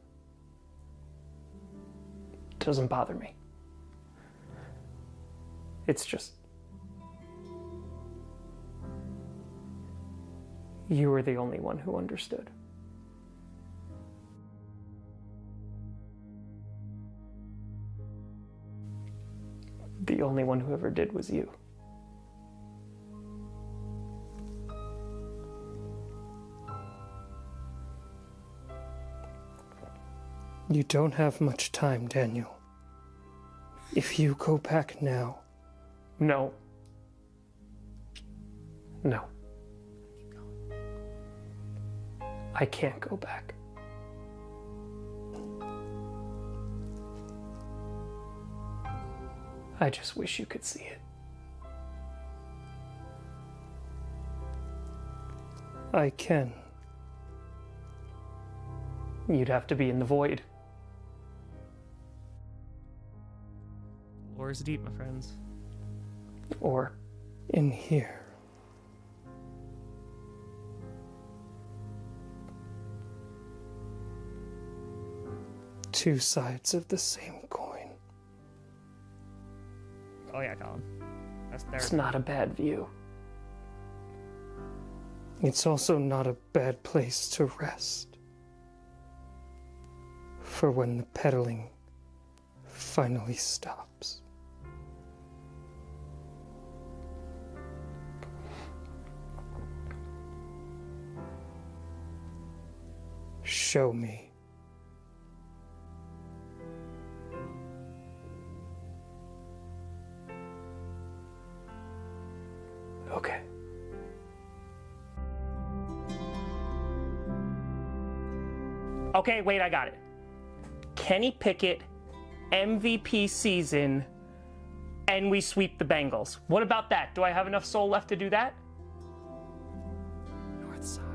It doesn't bother me. It's just, you were the only one who understood. The only one who ever did was you. You don't have much time, Daniel. If you go back now... No. No. I can't go back. I just wish you could see it. I can. You'd have to be in the void. Lore is deep, my friends. Or in here. Two sides of the same coin. Oh yeah, Colin. That's there. It's not a bad view. It's also not a bad place to rest. For when the pedaling finally stops. Show me. Okay. Okay, wait, I got it. Kenny Pickett, MVP season, and we sweep the Bengals. What about that? Do I have enough soul left to do that? North Saga.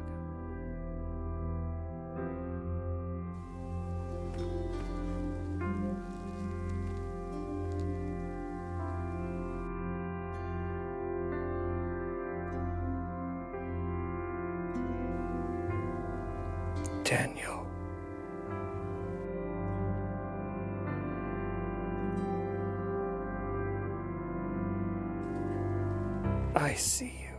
Daniel. I see you.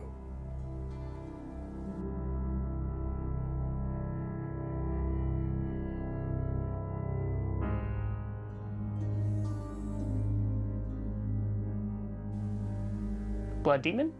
Blood Demon?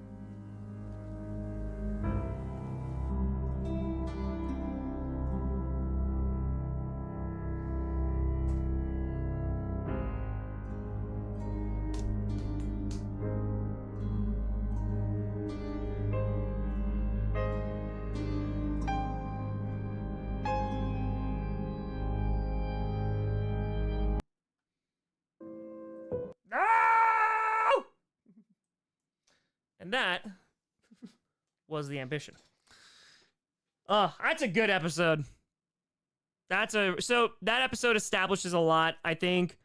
No! And that was the ambition. Oh, that's a good episode. So that episode establishes a lot, I think.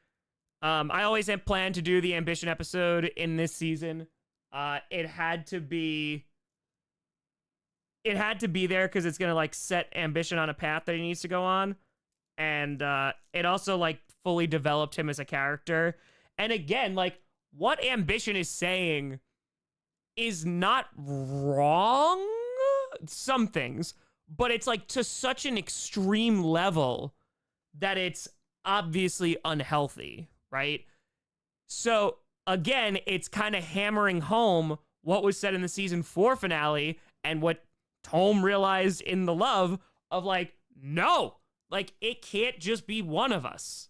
I always had planned to do the ambition episode in this season. It had to be there because it's gonna like set ambition on a path that he needs to go on. And it also like fully developed him as a character. And again, like what ambition is saying is not wrong, some things, but it's like to such an extreme level that it's obviously unhealthy, right? So again, it's kind of hammering home what was said in the season 4 finale and what Tom realized in the love of like, no, like it can't just be one of us.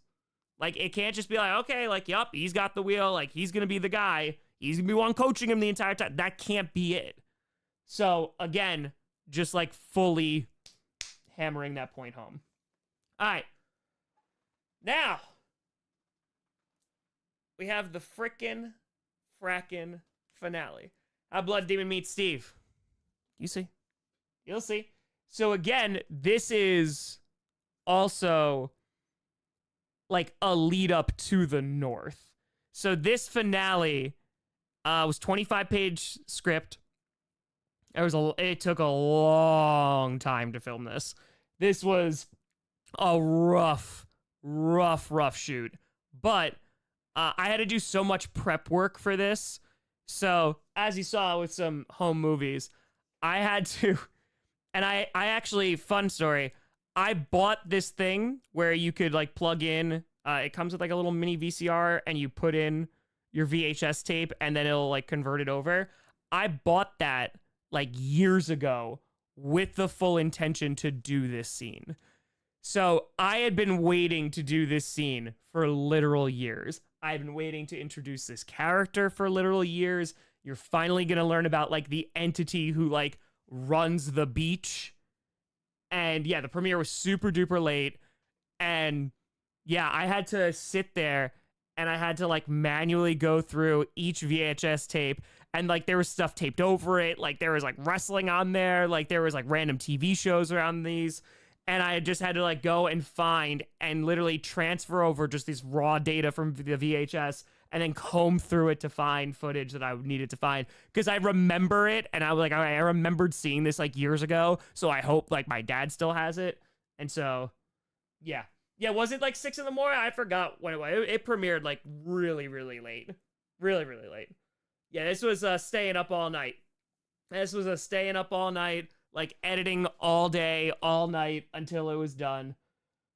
Like it can't just be like, okay, like, yup, he's got the wheel. Like he's going to be the guy. He's going to be one coaching him the entire time. That can't be it. So again, just like fully hammering that point home. All right. Now, we have the frackin' finale. How Blood Demon meets Steve. You see. You'll see. So again, this is also like a lead up to the North. So this finale was 25-page script. It took a long time to film this. This was a rough shoot. But I had to do so much prep work for this. So as you saw with some home movies, I had to, and I actually, fun story, I bought this thing where you could like plug in, it comes with like a little mini VCR and you put in your VHS tape and then it'll like convert it over. I bought that like years ago with the full intention to do this scene. So I had been waiting to do this scene for literal years. I've been waiting to introduce this character for literal years. You're finally going to learn about like the entity who like runs the beach. And yeah, the premiere was super duper late. And yeah, I had to sit there and I had to like manually go through each VHS tape. And like there was stuff taped over it. Like there was like wrestling on there. Like there was like random TV shows around these. And I just had to like go and find and literally transfer over just these raw data from the VHS and then comb through it to find footage that I needed to find. Because I remember it and I was like, all right, I remembered seeing this like years ago. So I hope like my dad still has it. And so, yeah. Yeah, was it like 6 in the morning? I forgot when it was. It premiered like really late. Really late. Yeah, this was staying up all night. This was a staying up all night, like editing all day, all night until it was done.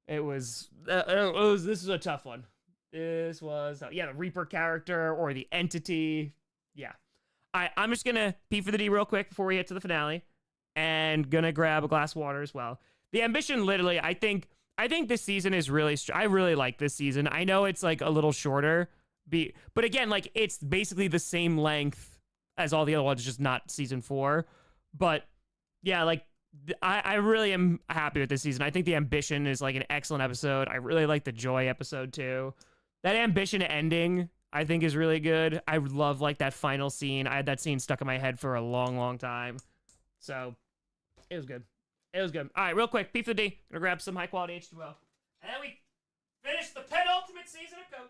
This is a tough one. This was, yeah, the Reaper character or the entity. Yeah. I'm just going to pee for the D real quick before we get to the finale and going to grab a glass of water as well. The ambition, literally, I think this season is really, I really like this season. I know it's like a little shorter, but again, like it's basically the same length as all the other ones, just not season 4. But yeah, like I really am happy with this season. I think the ambition is like an excellent episode. I really like the joy episode too. That ambition ending, I think, is really good. I love like that final scene. I had that scene stuck in my head for a long time. So it was good. It was good. All right, real quick, pee for the D. Gonna grab some high quality H2O. And then we finish the penultimate season of Coach.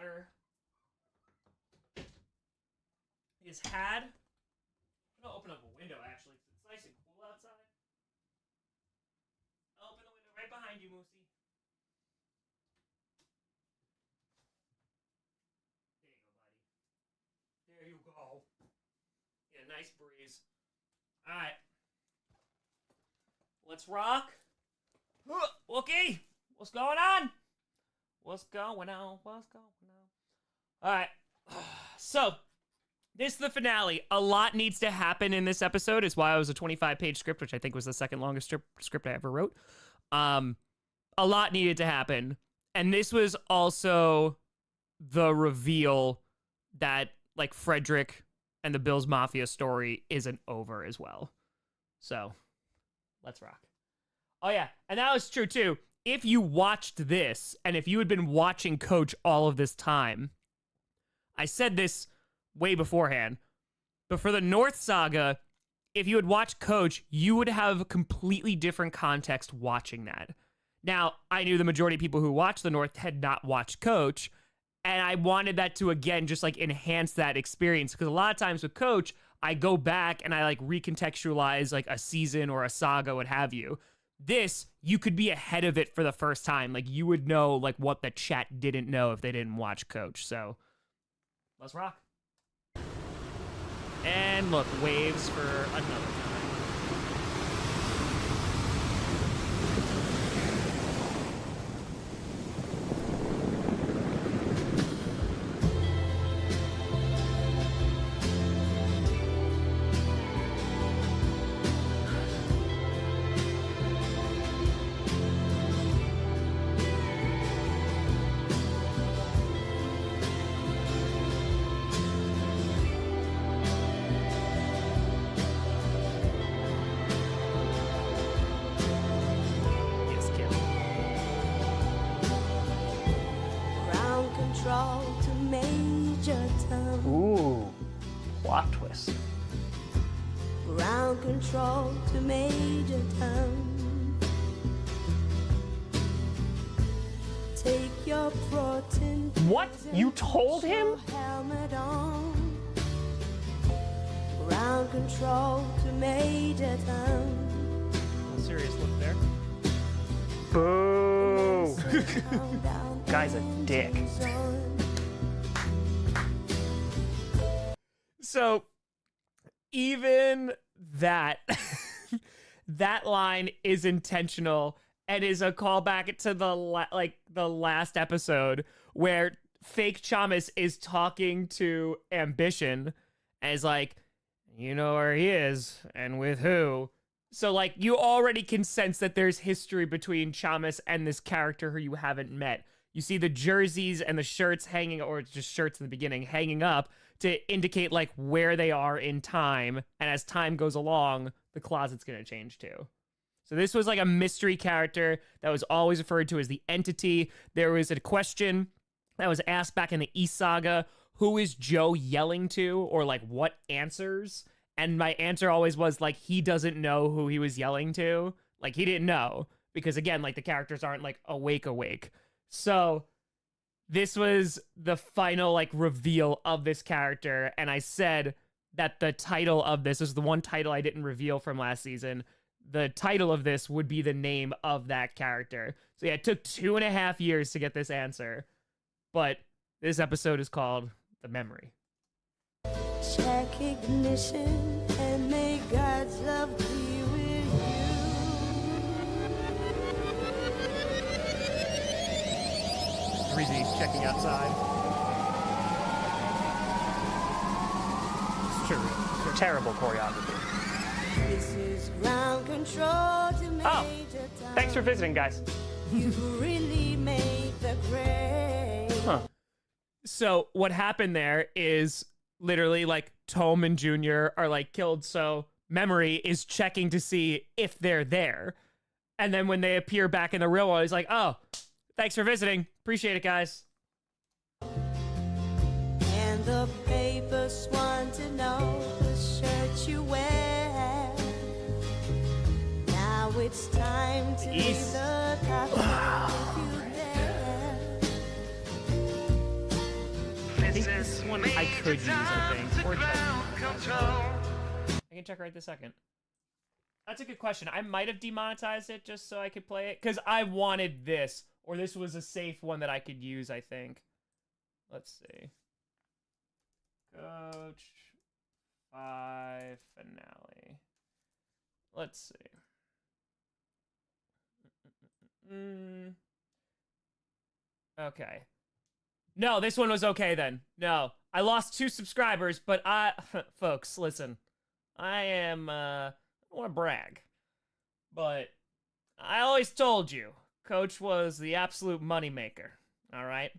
water is had. I'm gonna open up a window actually, 'cause it's nice and cool outside. I'll open the window right behind you, Moosey. There you go, buddy. There you go. Yeah, nice breeze. All right. Let's rock. Okay. What's going on? What's going on? What's going on? All right. So, this is the finale. A lot needs to happen in this episode. Is why it was a 25-page script, which I think was the second longest script I ever wrote. A lot needed to happen. And this was also the reveal that, like, Frederick and the Bills Mafia story isn't over as well. So, let's rock. Oh, yeah. And that was true, too. If you watched this, and if you had been watching Coach all of this time, I said this way beforehand, but for the North Saga, if you had watched Coach, you would have a completely different context watching that. Now, I knew the majority of people who watched the North had not watched Coach, and I wanted that to, again, just like enhance that experience, because a lot of times with Coach, I go back and I like recontextualize like a season or a saga, what have you. This, you could be ahead of it for the first time. Like, you would know like what the chat didn't know if they didn't watch Coach. So, let's rock. And look, waves for another time. To Major Tom. Ooh, plot twist. Ground control to Major Tom. Take your protein. What? You told him? Helmet on. Ground control to Major Tom. A serious look there. Boo! Guy's a dick. So, even that, that line is intentional and is a callback to the last episode where fake Chamas is talking to Ambition as like, you know where he is and with who. So, like, you already can sense that there's history between Chamas and this character who you haven't met. You see the jerseys and the shirts hanging, or just shirts in the beginning, hanging up to indicate, like, where they are in time. And as time goes along, the closet's going to change, too. So this was, like, a mystery character that was always referred to as the entity. There was a question that was asked back in the East Saga, who is Joe yelling to, or, like, what answers? And my answer always was, like, he doesn't know who he was yelling to. Like, he didn't know. Because, again, like, the characters aren't, like, awake. So, this was the final, like, reveal of this character. And I said that the title of this is the one title I didn't reveal from last season. The title of this would be the name of that character. So, yeah, it took 2.5 years to get this answer. But this episode is called The Memory. Check ignition and may God's love be with you. Reezy's checking outside. It's true. Terrible choreography. This is ground control to Major Oh, Tom. thanks for visiting, guys. You really made the grade. Huh. So what happened there is literally like Tome and Junior are like killed. So Memory is checking to see if they're there. And then when they appear back in the real world, he's like, oh, thanks for visiting. Appreciate it, guys. And the papers want to know the shirt you wear. Now it's time to leave the coffee if you dare. one I could use, I think. Or I can check right this second. That's a good question. I might have demonetized it just so I could play it. Because I wanted this. Or this was a safe one that I could use, I think. Let's see. Coach 5 finale. Let's see. Okay. No, this one was okay then. No. I lost 2 subscribers, but folks, listen. I am, I don't want to brag. But I always told you, Coach was the absolute moneymaker. Alright?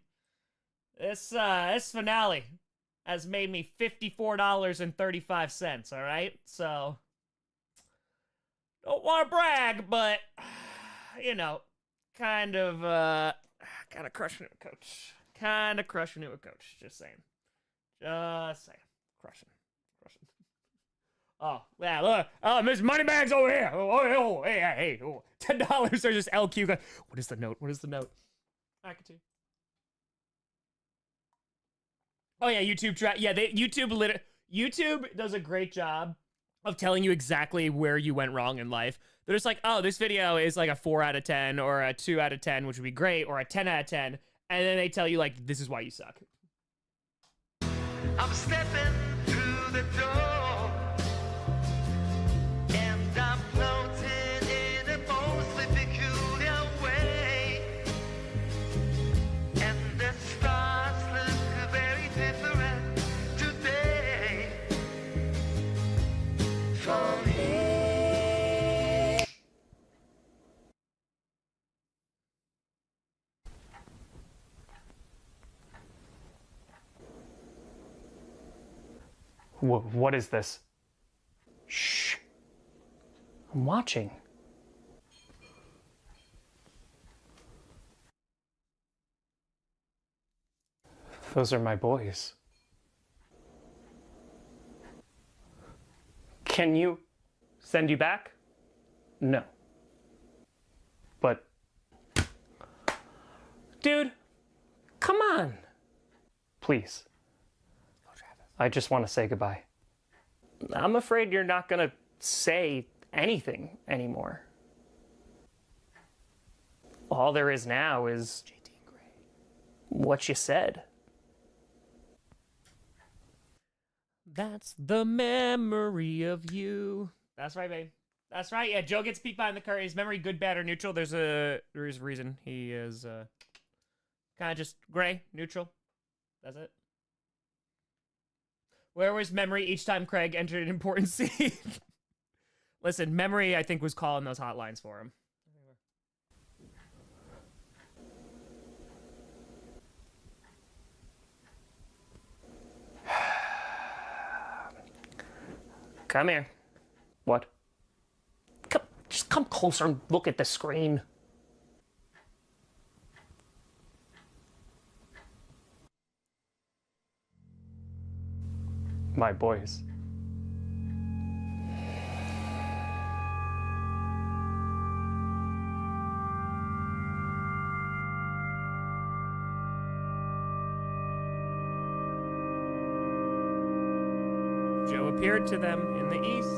This finale has made me $54.35, alright? So, don't want to brag, but, you know, kind of crushing it with Coach. Kind of crushing it with Coach. Just saying. Just saying. Crushing. Oh, yeah, look. Oh, Miss Moneybags over here. Oh, hey. Oh. $10 are just LQ. What is the note? I can see. Oh, yeah, YouTube. YouTube does a great job of telling you exactly where you went wrong in life. They're just like, oh, this video is like a 4 out of 10 or a 2 out of 10, which would be great, or a 10 out of 10. And then they tell you, like, this is why you suck. I'm stepping through the door, and I'm floating in a mostly peculiar way, and the stars look very different today for me. What is this? Shh. I'm watching. Those are my boys. Can you send you back? No. But, dude, come on. Please. I just want to say goodbye. I'm afraid you're not going to say anything anymore. All there is now is what you said. That's the memory of you. That's right, babe. That's right. Yeah, Joe gets peeked behind the curtain. Is memory good, bad, or neutral? There is a reason. He is kind of just gray, neutral. That's it. Where was memory each time Craig entered an important scene? Listen, memory, I think, was calling those hotlines for him. Come here. What? Just come closer and look at the screen. My boys. Joe appeared to them in the east.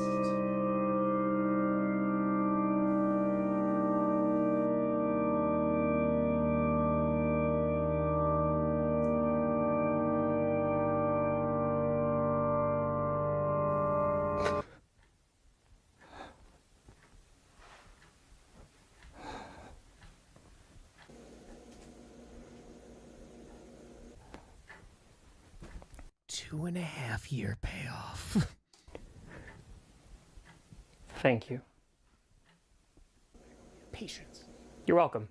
2.5-year payoff. Thank you. Patience. You're welcome.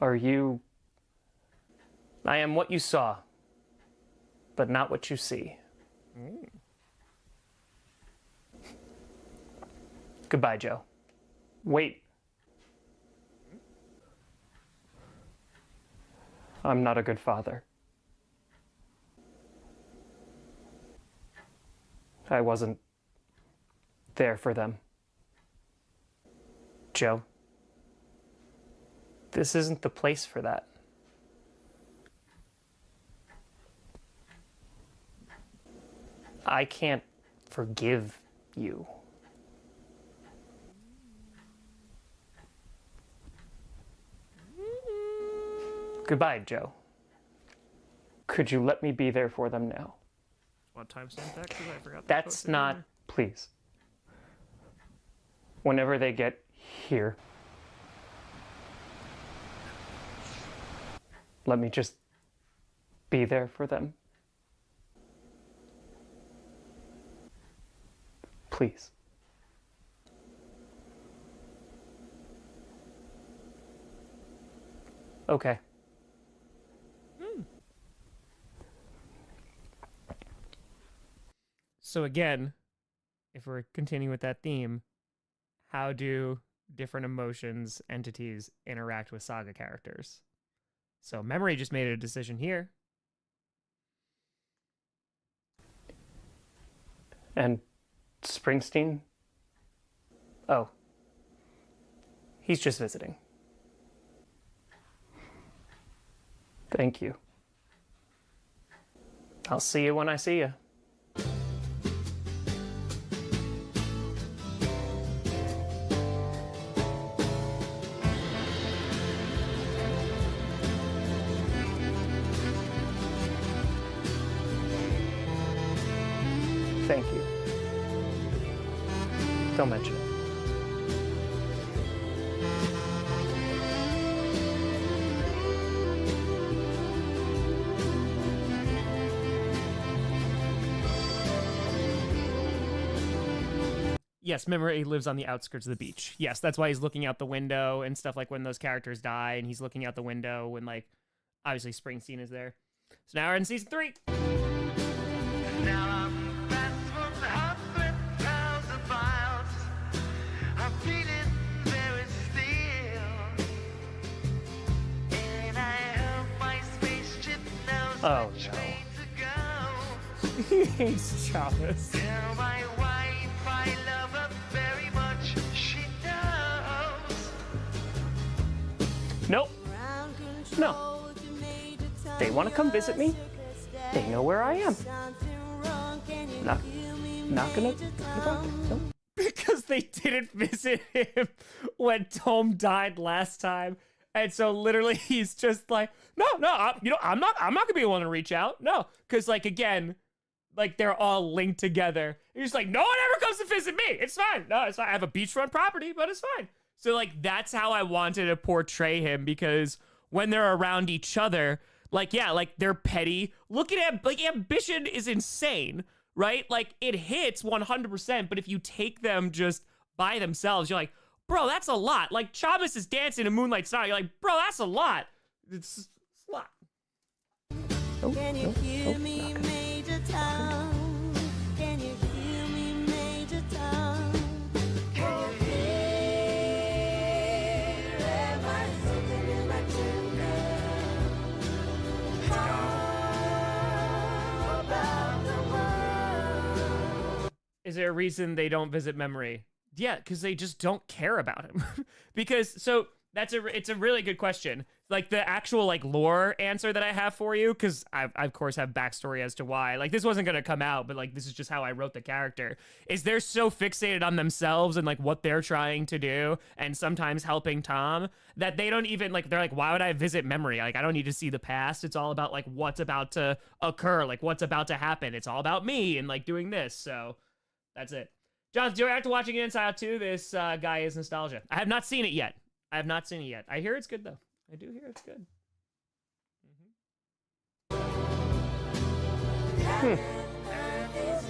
Are you... I am what you saw, but not what you see. Goodbye, Joe. Wait. I'm not a good father. I wasn't there for them. Joe, this isn't the place for that. I can't forgive you. Goodbye, Joe. Could you let me be there for them now? What timestamp that? 'Cause I forgot. That's not, please. Whenever they get here, let me just be there for them. Please. Okay. So again, if we're continuing with that theme, how do different emotions, entities interact with saga characters? So Memory just made a decision here. And Springsteen? Oh. He's just visiting. Thank you. I'll see you when I see you. Thank you. Don't mention it. Yes, Memory lives on the outskirts of the beach. Yes, that's why he's looking out the window and stuff, like when those characters die and he's looking out the window when, like, obviously Springsteen is there. So now we're in season 3. Now I'm fast from 100,000 miles. I'm feeling very still. And I hope my spaceship knows Oh, which no. way to go. He hates Chavez. Tell my wife I love her very much. She knows. Nope. No. They want to come visit me. They know where I am. Not gonna bother. Nope. Because they didn't visit him when Tom died last time. And so literally he's just like, no, I'm not gonna be the one to reach out. No, because like, again, like they're all linked together. He's like, no one ever comes to visit me. It's fine. No, it's fine. I have a beachfront property, but it's fine. So like, that's how I wanted to portray him, because when they're around each other, like, yeah, like they're petty. Looking at, like, ambition is insane, right? Like it hits 100%, but if you take them just by themselves, you're like, bro, that's a lot. Like Chavez is dancing in Moonlight Star. You're like, bro, that's a lot. It's a lot. Can you hear me, Major Tom? Can you hear me, Major Tom? Can you hear? Am I sitting in my chamber? How about the world? Is there a reason they don't visit Memory? Yeah, because they just don't care about him. Because, so it's a really good question. Like the actual like lore answer that I have for you, because I of course have backstory as to why. Like this wasn't gonna come out, but like this is just how I wrote the character. Is they're so fixated on themselves and like what they're trying to do, and sometimes helping Tom, that they don't even like. They're like, why would I visit Memory? Like I don't need to see the past. It's all about like what's about to occur, like what's about to happen. It's all about me and like doing this. So that's it. John, do I have to watching it Inside Out 2? This guy is nostalgia. I have not seen it yet. I have not seen it yet. I hear it's good though. I do hear it's good.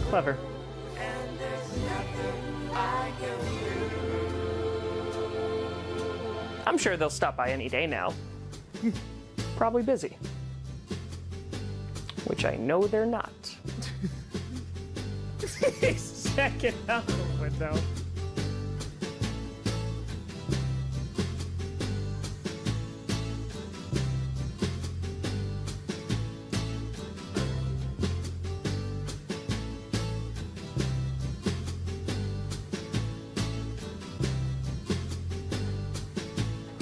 Clever. I'm sure they'll stop by any day now. Probably busy. Which I know they're not. He's checking out the window.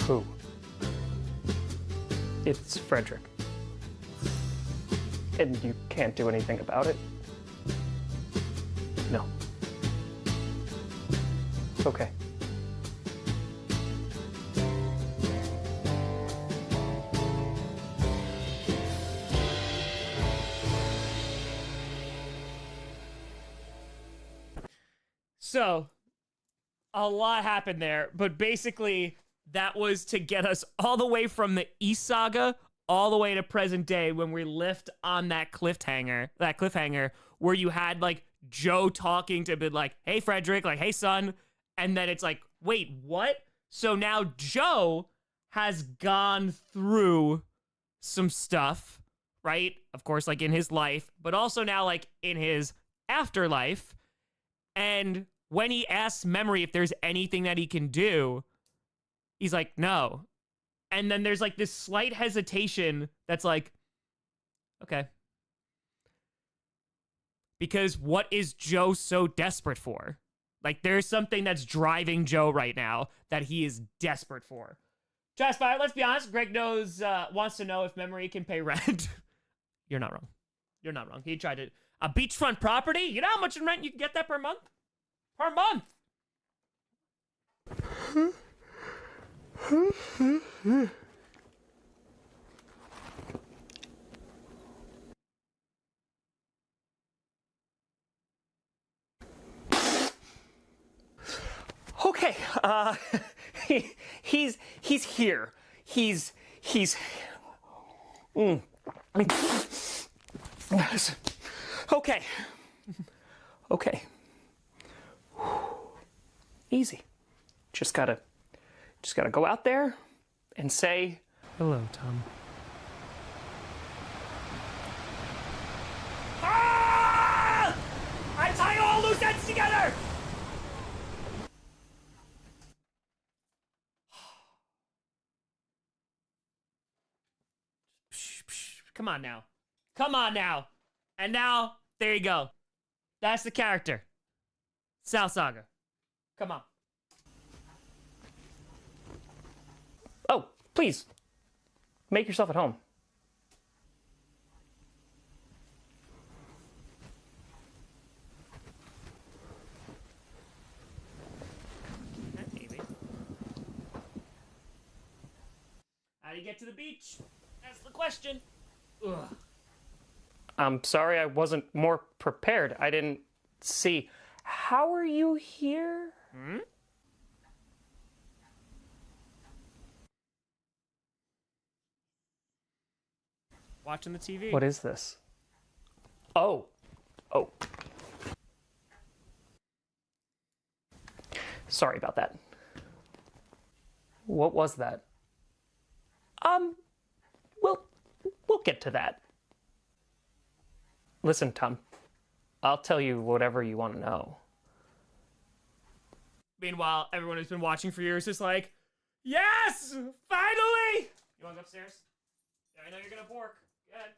Who? It's Frederick. And you can't do anything about it. Okay. So, a lot happened there, but basically, that was to get us all the way from the East Saga all the way to present day when we lift on that cliffhanger where you had like Joe talking to be like, hey, Frederick, like, hey, son. And then it's like, wait, what? So now Joe has gone through some stuff, right? Of course, like in his life, but also now like in his afterlife. And when he asks Memory if there's anything that he can do, he's like, no. And then there's like this slight hesitation that's like, okay. Because what is Joe so desperate for? Like, there's something that's driving Joe right now that he is desperate for. Fire, let's be honest. Greg wants to know if Memory can pay rent. You're not wrong. You're not wrong. He tried it. A beachfront property? You know how much in rent you can get that per month? Per month! Okay, he's here. He's okay. Okay. Easy. Just gotta go out there and say Hello, Tom. Ah! I tie all loose ends together! Come on now. Come on now. And now, there you go. That's the character. South Saga. Come on. Oh, please. Make yourself at home. Maybe. How do you get to the beach? That's the question. Ugh. I'm sorry I wasn't more prepared. I didn't see. How are you here? Watching the TV. What is this? Oh. Sorry about that. What was that? We'll get to that. Listen, Tom. I'll tell you whatever you want to know. Meanwhile, everyone who's been watching for years is like, yes! Finally! You want to go upstairs? Yeah, I know you're gonna bork. Go ahead.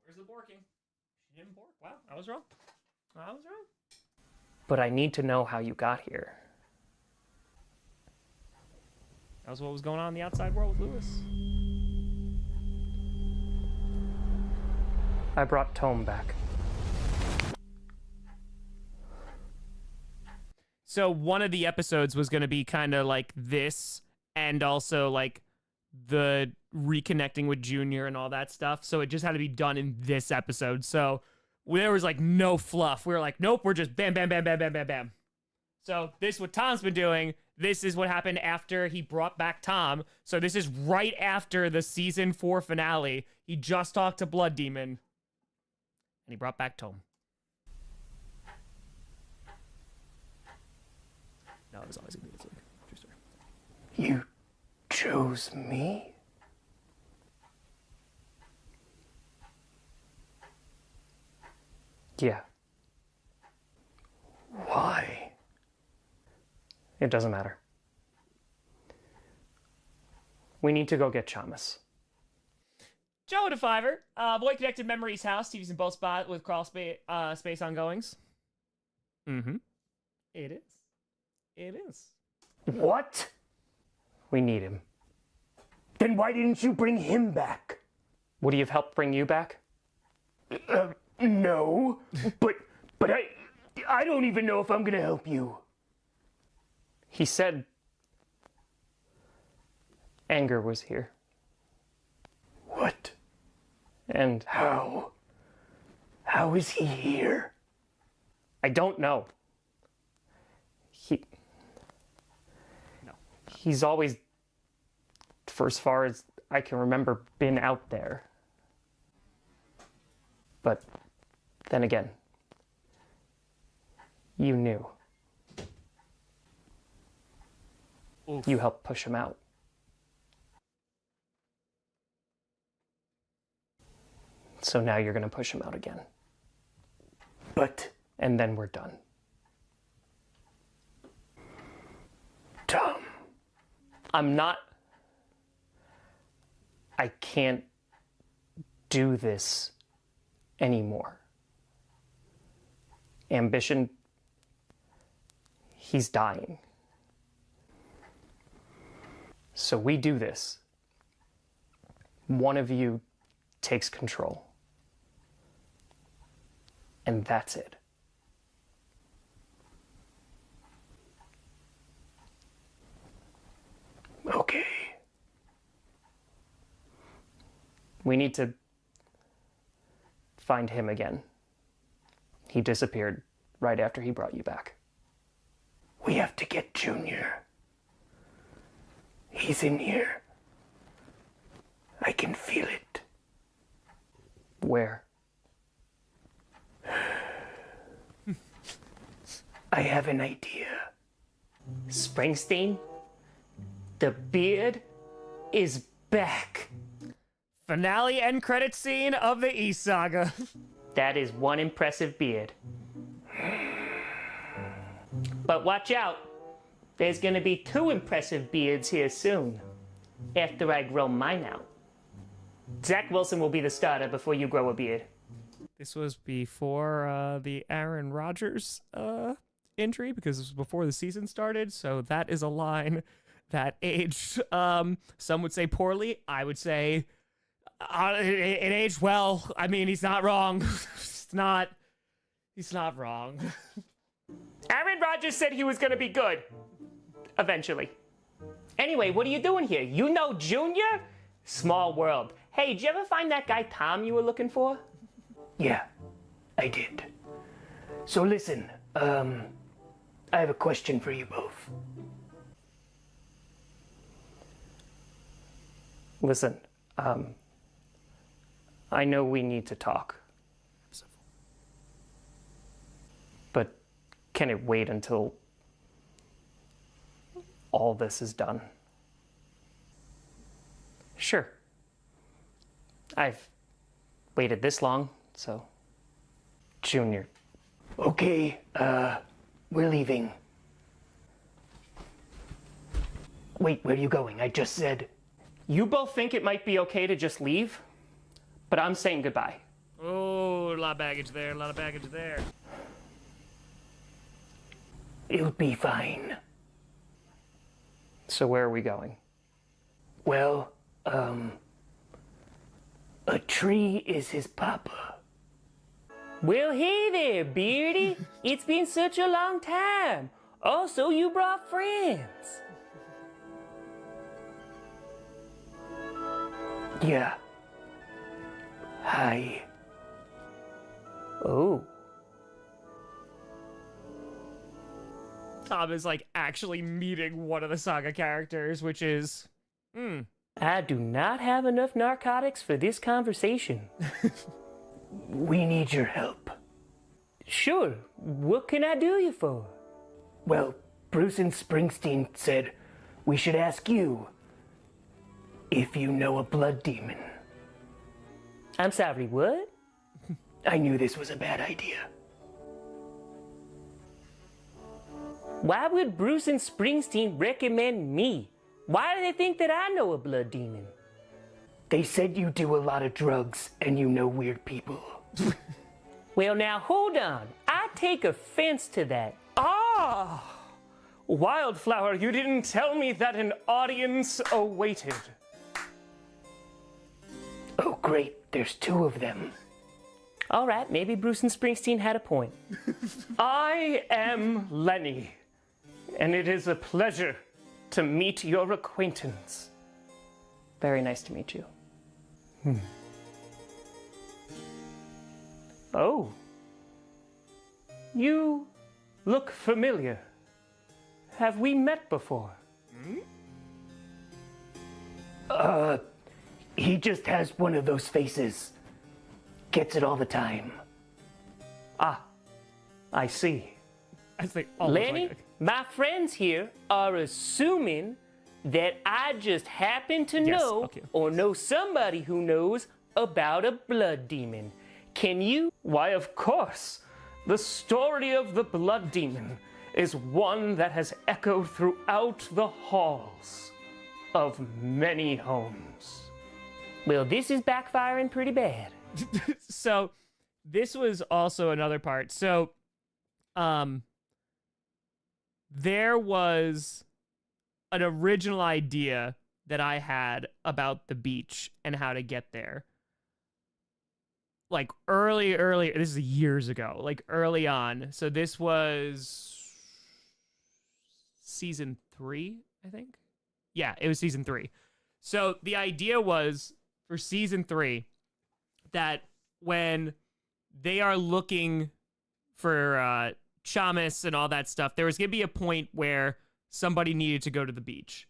Where's the borking? She didn't bork. Wow, I was wrong. But I need to know how you got here. That was what was going on in the outside world with Lewis. I brought Tome back. So one of the episodes was going to be kind of like this, and also like the reconnecting with Junior and all that stuff. So it just had to be done in this episode. So there was like no fluff. We were like, nope, we're just bam, bam, bam, bam, bam, bam, bam. So this is what Tom's been doing. This is what happened after he brought back Tom. So this is right after the season 4 finale. He just talked to Blood Demon, and he brought back Tom. No, it was always gonna be this week. True story. You chose me? Yeah. Why? It doesn't matter. We need to go get Chamas. Joe at a fiver. Void Connected Memories House. TV's in both spot with crawl space ongoings. Mm-hmm. It is. It is. What? We need him. Then why didn't you bring him back? Would he have helped bring you back? No. but I don't even know if I'm gonna help you. He said anger was here. What? And how? How is he here? I don't know. He's always, for as far as I can remember, been out there. But then again, you knew. Oof. You helped push him out. So now you're going to push him out again. And then we're done. Tom. I can't do this anymore. Ambition, he's dying. So we do this. One of you takes control. And that's it. Okay. We need to find him again. He disappeared right after he brought you back. We have to get Junior. He's in here. I can feel it. Where? I have an idea. Springsteen? The beard is back. Finale end credit scene of the East Saga. That is one impressive beard. But watch out. There's gonna be 2 impressive beards here soon. After I grow mine out. Zach Wilson will be the starter before you grow a beard. This was before the Aaron Rodgers injury, because it was before the season started, so that is a line that aged, some would say poorly. I would say it aged well. I mean, he's not wrong. He's not wrong. Aaron Rodgers said he was gonna be good. Eventually. Anyway, what are you doing here? You know Junior? Small world. Hey, did you ever find that guy Tom you were looking for? Yeah, I did. So listen, I have a question for you both. Listen, I know we need to talk. But can it wait until all this is done? Sure. I've waited this long, so. Junior. Okay, we're leaving. Wait, where are you going? I just said. You both think it might be okay to just leave, but I'm saying goodbye. Oh, a lot of baggage there, a lot of baggage there. It'll be fine. So where are we going? Well, a tree is his papa. Well, hey there, Beardy. It's been such a long time. Also, you brought friends. Yeah. Hi. Oh. Tom is like actually meeting one of the saga characters, which is, I do not have enough narcotics for this conversation. We need your help. Sure. What can I do you for? Well, Bruce and Springsteen said we should ask you if you know a blood demon. I'm sorry, what? I knew this was a bad idea. Why would Bruce and Springsteen recommend me? Why do they think that I know a blood demon? They said you do a lot of drugs and you know weird people. Well, now hold on. I take offense to that. Ah! Wildflower, you didn't tell me that an audience awaited. Oh, great. There's 2 of them. All right, maybe Bruce and Springsteen had a point. I am Lenny, and it is a pleasure to meet your acquaintance. Very nice to meet you. Oh. You look familiar. Have we met before? He just has one of those faces. Gets it all the time. Ah, I see. I think almost Lenny, like my friends here are assuming that I just happen to Yes, know okay. or know somebody who knows about a blood demon. Can you? Why, of course. The story of the blood demon is one that has echoed throughout the halls of many homes. Well, this is backfiring pretty bad. So this was also another part. So there was an original idea that I had about the beach and how to get there. Like early, this is years ago, like early on. So this was season 3, I think. Yeah, it was season 3. So the idea was for season 3 that when they are looking for Chamas and all that stuff, there was going to be a point where somebody needed to go to the beach.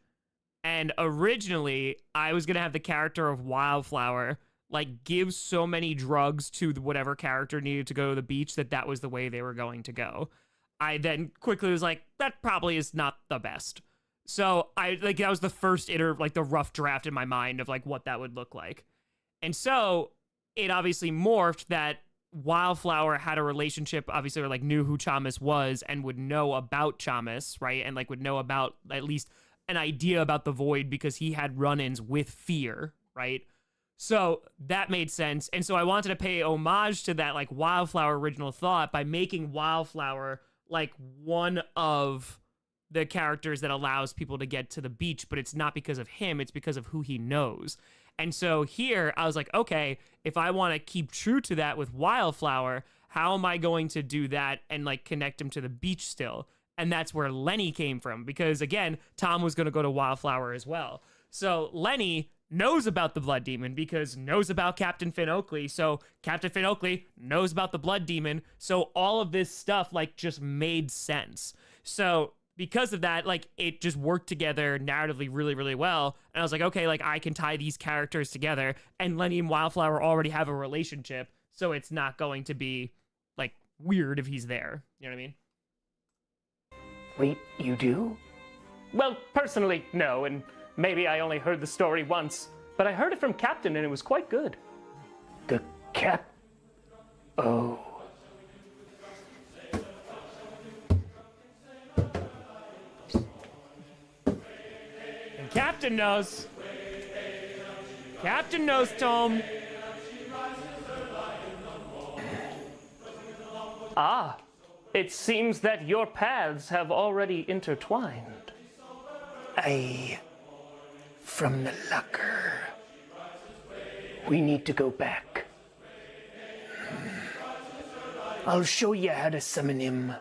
And originally, I was going to have the character of Wildflower like give so many drugs to whatever character needed to go to the beach that was the way they were going to go. I then quickly was like, that probably is not the best. So that was the first the rough draft in my mind of like what that would look like. And so it obviously morphed that Wildflower had a relationship, obviously, or like knew who Chamas was and would know about Chamas, right? And like would know about at least an idea about the Void because he had run-ins with Fear, right? So that made sense. And so I wanted to pay homage to that like Wildflower original thought by making Wildflower like one of the characters that allows people to get to the beach, but it's not because of him, it's because of who he knows. And so here I was like, okay, if I want to keep true to that with Wildflower, how am I going to do that and like connect him to the beach still? And that's where Lenny came from, because again, Tom was going to go to Wildflower as well. So Lenny knows about the Blood Demon because knows about Captain Finn Oakley. So Captain Finn Oakley knows about the Blood Demon. So all of this stuff like just made sense. So because of that, like it just worked together narratively really, really well. And I was like, okay, like I can tie these characters together, and Lenny and Wildflower already have a relationship. So it's not going to be like weird if he's there. You know what I mean? Wait, you do? Well, personally, no, and maybe I only heard the story once, but I heard it from Captain and it was quite good. The cap? Oh. And Captain knows. Captain knows, Tom. Ah, it seems that your paths have already intertwined. From the locker. We need to go back. I'll show you how to summon him,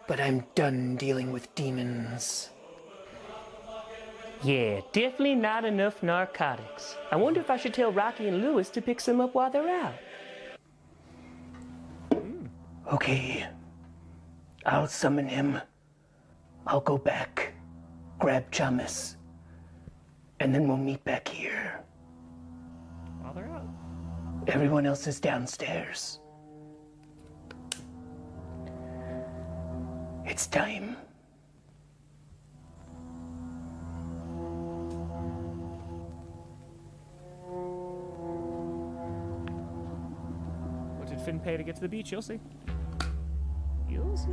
but I'm done dealing with demons. Yeah, definitely not enough narcotics. I wonder if I should tell Rocky and Lewis to pick some up while they're out. Okay, I'll summon him. I'll go back, grab Chamas, and then we'll meet back here. While they're out. Everyone else is downstairs. It's time. What did Finn pay to get to the beach? You'll see. You'll see.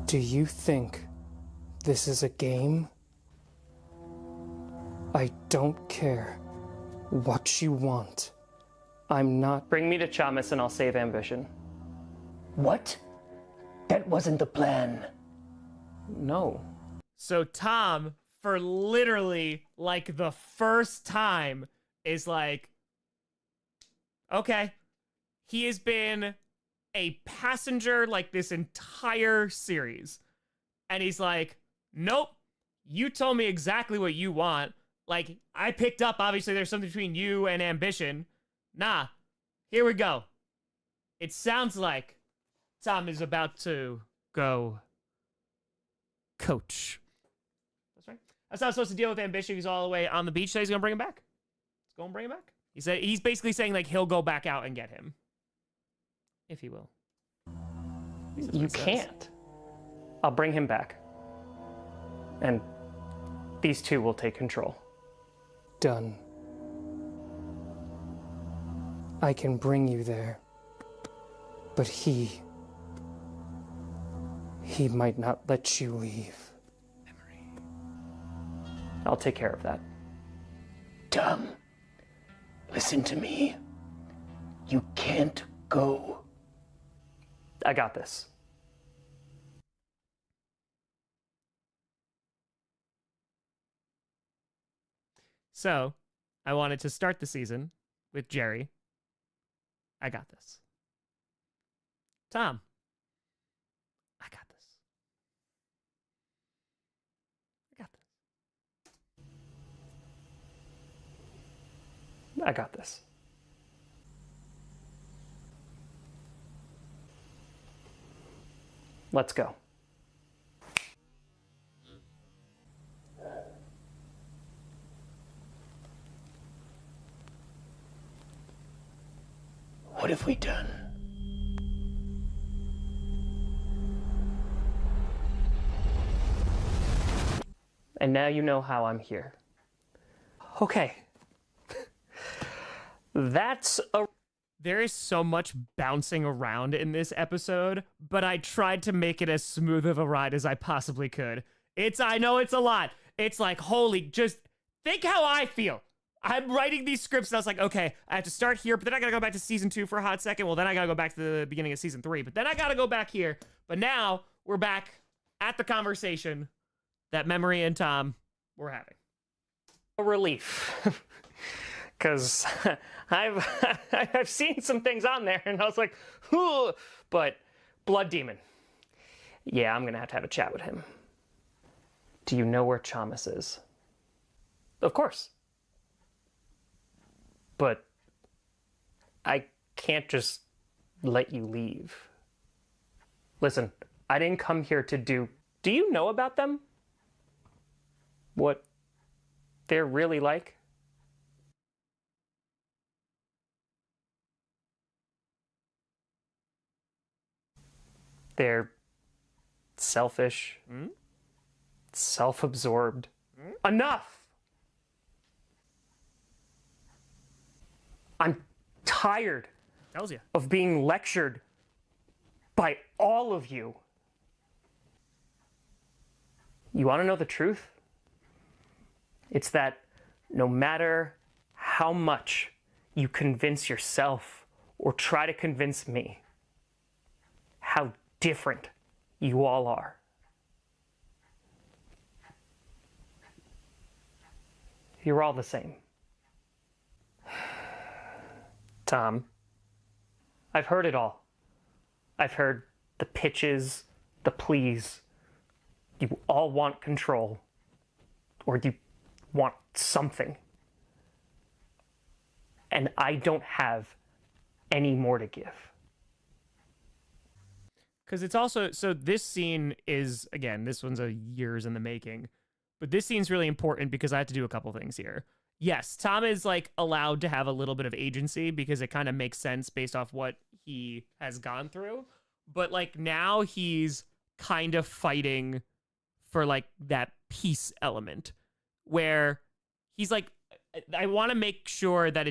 Do you think this is a game? I don't care what you want. I'm not. Bring me to Chamas and I'll save Ambition. What? That wasn't the plan. No. So Tom for literally like the first time is like, okay, he has been a passenger like this entire series. And he's like, nope, you told me exactly what you want. Like, I picked up, obviously, there's something between you and ambition. Nah, here we go. It sounds like Tom is about to go coach. That's right. That's not supposed to deal with ambition. He's all the way on the beach. So he's going to bring him back. He's going to bring him back. He said he's basically saying, like, he'll go back out and get him. If he will. You can't. I'll bring him back. And these two will take control. Done. I can bring you there. But he might not let you leave. I'll take care of that. Tom, listen to me. You can't go. I got this. So, I wanted to start the season with Jerry. I got this. Tom, I got this. I got this. I got this. Let's go. What have we done? And now you know how I'm here. Okay. That's a... There is so much bouncing around in this episode, but I tried to make it as smooth of a ride as I possibly could. I know it's a lot. It's like, holy, just think how I feel. I'm writing these scripts and I was like, okay, I have to start here, but then I gotta go back to season 2 for a hot second. Well, then I gotta go back to the beginning of season 3, but then I gotta go back here. But now we're back at the conversation that Memory and Tom were having. a relief. Because I've seen some things on there and I was like, ooh, but Blood Demon. Yeah, I'm gonna have to have a chat with him. Do you know where Chamas is? Of course. But I can't just let you leave. Listen, I didn't come here to do you know about them? What they're really like? They're selfish, self-absorbed. Enough! I'm tired Tells you. of being lectured by all of you. You want to know the truth? It's that no matter how much you convince yourself or try to convince me how different you all are, you're all the same. Tom, I've heard it all. I've heard the pitches, the pleas. You all want control, or you want something. And I don't have any more to give. Because it's also, so this scene is, again, this one's a years in the making, but this scene's really important because I have to do a couple things here. Yes, Tom is like allowed to have a little bit of agency because it kind of makes sense based off what he has gone through. But like now he's kind of fighting for like that peace element where he's like, I want to make sure that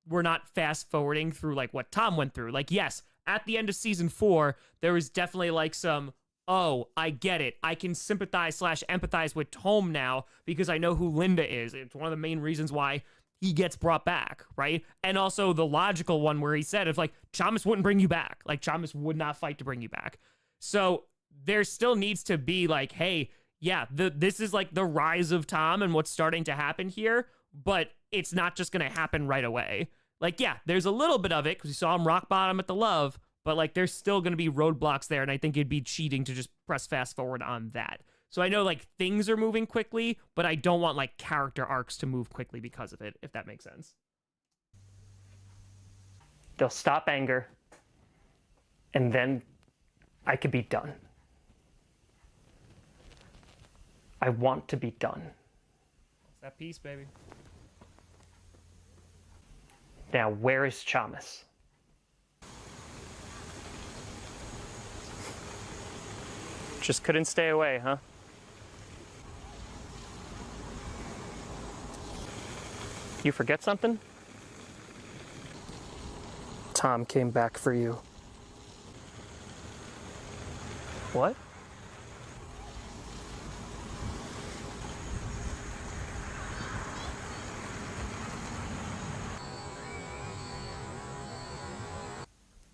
we're not fast forwarding through like what Tom went through. Like, yes, at the end of season 4, there was definitely like some, oh, I get it. I can sympathize / empathize with Tom now because I know who Linda is. It's one of the main reasons why he gets brought back, right? And also the logical one where he said, if like Chamas wouldn't bring you back, like Chamas would not fight to bring you back. So there still needs to be like, hey, yeah, this is like the rise of Tom and what's starting to happen here, but it's not just going to happen right away. Like, yeah, there's a little bit of it because we saw him rock bottom at the love, but like there's still going to be roadblocks there, and I think it'd be cheating to just press fast forward on that. So I know like things are moving quickly, but I don't want like character arcs to move quickly because of it, if that makes sense. They'll stop anger, and then I could be done. I want to be done. It's that piece, baby. Now, where is Chamas? Just couldn't stay away, huh? You forget something? Tom came back for you. What?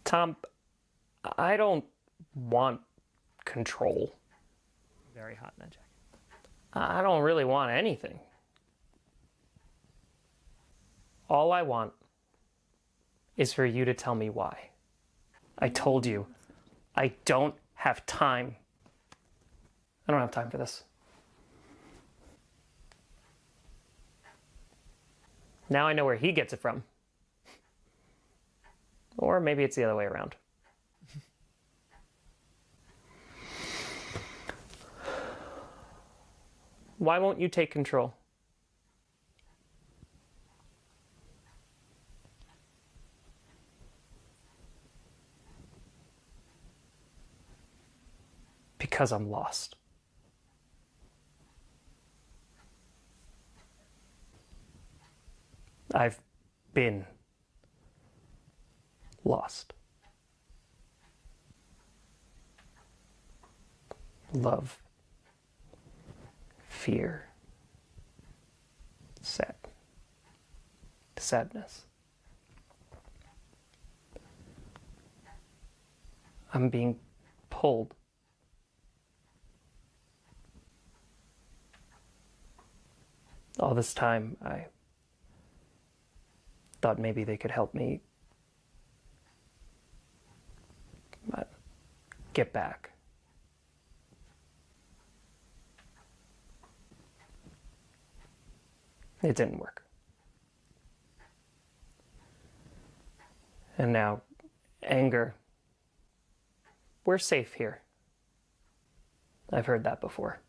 Tom, I don't want control. Very hot in that jacket. I don't really want anything. All I want is for you to tell me why. I told you, I don't have time. I don't have time for this. Now I know where he gets it from. Or maybe it's the other way around. Why won't you take control? Because I'm lost. I've been lost. Love. Fear. Sadness. I'm being pulled. All this time, I thought maybe they could help me get back. It didn't work. And now, anger. We're safe here. I've heard that before.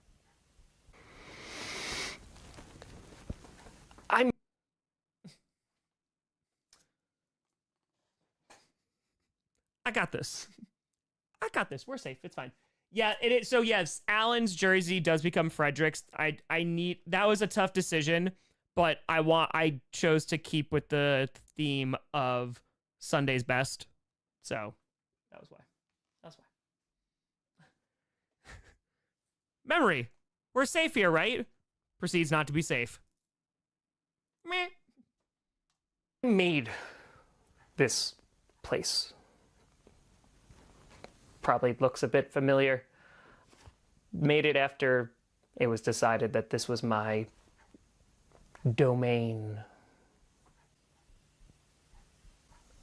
I got this. I got this. We're safe. It's fine. Yeah, it is. So yes, Alan's jersey does become Frederick's. I need, that was a tough decision, but I chose to keep with the theme of Sunday's best. So that was why. That's why. Memory. We're safe here, right? Proceeds not to be safe. Meh. I made this place. Probably looks a bit familiar. Made it after it was decided that this was my domain.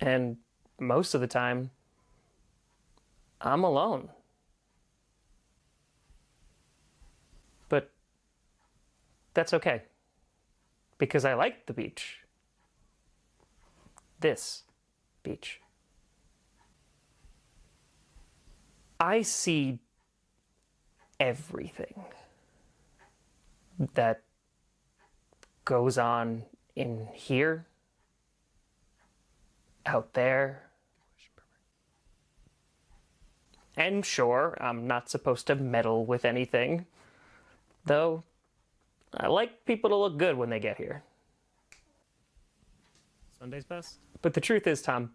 And most of the time, I'm alone. But that's okay, because I like the beach. This beach. I see everything that goes on in here, out there. And sure, I'm not supposed to meddle with anything, though I like people to look good when they get here. Sunday's best. But the truth is, Tom,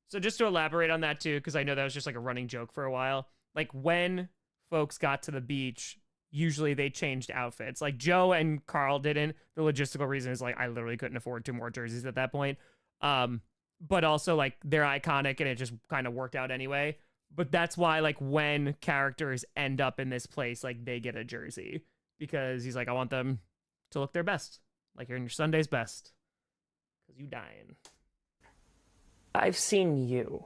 so just to elaborate on that too, because I know that was just like a running joke for a while. Like when folks got to the beach, usually they changed outfits. Like Joe and Carl didn't. The logistical reason is like I literally couldn't afford 2 more jerseys at that point. But also like they're iconic and it just kind of worked out anyway. But that's why, like, when characters end up in this place, like, they get a jersey. Because he's like, I want them to look their best. Like, you're in your Sunday's best. Because you dying. I've seen you.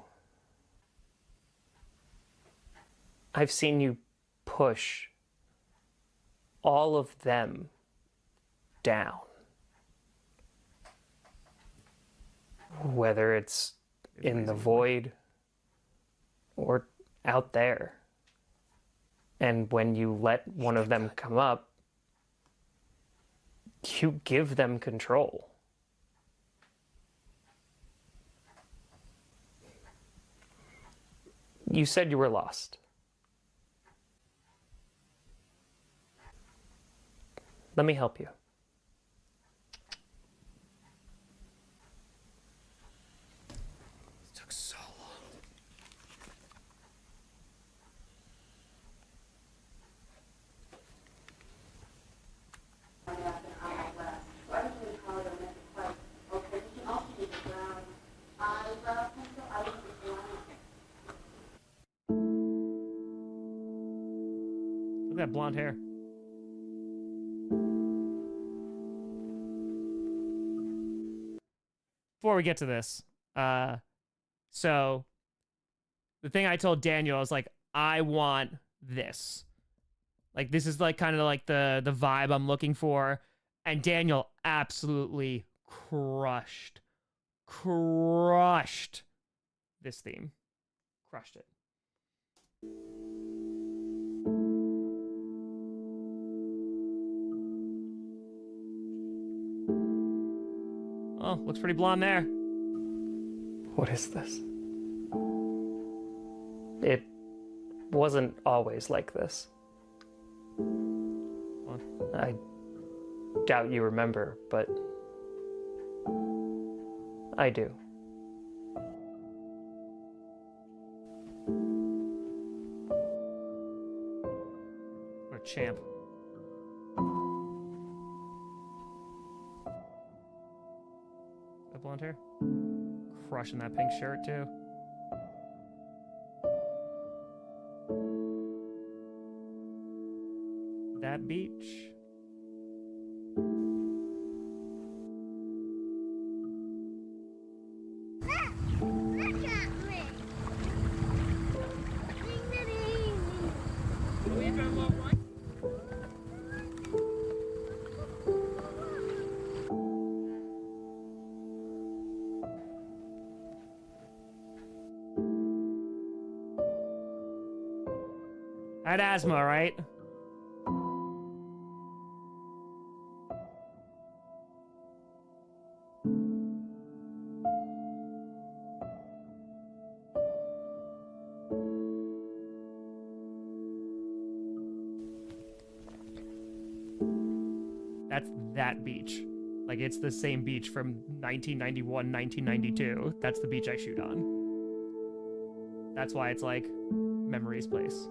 I've seen you push all of them down. Whether it's in the void or out there. And when you let one of them come up, you give them control. You said you were lost. Let me help you. It took so long. Look at that blonde hair. Before we get to this, so the thing I told Daniel, I was like, I want this. Like, this is like kind of like the vibe I'm looking for. And Daniel absolutely crushed this theme. Crushed it. Oh, looks pretty blonde there. What is this? It wasn't always like this. What? I doubt you remember, but I do. What a champ. That blonde hair? Crushing that pink shirt, too. That beach. I had asthma, right? That's that beach. Like, it's the same beach from 1991, 1992. That's the beach I shoot on. That's why it's like Memories Place.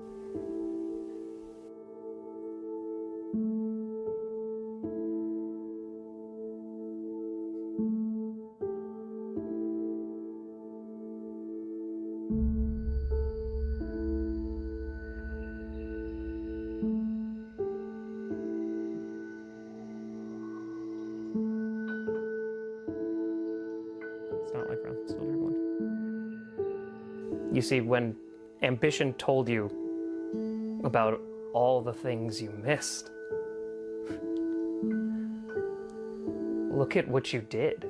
It's not like Brown Soldier 1. You see, when ambition told you about all the things you missed, look at what you did.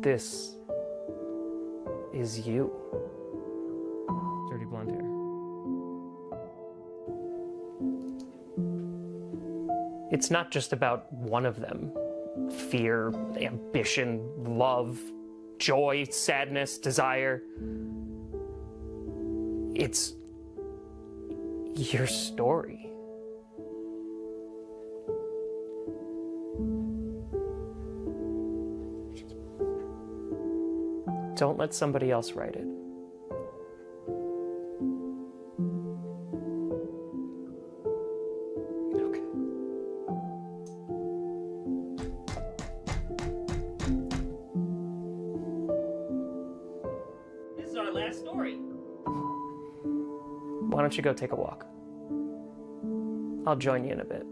This is you. Dirty blonde hair. It's not just about one of them. Fear, ambition, love, joy, sadness, desire. It's your story. Don't let somebody else write it. Why don't you go take a walk? I'll join you in a bit.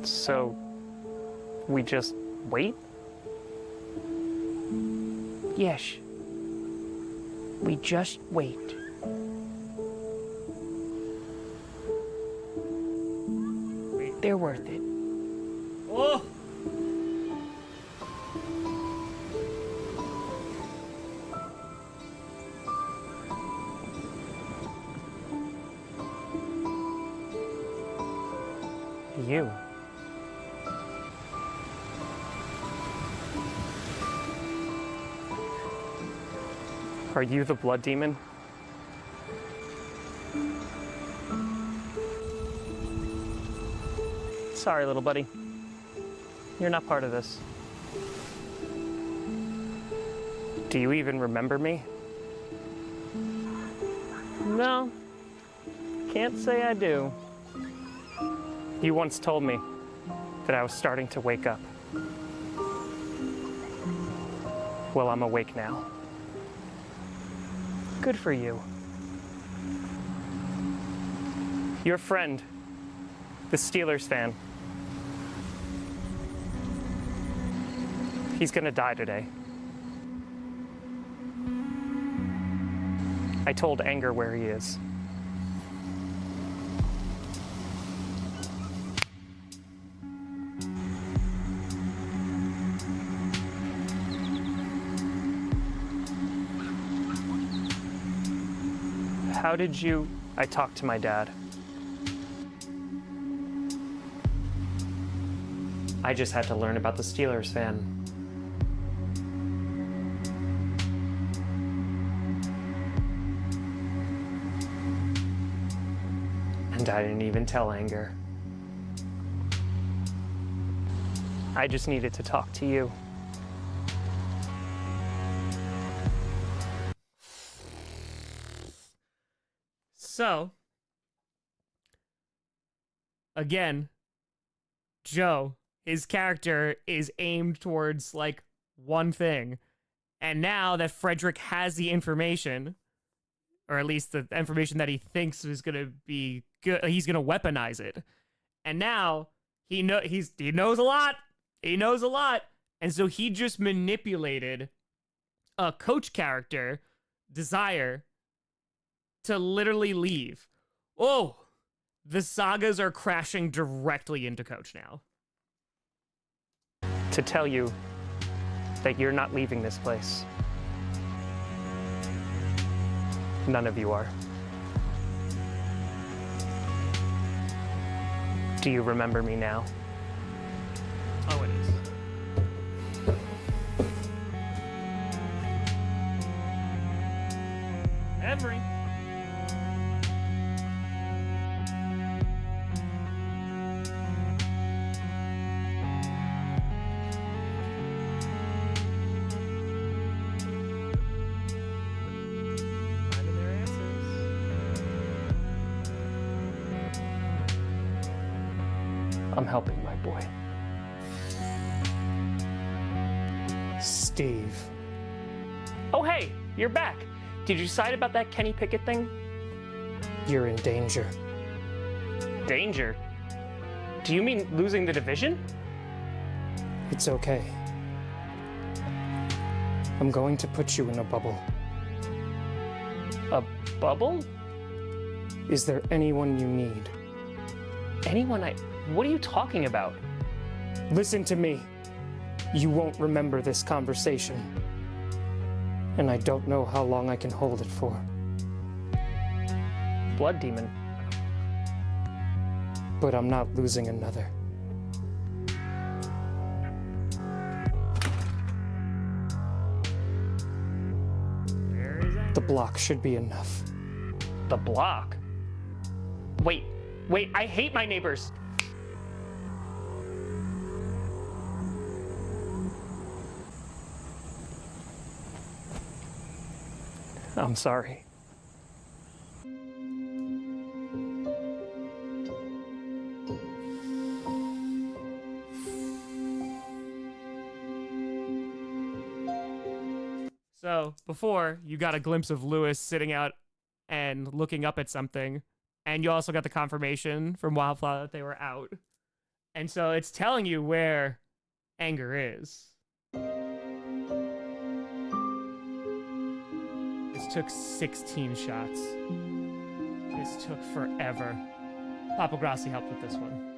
So, we just wait? Yes. We just wait. They're worth it. Oh! You. Are you the blood demon? Sorry, little buddy. You're not part of this. Do you even remember me? No. Can't say I do. You once told me that I was starting to wake up. Well, I'm awake now. Good for you. Your friend, the Steelers fan, he's gonna die today. I told Anger where he is. How did you... I talked to my dad. I just had to learn about the Steelers fan. And I didn't even tell Anger. I just needed to talk to you. So, again, Joe, his character is aimed towards like one thing. And now that Frederick has the information, or at least the information that he thinks is going to be good, he's going to weaponize it. And now he knows a lot. He knows a lot. And so he just manipulated a coach character, Desire, to literally leave. Oh, the sagas are crashing directly into Coach now. To tell you that you're not leaving this place. None of you are. Do you remember me now? Oh, it is. Emery. Finding their answers. I'm helping my boy. Steve. Oh, hey, you're back. Did you decide about that Kenny Pickett thing? You're in danger. Danger? Do you mean losing the division? It's okay. I'm going to put you in a bubble. A bubble? Is there anyone you need? What are you talking about? Listen to me. You won't remember this conversation. And I don't know how long I can hold it for. Blood demon. But I'm not losing another. The block should be enough. The block? Wait, I hate my neighbors. I'm sorry. So, before, you got a glimpse of Lewis sitting out and looking up at something. And you also got the confirmation from Wildflower that they were out. And so it's telling you where Anger is. This took 16 shots. This took forever. Papa Grossi helped with this one.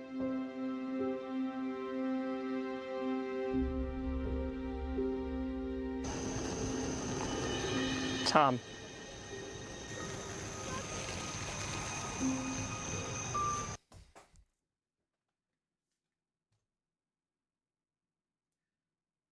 Tom.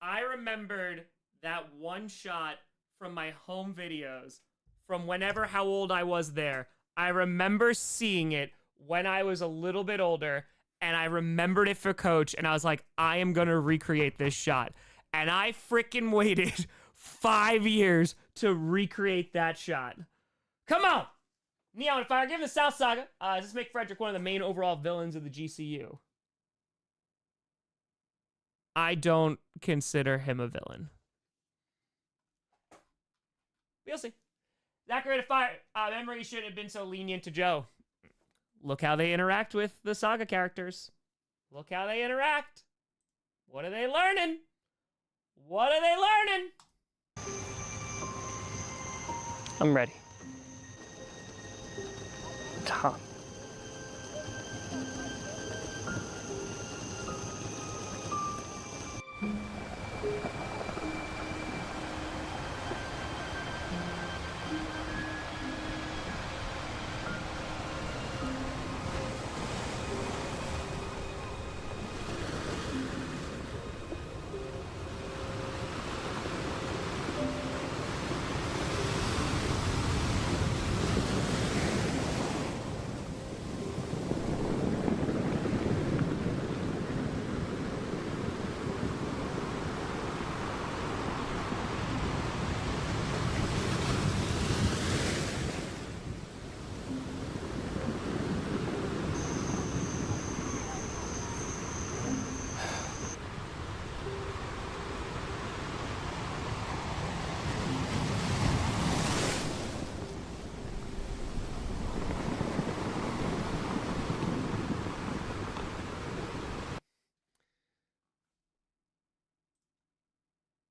I remembered that one shot from my home videos from whenever how old I was there. I remember seeing it when I was a little bit older, and I remembered it for Coach, and I was like, I am going to recreate this shot. And I freaking waited 5 years to recreate that shot. Come on! Neon and Fire, given the South Saga, does this make Frederick one of the main overall villains of the GCU? I don't consider him a villain. We'll see. Zachary to Fire, memory shouldn't have been so lenient to Joe. Look how they interact with the Saga characters. Look how they interact. What are they learning? What are they learning? I'm ready. Tom.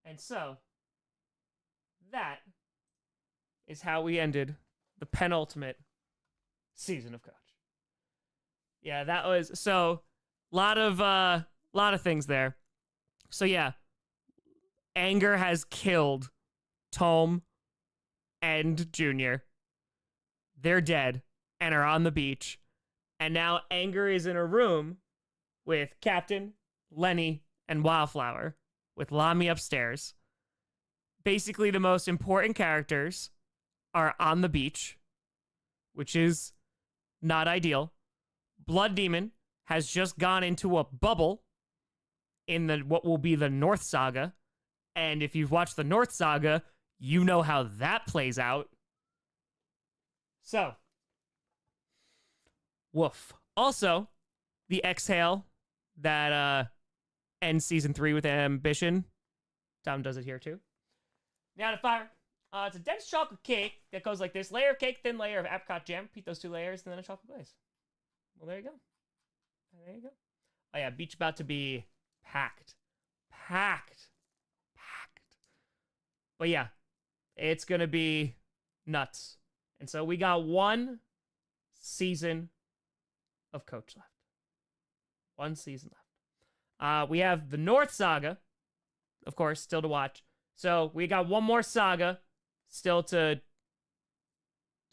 And so, that is how we ended the penultimate season of Coach. Yeah, that was so lot of things there. So yeah, Anger has killed Tome and Junior. They're dead and are on the beach. And now Anger is in a room with Captain, Lenny, and Wildflower, with Lamy upstairs. Basically, the most important characters are on the beach, which is not ideal. Blood Demon has just gone into a bubble in the what will be the North Saga. And if you've watched the North Saga, you know how that plays out. So, woof. Also, the exhale that ends season 3 with Ambition. Tom does it here too. Now to Fire. It's a dense chocolate cake that goes like this. Layer of cake, thin layer of apricot jam. Repeat those 2 layers, and then a chocolate glaze. Well, there you go. There you go. Oh yeah, beach about to be packed. Packed. But yeah, it's going to be nuts. And so we got 1 season of Coach left. 1 season left. We have the North Saga, of course, still to watch. So we got 1 more saga still to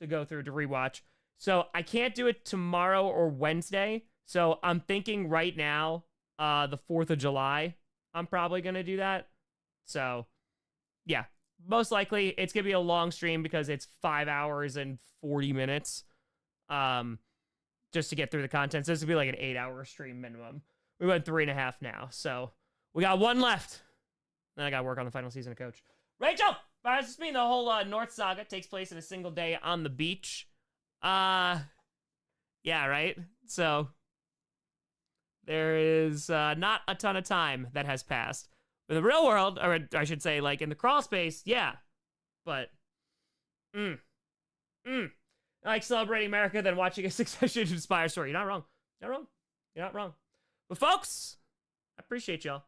go through to rewatch. So I can't do it tomorrow or Wednesday. So I'm thinking right now, the 4th of July, I'm probably going to do that. So yeah, most likely it's going to be a long stream because it's 5 hours and 40 minutes just to get through the content. So this would be like an 8-hour stream minimum. We went 3.5 now. So we got 1 left. Then I got to work on the final season of Coach. Rachel! Does this mean the whole North Saga takes place in a single day on the beach? Yeah, right? So there is not a ton of time that has passed. In the real world, or I should say, like, in the crawl space, yeah. but I like celebrating America than watching a Succession-inspired story. You're not wrong. You're not wrong. You're not wrong. But folks, I appreciate y'all.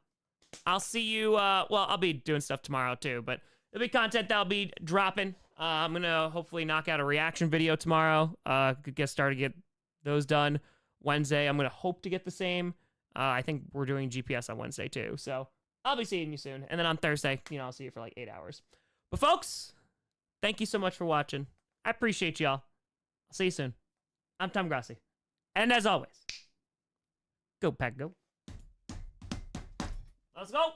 I'll see you, well, I'll be doing stuff tomorrow too, but there'll be content that'll be dropping. I'm gonna hopefully knock out a reaction video tomorrow. Get those done. Wednesday, I'm gonna hope to get the same. I think we're doing GPS on Wednesday too, so I'll be seeing you soon. And then on Thursday, I'll see you for like 8 hours. But folks, thank you so much for watching. I appreciate y'all. I'll see you soon. I'm Tom Grossi. And as always, go Pack, go. Let's go.